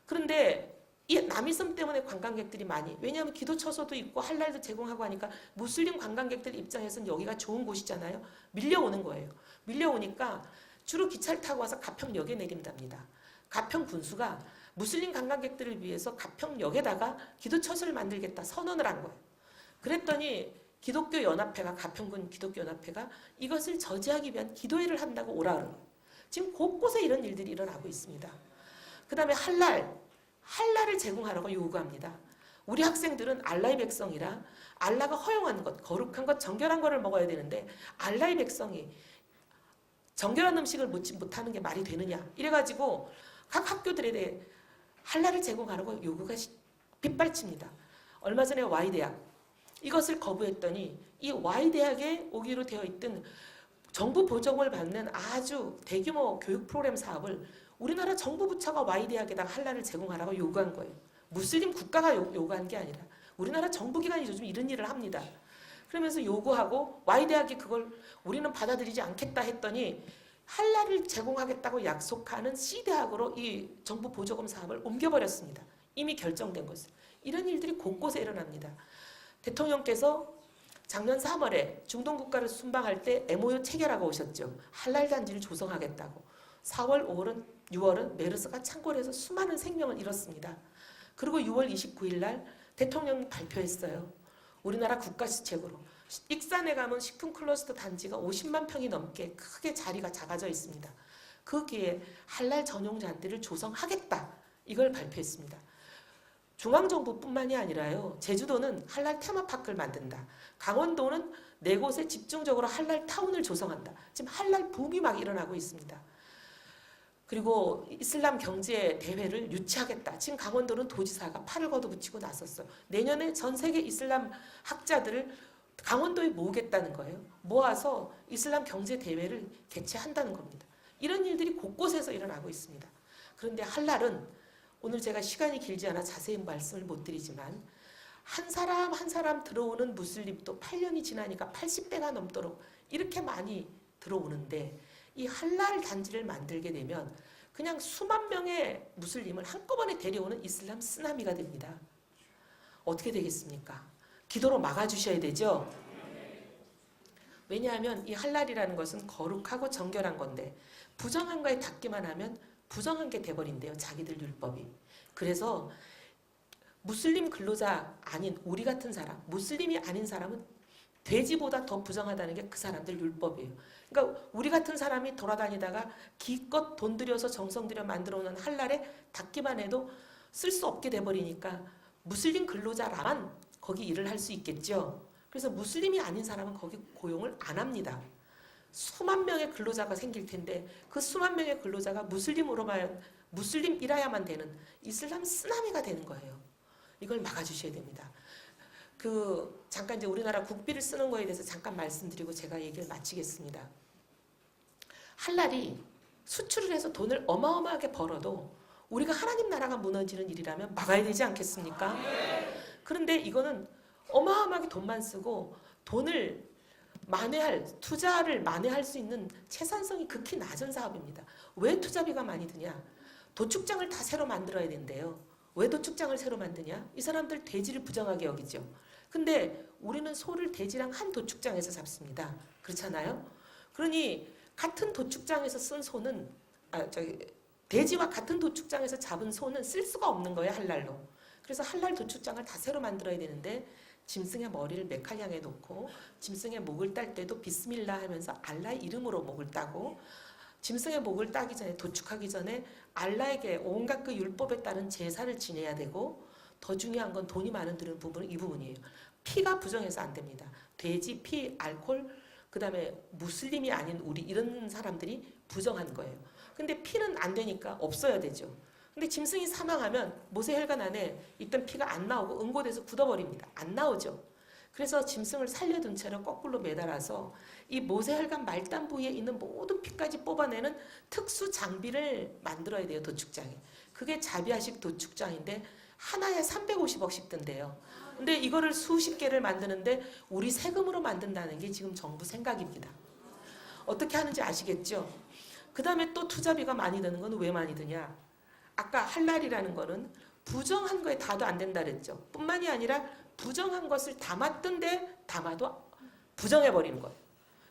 G: 그런데 이 남이섬 때문에 관광객들이 많이, 왜냐하면 기도처소도 있고 할랄도 제공하고 하니까 무슬림 관광객들 입장에서는 여기가 좋은 곳이잖아요. 밀려오는 거예요. 밀려오니까 주로 기차를 타고 와서 가평역에 내린답니다. 가평 군수가 무슬림 관광객들을 위해서 가평역에다가 기도처소를 만들겠다 선언을 한 거예요. 그랬더니 기독교 연합회가, 가평군 기독교 연합회가 이것을 저지하기 위한 기도회를 한다고 오라 그러는 거예요. 지금 곳곳에 이런 일들이 일어나고 있습니다. 그 다음에 할랄을 제공하라고 요구합니다. 우리 학생들은 알라의 백성이라 알라가 허용한 것, 거룩한 것, 정결한 것을 먹어야 되는데 알라의 백성이 정결한 음식을 먹지 못하는 게 말이 되느냐. 이래가지고 각 학교들에 대해 할랄을 제공하라고 요구가 빗발칩니다. 얼마 전에 Y대학 이것을 거부했더니 이 Y대학에 오기로 되어 있던 정부 보정을 받는 아주 대규모 교육 프로그램 사업을 우리나라 정부 부처가 Y대학에다가 할랄을 제공하라고 요구한 거예요. 무슬림 국가가 요구한 게 아니라 우리나라 정부기관이 요즘 이런 일을 합니다. 그러면서 요구하고 Y대학이 그걸 우리는 받아들이지 않겠다 했더니 할랄을 제공하겠다고 약속하는 C대학으로 이 정부 보조금 사업을 옮겨버렸습니다. 이미 결정된 것을. 이런 일들이 곳곳에 일어납니다. 대통령께서 작년 3월에 중동 국가를 순방할 때 MOU 체결하고 오셨죠. 할랄 단지를 조성하겠다고. 4월, 5월은 6월은 메르스가 창궐 해서 수많은 생명을 잃었습니다. 그리고 6월 29일 날 대통령이 발표했어요. 우리나라 국가시책으로 익산에 가면 식품 클러스터 단지가 50만 평이 넘게 크게 자리가 작아져 있습니다. 거기에 할랄 전용 잔디를 조성하겠다. 이걸 발표했습니다. 중앙정부뿐만이 아니라요. 제주도는 할랄 테마파크를 만든다. 강원도는 4곳에 집중적으로 할랄 타운을 조성한다. 지금 할랄 붐이 막 일어나고 있습니다. 그리고 이슬람 경제 대회를 유치하겠다. 지금 강원도는 도지사가 팔을 걷어붙이고 나섰어요. 내년에 전 세계 이슬람 학자들을 강원도에 모으겠다는 거예요. 모아서 이슬람 경제 대회를 개최한다는 겁니다. 이런 일들이 곳곳에서 일어나고 있습니다. 그런데 할랄은 오늘 제가 시간이 길지 않아 자세히 말씀을 못 드리지만 한 사람 한 사람 들어오는 무슬림도 8년이 지나니까 80배가 넘도록 이렇게 많이 들어오는데 이 할랄 단지를 만들게 되면 그냥 수만 명의 무슬림을 한꺼번에 데려오는 이슬람 쓰나미가 됩니다. 어떻게 되겠습니까? 기도로 막아주셔야 되죠. 왜냐하면 이 할랄이라는 것은 거룩하고 정결한 건데 부정한 거에 닿기만 하면 부정한 게 돼버린대요. 자기들 율법이. 그래서 무슬림 근로자 아닌 우리 같은 사람, 무슬림이 아닌 사람은 돼지보다 더 부정하다는 게 그 사람들 율법이에요. 그러니까 우리 같은 사람이 돌아다니다가 기껏 돈 들여서 정성 들여 만들어 놓은 할랄에 닿기만 해도 쓸 수 없게 돼버리니까 무슬림 근로자라만 거기 일을 할 수 있겠죠. 그래서 무슬림이 아닌 사람은 거기 고용을 안 합니다. 수만 명의 근로자가 생길 텐데 그 수만 명의 근로자가 무슬림으로만 무슬림이라야만 되는 이슬람 쓰나미가 되는 거예요. 이걸 막아주셔야 됩니다. 잠깐 이제 우리나라 국비를 쓰는 거에 대해서 잠깐 말씀드리고 제가 얘기를 마치겠습니다. 할랄이 수출을 해서 돈을 어마어마하게 벌어도 우리가 하나님 나라가 무너지는 일이라면 막아야 되지 않겠습니까? 그런데 이거는 어마어마하게 돈만 쓰고 돈을 투자를 만회할 수 있는 채산성이 극히 낮은 사업입니다. 왜 투자비가 많이 드냐? 도축장을 다 새로 만들어야 된대요. 왜 도축장을 새로 만드냐? 이 사람들 돼지를 부정하게 여기죠. 근데 우리는 소를 돼지랑 한 도축장에서 잡습니다. 그렇잖아요? 그러니 같은 도축장에서 쓴 소는 돼지와 같은 도축장에서 잡은 소는 쓸 수가 없는 거예요. 할랄로. 그래서 할랄 도축장을 다 새로 만들어야 되는데 짐승의 머리를 메칼 향해 놓고 짐승의 목을 딸 때도 비스밀라 하면서 알라의 이름으로 목을 따고 짐승의 목을 따기 전에 도축하기 전에 알라에게 온갖 그 율법에 따른 제사를 지내야 되고 더 중요한 건 돈이 많은 드는 부분은 이 부분이에요. 피가 부정해서 안 됩니다. 돼지, 피, 알코올, 그 다음에 무슬림이 아닌 우리 이런 사람들이 부정한 거예요. 근데 피는 안 되니까 없어야 되죠. 근데 짐승이 사망하면 모세혈관 안에 있던 피가 안 나오고 응고돼서 굳어버립니다. 안 나오죠. 그래서 짐승을 살려둔 채로 거꾸로 매달아서 이 모세혈관 말단 부위에 있는 모든 피까지 뽑아내는 특수 장비를 만들어야 돼요. 도축장에. 그게 자비아식 도축장인데 하나에 350억씩 든대요. 근데 이거를 수십 개를 만드는데 우리 세금으로 만든다는 게 지금 정부 생각입니다. 어떻게 하는지 아시겠죠? 그 다음에 또 투자비가 많이 드는 건 왜 많이 드냐? 아까 할랄이라는 거는 부정한 거에 다도 안 된다 그랬죠. 뿐만이 아니라 부정한 것을 담았던데 담아도 부정해버리는 거예요.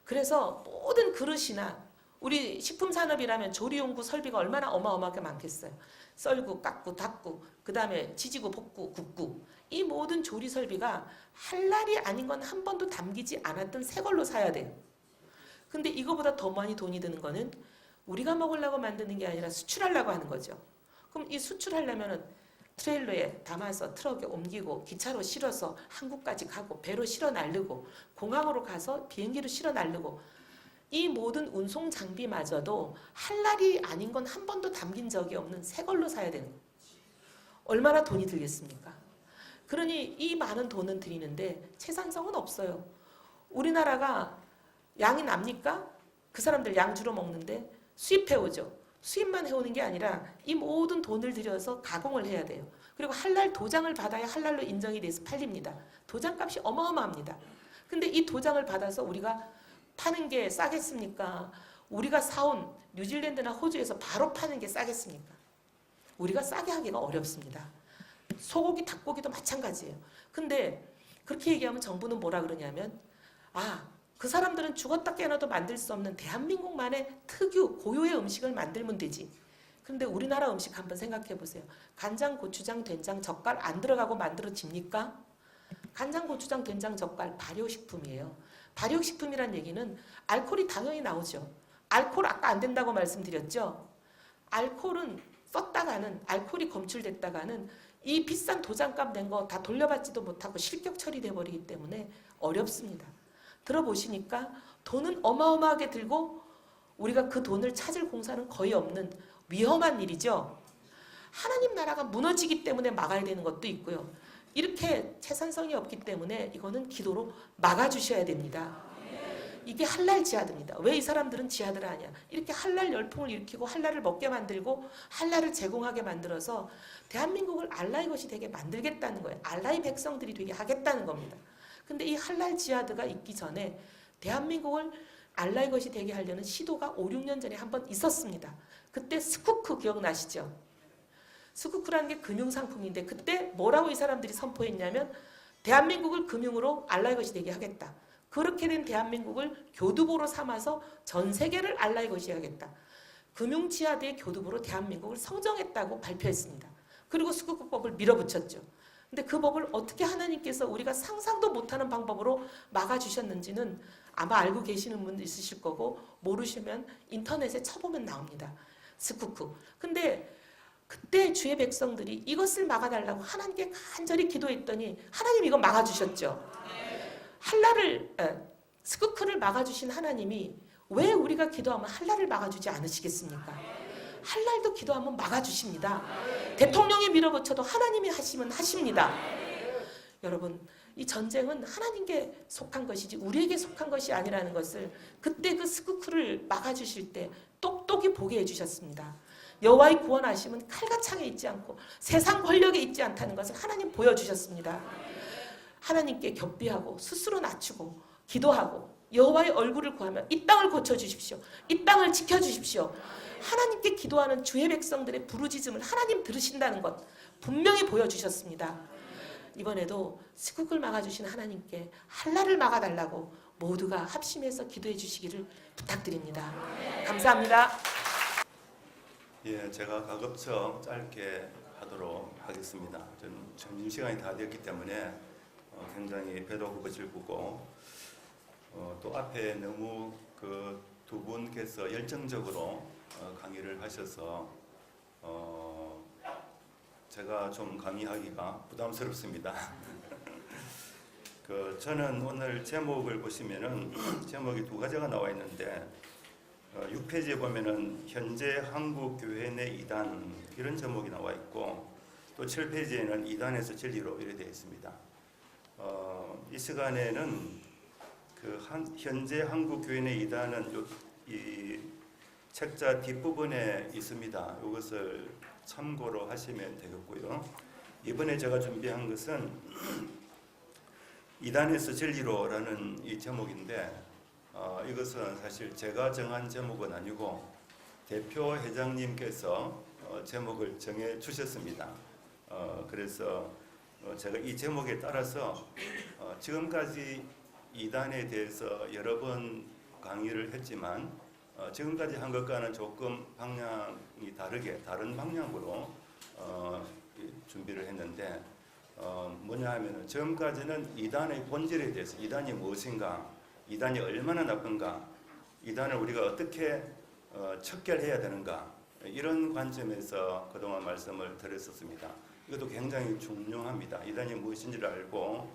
G: 그래서 모든 그릇이나 우리 식품산업이라면 조리용구 설비가 얼마나 어마어마하게 많겠어요. 썰고 깎고 닦고 그 다음에 지지고 볶고 굽고 이 모든 조리 설비가 할랄이 아닌 건 한 번도 담기지 않았던 새 걸로 사야 돼요. 근데 이거보다 더 많이 돈이 드는 거는 우리가 먹으려고 만드는 게 아니라 수출하려고 하는 거죠. 그럼 이 수출하려면은 트레일러에 담아서 트럭에 옮기고 기차로 실어서 한국까지 가고 배로 실어 날르고 공항으로 가서 비행기로 실어 날르고 이 모든 운송 장비마저도 할랄이 아닌 건 한 번도 담긴 적이 없는 새 걸로 사야 되는 거예요. 얼마나 돈이 들겠습니까? 그러니 이 많은 돈은 들이는데 채산성은 없어요. 우리나라가 양이 납니까? 그 사람들 양 주로 먹는데 수입해오죠. 수입만 해오는 게 아니라 이 모든 돈을 들여서 가공을 해야 돼요. 그리고 할랄 도장을 받아야 할랄로 인정이 돼서 팔립니다. 도장값이 어마어마합니다. 근데 이 도장을 받아서 우리가 파는 게 싸겠습니까? 우리가 사온 뉴질랜드나 호주에서 바로 파는 게 싸겠습니까? 우리가 싸게 하기가 어렵습니다. 소고기, 닭고기도 마찬가지예요. 근데 그렇게 얘기하면 정부는 뭐라 그러냐면 그 사람들은 죽었다 깨어나도 만들 수 없는 대한민국만의 특유 고유의 음식을 만들면 되지. 근데 우리나라 음식 한번 생각해 보세요. 간장, 고추장, 된장, 젓갈 안 들어가고 만들어집니까? 간장, 고추장, 된장, 젓갈 발효식품이에요. 발효식품이란 얘기는 알코올이 당연히 나오죠. 알코올 아까 안 된다고 말씀드렸죠. 알코올은 썼다가는 알코올이 검출됐다가는 이 비싼 도장값 낸 거 다 돌려받지도 못하고 실격 처리돼 버리기 때문에 어렵습니다. 들어보시니까 돈은 어마어마하게 들고 우리가 그 돈을 찾을 공사는 거의 없는 위험한 일이죠. 하나님 나라가 무너지기 때문에 막아야 되는 것도 있고요. 이렇게 채산성이 없기 때문에 이거는 기도로 막아주셔야 됩니다. 이게 할랄 지하드입니다. 왜 이 사람들은 지하드를 하냐? 이렇게 할랄 열풍을 일으키고 할랄을 먹게 만들고 할랄을 제공하게 만들어서 대한민국을 알라의 것이 되게 만들겠다는 거예요. 알라의 백성들이 되게 하겠다는 겁니다. 근데 이 할랄 지하드가 있기 전에 대한민국을 알라의 것이 되게 하려는 시도가 5, 6년 전에 한번 있었습니다. 그때 스쿠크 기억나시죠? 스쿠크라는 게 금융상품인데 그때 뭐라고 이 사람들이 선포했냐면 대한민국을 금융으로 알라의 것이 되게 하겠다. 그렇게 된 대한민국을 교두보로 삼아서 전 세계를 알라의 것이 하겠다. 금융지하드의 교두보로 대한민국을 성정했다고 발표했습니다. 그리고 스쿠크법을 밀어붙였죠. 근데 그 법을 어떻게 하나님께서 우리가 상상도 못하는 방법으로 막아주셨는지는 아마 알고 계시는 분도 있으실 거고 모르시면 인터넷에 쳐보면 나옵니다. 스쿠크. 근데 그때 주의 백성들이 이것을 막아달라고 하나님께 간절히 기도했더니 하나님 이거 막아주셨죠. 스쿠크를 막아주신 하나님이 왜 우리가 기도하면 할랄을 막아주지 않으시겠습니까? 할랄도 기도하면 막아주십니다. 대통령이 밀어붙여도 하나님이 하시면 하십니다. 여러분, 이 전쟁은 하나님께 속한 것이지 우리에게 속한 것이 아니라는 것을 그때 그 스쿠크를 막아주실 때 똑똑히 보게 해주셨습니다. 여호와의 구원하심은 칼과 창에 있지 않고 세상 권력에 있지 않다는 것을 하나님 보여주셨습니다. 하나님께 격비하고 스스로 낮추고 기도하고 여호와의 얼굴을 구하며 이 땅을 고쳐주십시오. 이 땅을 지켜주십시오. 하나님께 기도하는 주의 백성들의 부르짖음을 하나님 들으신다는 것 분명히 보여주셨습니다. 이번에도 스쿠크를 막아주신 하나님께 할랄을 막아달라고 모두가 합심해서 기도해 주시기를 부탁드립니다. 감사합니다.
C: 예, 제가 가급적 짧게 하도록 하겠습니다. 저는 점심시간이 다 되었기 때문에 굉장히 배도 고슬프고 또 앞에 너무 그 두 분께서 열정적으로 강의를 하셔서 제가 좀 강의하기가 부담스럽습니다. 저는 오늘 제목을 보시면은 제목이 두 가지가 나와 있는데 6페이지에 보면은 현재 한국 교회 내 이단 이런 제목이 나와 있고 또 7페이지에는 이단에서 진리로 이렇게 되어 있습니다. 이 시간에는 현재 한국 교회 내 이단은 이 책자 뒷부분에 있습니다. 이것을 참고로 하시면 되겠고요. 이번에 제가 준비한 것은 이단에서 진리로라는 이 제목인데 이것은 사실 제가 정한 제목은 아니고 대표 회장님께서 제목을 정해 주셨습니다. 그래서 제가 이 제목에 따라서 지금까지 이단에 대해서 여러 번 강의를 했지만 지금까지 한 것과는 조금 방향이 다른 방향으로 준비를 했는데 뭐냐 하면은 지금까지는 이단의 본질에 대해서 이단이 무엇인가, 이단이 얼마나 나쁜가, 이단을 우리가 어떻게 척결해야 되는가 이런 관점에서 그동안 말씀을 드렸었습니다. 이것도 굉장히 중요합니다. 이단이 무엇인지를 알고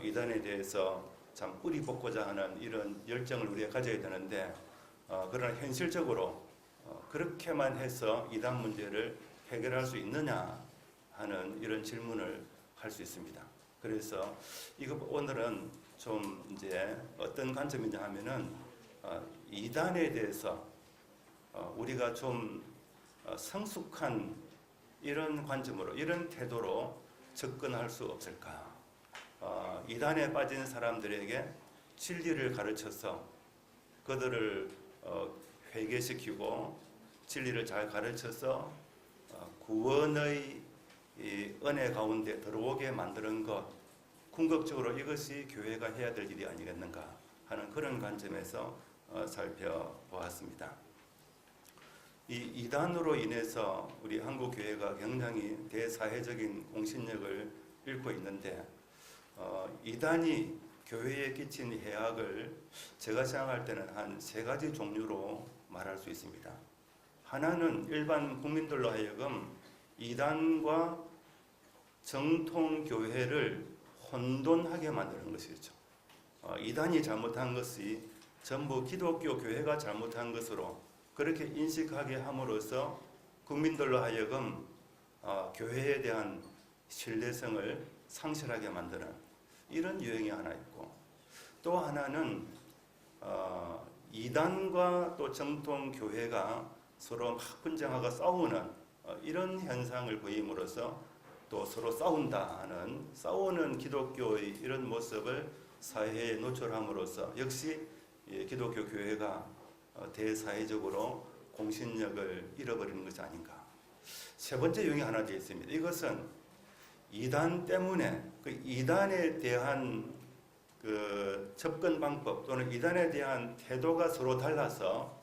C: 이단에 대해서 참 뿌리 뽑고자 하는 이런 열정을 우리가 가져야 되는데 그러나 현실적으로 그렇게만 해서 이단 문제를 해결할 수 있느냐 하는 이런 질문을 할 수 있습니다. 그래서 이거 오늘은 좀 이제 어떤 관점이냐 하면은 이단에 대해서 우리가 좀 성숙한 이런 관점으로 이런 태도로 접근할 수 없을까? 이단에 빠진 사람들에게
H: 진리를 가르쳐서 그들을 회개시키고 진리를 잘 가르쳐서 구원의 이 은혜 가운데 들어오게 만드는 것, 궁극적으로 이것이 교회가 해야 될 일이 아니겠는가 하는 그런 관점에서 살펴보았습니다. 이 이단으로 인해서 우리 한국 교회가 굉장히 대사회적인 공신력을 잃고 있는데 이단이 교회에 끼친 해악을 제가 생각할 때는 한 3가지 종류로 말할 수 있습니다. 하나는 일반 국민들로 하여금 이단과 정통 교회를 혼돈하게 만드는 것이죠. 이단이 잘못한 것이 전부 기독교 교회가 잘못한 것으로 그렇게 인식하게 함으로써 국민들로 하여금 교회에 대한 신뢰성을 상실하게 만드는 이런 유형이 하나 있고, 또 하나는 이단과 또 정통 교회가 서로 막 분쟁하고 싸우는 이런 현상을 보임으로써 또 서로 싸운다는 싸우는 기독교의 이런 모습을 사회에 노출함으로써 역시 기독교 교회가 대사회적으로 공신력을 잃어버리는 것이 아닌가. 3번째 유형이 하나 되어 있습니다. 이것은 이단 때문에 그 이단에 대한 그 접근 방법 또는 이단에 대한 태도가 서로 달라서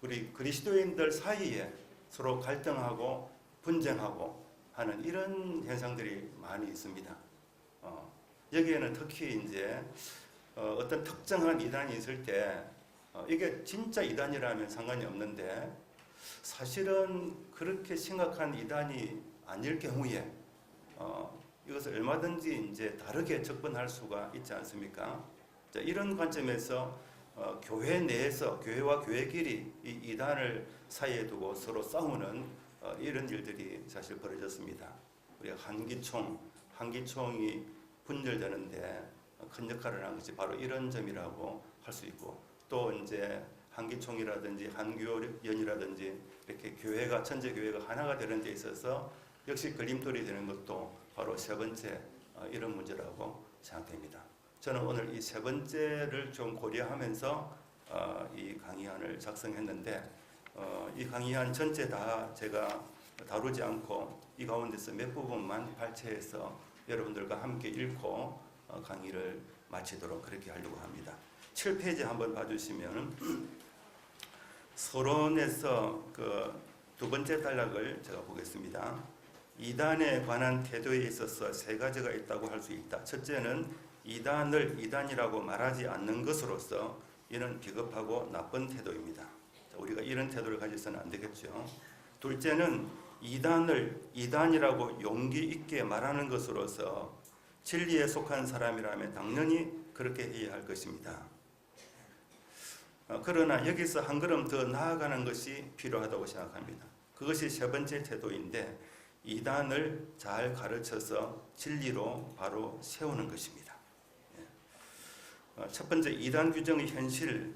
H: 우리 그리스도인들 사이에 서로 갈등하고 분쟁하고 하는 이런 현상들이 많이 있습니다. 여기에는 특히 이제 어떤 특정한 이단이 있을 때 이게 진짜 이단이라면 상관이 없는데 사실은 그렇게 심각한 이단이 아닐 경우에 이것을 얼마든지 이제 다르게 접근할 수가 있지 않습니까? 자, 이런 관점에서 교회 내에서 교회와 교회끼리 이 이단을 사이에 두고 서로 싸우는 이런 일들이 사실 벌어졌습니다. 우리가 한기총이 분열되는데 큰 역할을 한 것이 바로 이런 점이라고 할 수 있고, 또 이제 한기총이라든지 한교연이라든지 이렇게 교회가 전체 교회가 하나가 되는 데 있어서 역시 걸림돌이 되는 것도 바로 3번째 이런 문제라고 생각됩니다. 저는 오늘 이 3번째를 좀 고려하면서 이 강의안을 작성했는데 이 강의안 전체 다 제가 다루지 않고 이 가운데서 몇 부분만 발췌해서 여러분들과 함께 읽고 강의를 마치도록 그렇게 하려고 합니다. 7페이지 한번 봐주시면 서론에서 그 2번째 단락을 제가 보겠습니다. 이단에 관한 태도에 있어서 3가지가 있다고 할 수 있다. 첫째는 이단을 이단이라고 말하지 않는 것으로서 이는 비겁하고 나쁜 태도입니다. 우리가 이런 태도를 가져서는 안 되겠죠. 둘째는 이단을 이단이라고 용기 있게 말하는 것으로서 진리에 속한 사람이라면 당연히 그렇게 해야 할 것입니다. 그러나 여기서 한 걸음 더 나아가는 것이 필요하다고 생각합니다. 그것이 3번째 태도인데 이단을 잘 가르쳐서 진리로 바로 세우는 것입니다. 첫 번째, 이단 규정의 현실.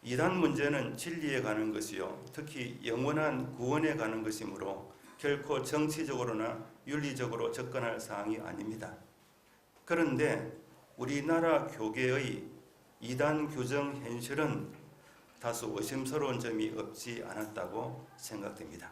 H: 이단 문제는 진리에 가는 것이요, 특히 영원한 구원에 가는 것이므로 결코 정치적으로나 윤리적으로 접근할 사항이 아닙니다. 그런데 우리나라 교계의 이단 규정 현실은 다소 의심스러운 점이 없지 않았다고 생각됩니다.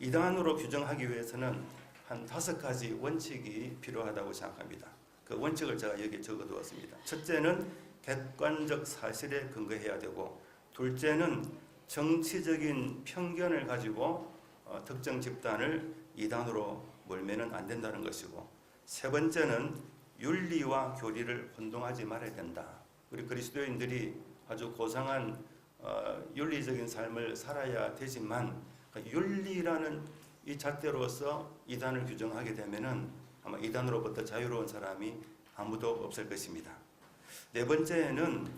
H: 이단으로 규정하기 위해서는 한 5가지 원칙이 필요하다고 생각합니다. 그 원칙을 제가 여기 적어두었습니다. 첫째는 객관적 사실에 근거해야 되고, 둘째는 정치적인 편견을 가지고 특정 집단을 이단으로 몰면은 안 된다는 것이고, 3번째는 윤리와 교리를 혼동하지 말아야 된다. 우리 그리스도인들이 아주 고상한 윤리적인 삶을 살아야 되지만 윤리라는 이 잣대로서 이단을 규정하게 되면은 아마 이단으로부터 자유로운 사람이 아무도 없을 것입니다. 4번째는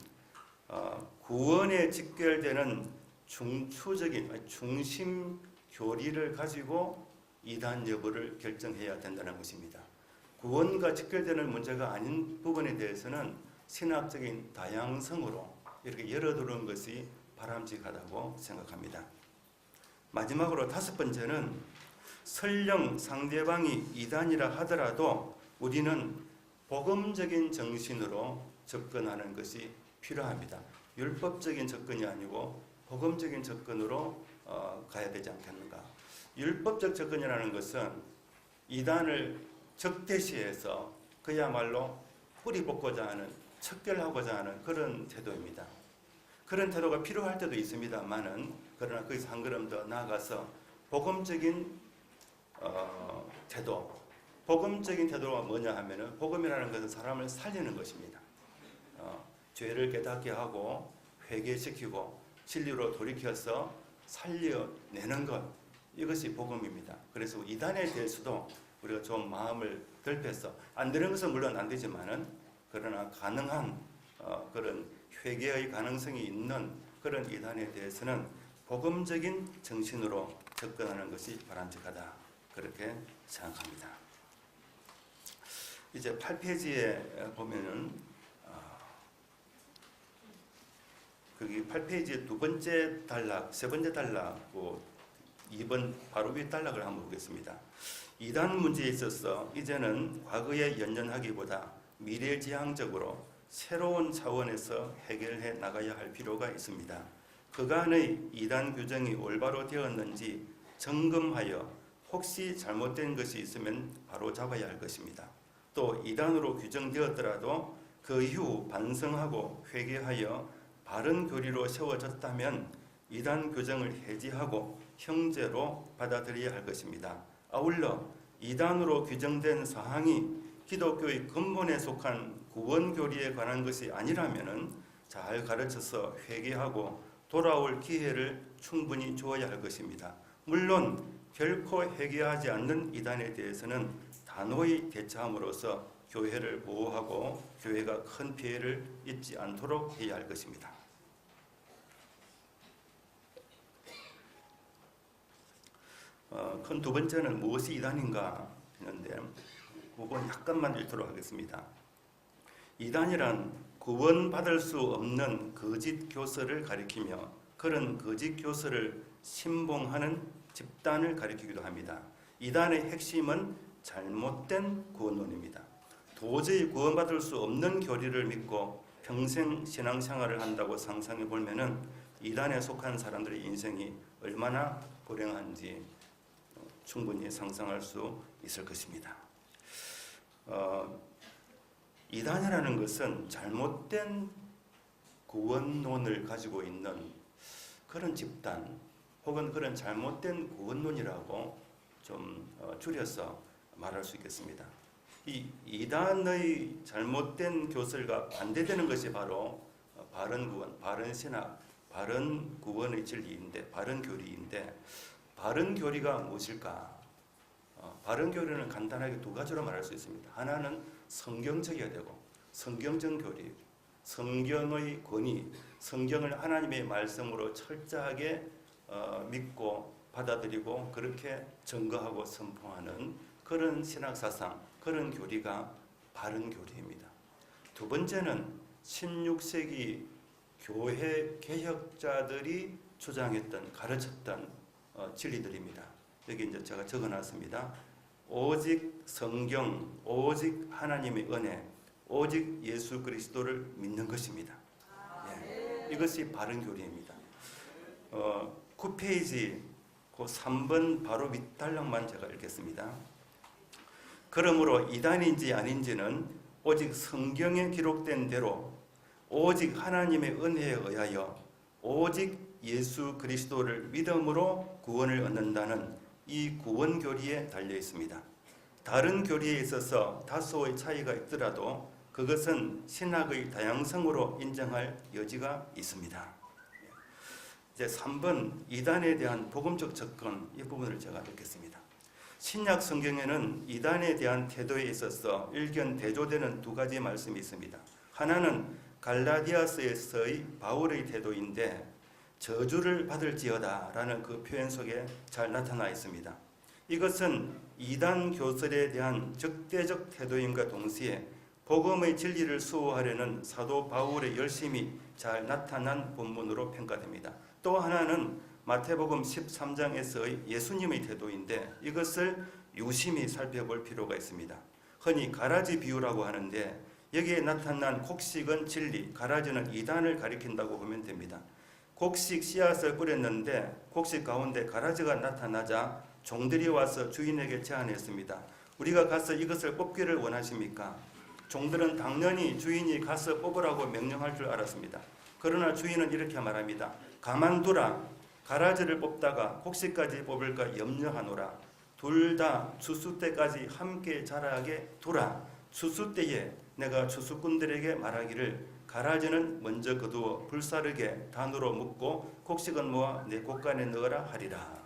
H: 구원에 직결되는 중추적인 중심 교리를 가지고 이단 여부를 결정해야 된다는 것입니다. 구원과 직결되는 문제가 아닌 부분에 대해서는 신학적인 다양성으로 이렇게 열어두는 것이 바람직하다고 생각합니다. 마지막으로 5번째는 설령 상대방이 이단이라 하더라도 우리는 복음적인 정신으로 접근하는 것이 필요합니다. 율법적인 접근이 아니고 복음적인 접근으로 가야 되지 않겠는가. 율법적 접근이라는 것은 이단을 적대시해서 그야말로 뿌리 뽑고자 하는, 척결하고자 하는 그런 태도입니다. 그런 태도가 필요할 때도 있습니다만은, 그러나 거기서 한 걸음 더 나아가서 복음적인 태도, 복음적인 태도가 뭐냐 하면은, 복음이라는 것은 사람을 살리는 것입니다. 죄를 깨닫게 하고 회개시키고 진리로 돌이켜서 살려내는 것, 이것이 복음입니다. 그래서 이단에 대해서도 우리가 좀 마음을 덜펴서, 안 되는 것은 물론 안 되지만은, 그러나 가능한 그런 회개의 가능성이 있는 그런 이단에 대해서는 복음적인 정신으로 접근하는 것이 바람직하다, 그렇게 생각합니다. 이제 8페이지에 보면은 거기 8페이지의 두 번째 단락, 세 번째 단락, 2번 바로 위에 단락을 한번 보겠습니다. 이단 문제에 있어서 이제는 과거에 연연하기보다 미래지향적으로 새로운 차원에서 해결해 나가야 할 필요가 있습니다. 그간의 이단 규정이 올바로 되었는지 점검하여 혹시 잘못된 것이 있으면 바로 잡아야 할 것입니다. 또 이단으로 규정되었더라도 그 이후 반성하고 회개하여 바른 교리로 세워졌다면 이단 규정을 해지하고 형제로 받아들여야 할 것입니다. 아울러 이단으로 규정된 사항이 기독교의 근본에 속한 구원 교리에 관한 것이 아니라면은 잘 가르쳐서 회개하고 돌아올 기회를 충분히 주어야 할 것입니다. 물론 결코 회개하지 않는 이단에 대해서는 단호히 대처함으로써 교회를 보호하고 교회가 큰 피해를 입지 않도록 해야 할 것입니다. 큰 두 번째는 무엇이 이단인가 했는데, 그 부분 약간만 읽도록 하겠습니다. 이단이란 구원받을 수 없는 거짓 교서를 가리키며 그런 거짓 교서를 신봉하는 집단을 가리키기도 합니다. 이단의 핵심은 잘못된 구원론입니다. 도저히 구원받을 수 없는 교리를 믿고 평생 신앙생활을 한다고 상상해 보면은 이단에 속한 사람들의 인생이 얼마나 불행한지 충분히 상상할 수 있을 것입니다. 이단이라는 것은 잘못된 구원론을 가지고 있는 그런 집단, 혹은 그런 잘못된 구원론이라고 좀 줄여서 말할 수 있겠습니다. 이 이단의 잘못된 교설과 반대되는 것이 바로 바른 구원, 바른 신학, 바른 구원의 진리인데, 바른 교리인데, 바른 교리가 무엇일까? 바른 교리는 간단하게 두 가지로 말할 수 있습니다. 하나는 성경적이어야 되고, 성경적 교리, 성경의 권위, 성경을 하나님의 말씀으로 철저하게 믿고 받아들이고 그렇게 증거하고 선포하는 그런 신학사상, 그런 교리가 바른 교리입니다. 두 번째는 16세기 교회 개혁자들이 주장했던, 가르쳤던 진리들입니다. 여기 이제 제가 적어놨습니다. 오직 성경, 오직 하나님의 은혜, 오직 예수 그리스도를 믿는 것입니다. 이것이 바른 교리입니다. 9페이지 그 3번 바로 밑단락만 제가 읽겠습니다. 그러므로 이단인지 아닌지는 오직 성경에 기록된 대로 오직 하나님의 은혜에 의하여 오직 예수 그리스도를 믿음으로 구원을 얻는다는 이 구원 교리에 달려 있습니다. 다른 교리에 있어서 다소의 차이가 있더라도 그것은 신학의 다양성으로 인정할 여지가 있습니다. 이제 3번 이단에 대한 복음적 접근, 이 부분을 제가 읽겠습니다. 신약 성경에는 이단에 대한 태도에 있어서 일견대조되는 두 가지 말씀이 있습니다. 하나는 갈라디아서에서의 바울의 태도인데 저주를 받을지어다 라는 그 표현 속에 잘 나타나 있습니다. 이것은 이단 교설에 대한 적대적 태도임과 동시에 복음의 진리를 수호하려는 사도 바울의 열심이 잘 나타난 본문으로 평가됩니다. 또 하나는 마태복음 13장에서의 예수님의 태도인데 이것을 유심히 살펴볼 필요가 있습니다. 흔히 가라지 비유라고 하는데 여기에 나타난 곡식은 진리, 가라지는 이단을 가리킨다고 보면 됩니다. 곡식 씨앗을 뿌렸는데 곡식 가운데 가라지가 나타나자 종들이 와서 주인에게 제안했습니다. 우리가 가서 이것을 뽑기를 원하십니까? 종들은 당연히 주인이 가서 뽑으라고 명령할 줄 알았습니다. 그러나 주인은 이렇게 말합니다. 가만두라. 가라지를 뽑다가 곡식까지 뽑을까 염려하노라. 둘 다 추수 때까지 함께 자라게 두라. 추수 때에 내가 추수꾼들에게 말하기를 가라지는 먼저 거두어 불사르게 단으로 묶고 곡식은 모아 내 곳간에 넣으라 하리라.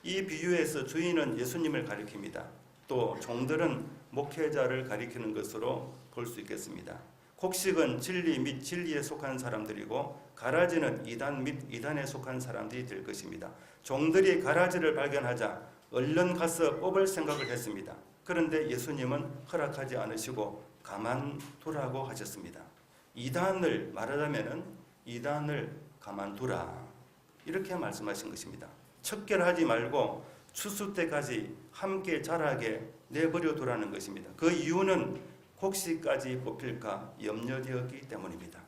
H: 이 비유에서 주인은 예수님을 가리킵니다. 또 종들은 목회자를 가리키는 것으로 볼 수 있겠습니다. 곡식은 진리 및 진리에 속한 사람들이고 가라지는 이단 및 이단에 속한 사람들이 될 것입니다. 종들이 가라지를 발견하자 얼른 가서 뽑을 생각을 했습니다. 그런데 예수님은 허락하지 않으시고 가만두라고 하셨습니다. 이단을 말하자면은 이단을 가만두라 이렇게 말씀하신 것입니다. 척결하지 말고 추수 때까지 함께 자라게 내버려 두라는 것입니다. 그 이유는 곡식까지 뽑힐까 염려되었기 때문입니다.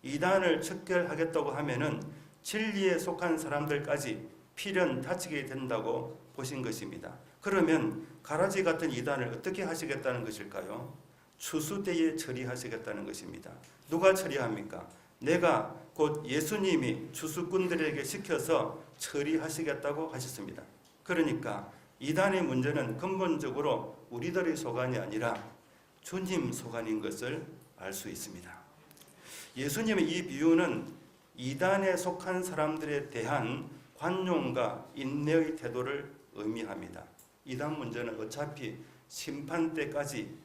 H: 이단을 척결하겠다고 하면은 진리에 속한 사람들까지 필연 다치게 된다고 보신 것입니다. 그러면 가라지 같은 이단을 어떻게 하시겠다는 것일까요? 추수 때에 처리하시겠다는 것입니다. 누가 처리합니까? 내가 곧 예수님이 추수꾼들에게 시켜서 처리하시겠다고 하셨습니다. 그러니까 이단의 문제는 근본적으로 우리들의 소관이 아니라 주님 소관인 것을 알 수 있습니다. 예수님의 이 비유는 이단에 속한 사람들에 대한 관용과 인내의 태도를 의미합니다. 이단 문제는 어차피 심판 때까지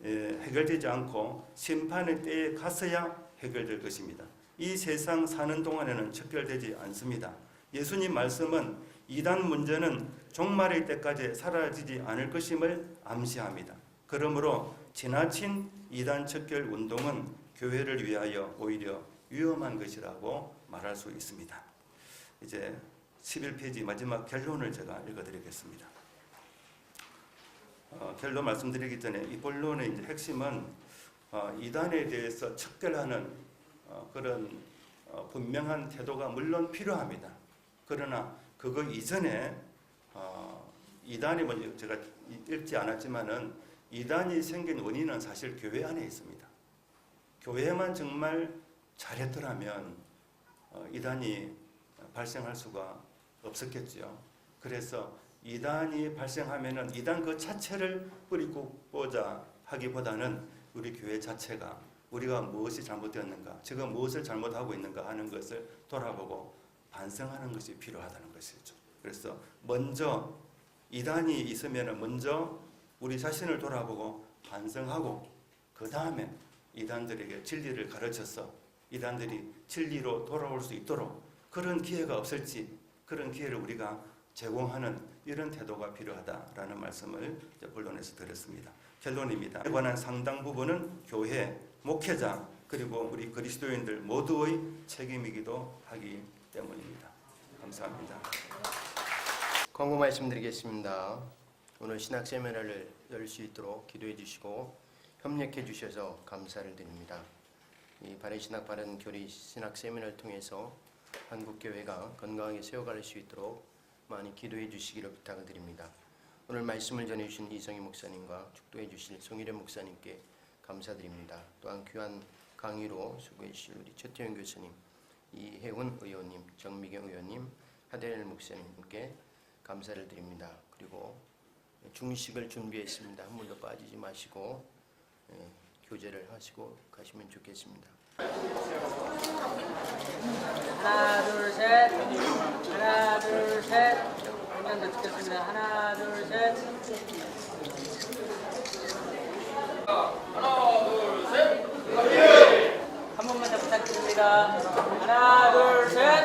H: 해결되지 않고 심판의 때에 가서야 해결될 것입니다. 이 세상 사는 동안에는 척결되지 않습니다. 예수님 말씀은 이단 문제는 종말의 때까지 사라지지 않을 것임을 암시합니다. 그러므로 지나친 이단 척결 운동은 교회를 위하여 오히려 위험한 것이라고 말할 수 있습니다. 이제 11페이지 마지막 결론을 제가 읽어드리겠습니다. 결론 말씀드리기 전에 이 본론의 이제 핵심은 이단에 대해서 척결하는 그런 분명한 태도가 물론 필요합니다. 그러나 그거 이전에 이단이 먼저 제가 읽지 않았지만은 이단이 생긴 원인은 사실 교회 안에 있습니다. 교회만 정말 잘했더라면 이단이 발생할 수가 없었겠죠. 그래서 이단이 발생하면은 이단 그 자체를 뿌리고자 하기보다는 우리 교회 자체가 우리가 무엇이 잘못되었는가, 지금 무엇을 잘못하고 있는가 하는 것을 돌아보고 반성하는 것이 필요하다는 것이죠. 그래서 먼저 이단이 있으면은 먼저 우리 자신을 돌아보고 반성하고 그 다음에 이단들에게 진리를 가르쳐서 이단들이 진리로 돌아올 수 있도록 그런 기회가 없을지 그런 기회를 우리가 제공하는 이런 태도가 필요하다라는 말씀을 본론에서 드렸습니다. 결론입니다. 이에 관한 상당 부분은 교회, 목회자 그리고 우리 그리스도인들 모두의 책임이기도 하기 때문입니다. 감사합니다.
I: 광고 말씀드리겠습니다. 오늘 신학 세미나를 열 수 있도록 기도해 주시고 협력해 주셔서 감사를 드립니다. 이 바른신학 바른교리 신학 세미나를 통해서 한국교회가 건강하게 세워갈 수 있도록 많이 기도해 주시기를 부탁을 드립니다. 오늘 말씀을 전해주신 이성희 목사님과 축도해 주실 송일현 목사님께 감사드립니다. 또한 귀한 강의로 수고해 주실 우리 최태현 교수님, 이혜훈 의원님, 정미경 의원님, 하대일 목사님께 감사를 드립니다. 그리고 중식을 준비했습니다. 한 분도 빠지지 마시고 교제를 하시고 가시면 좋겠습니다.
J: 하나 둘 셋, 하나 둘 셋, 한번 더 찍겠습니다. 하나 둘 셋, 하나 둘 셋, 한 번만 더 부탁드립니다. 하나 둘 셋.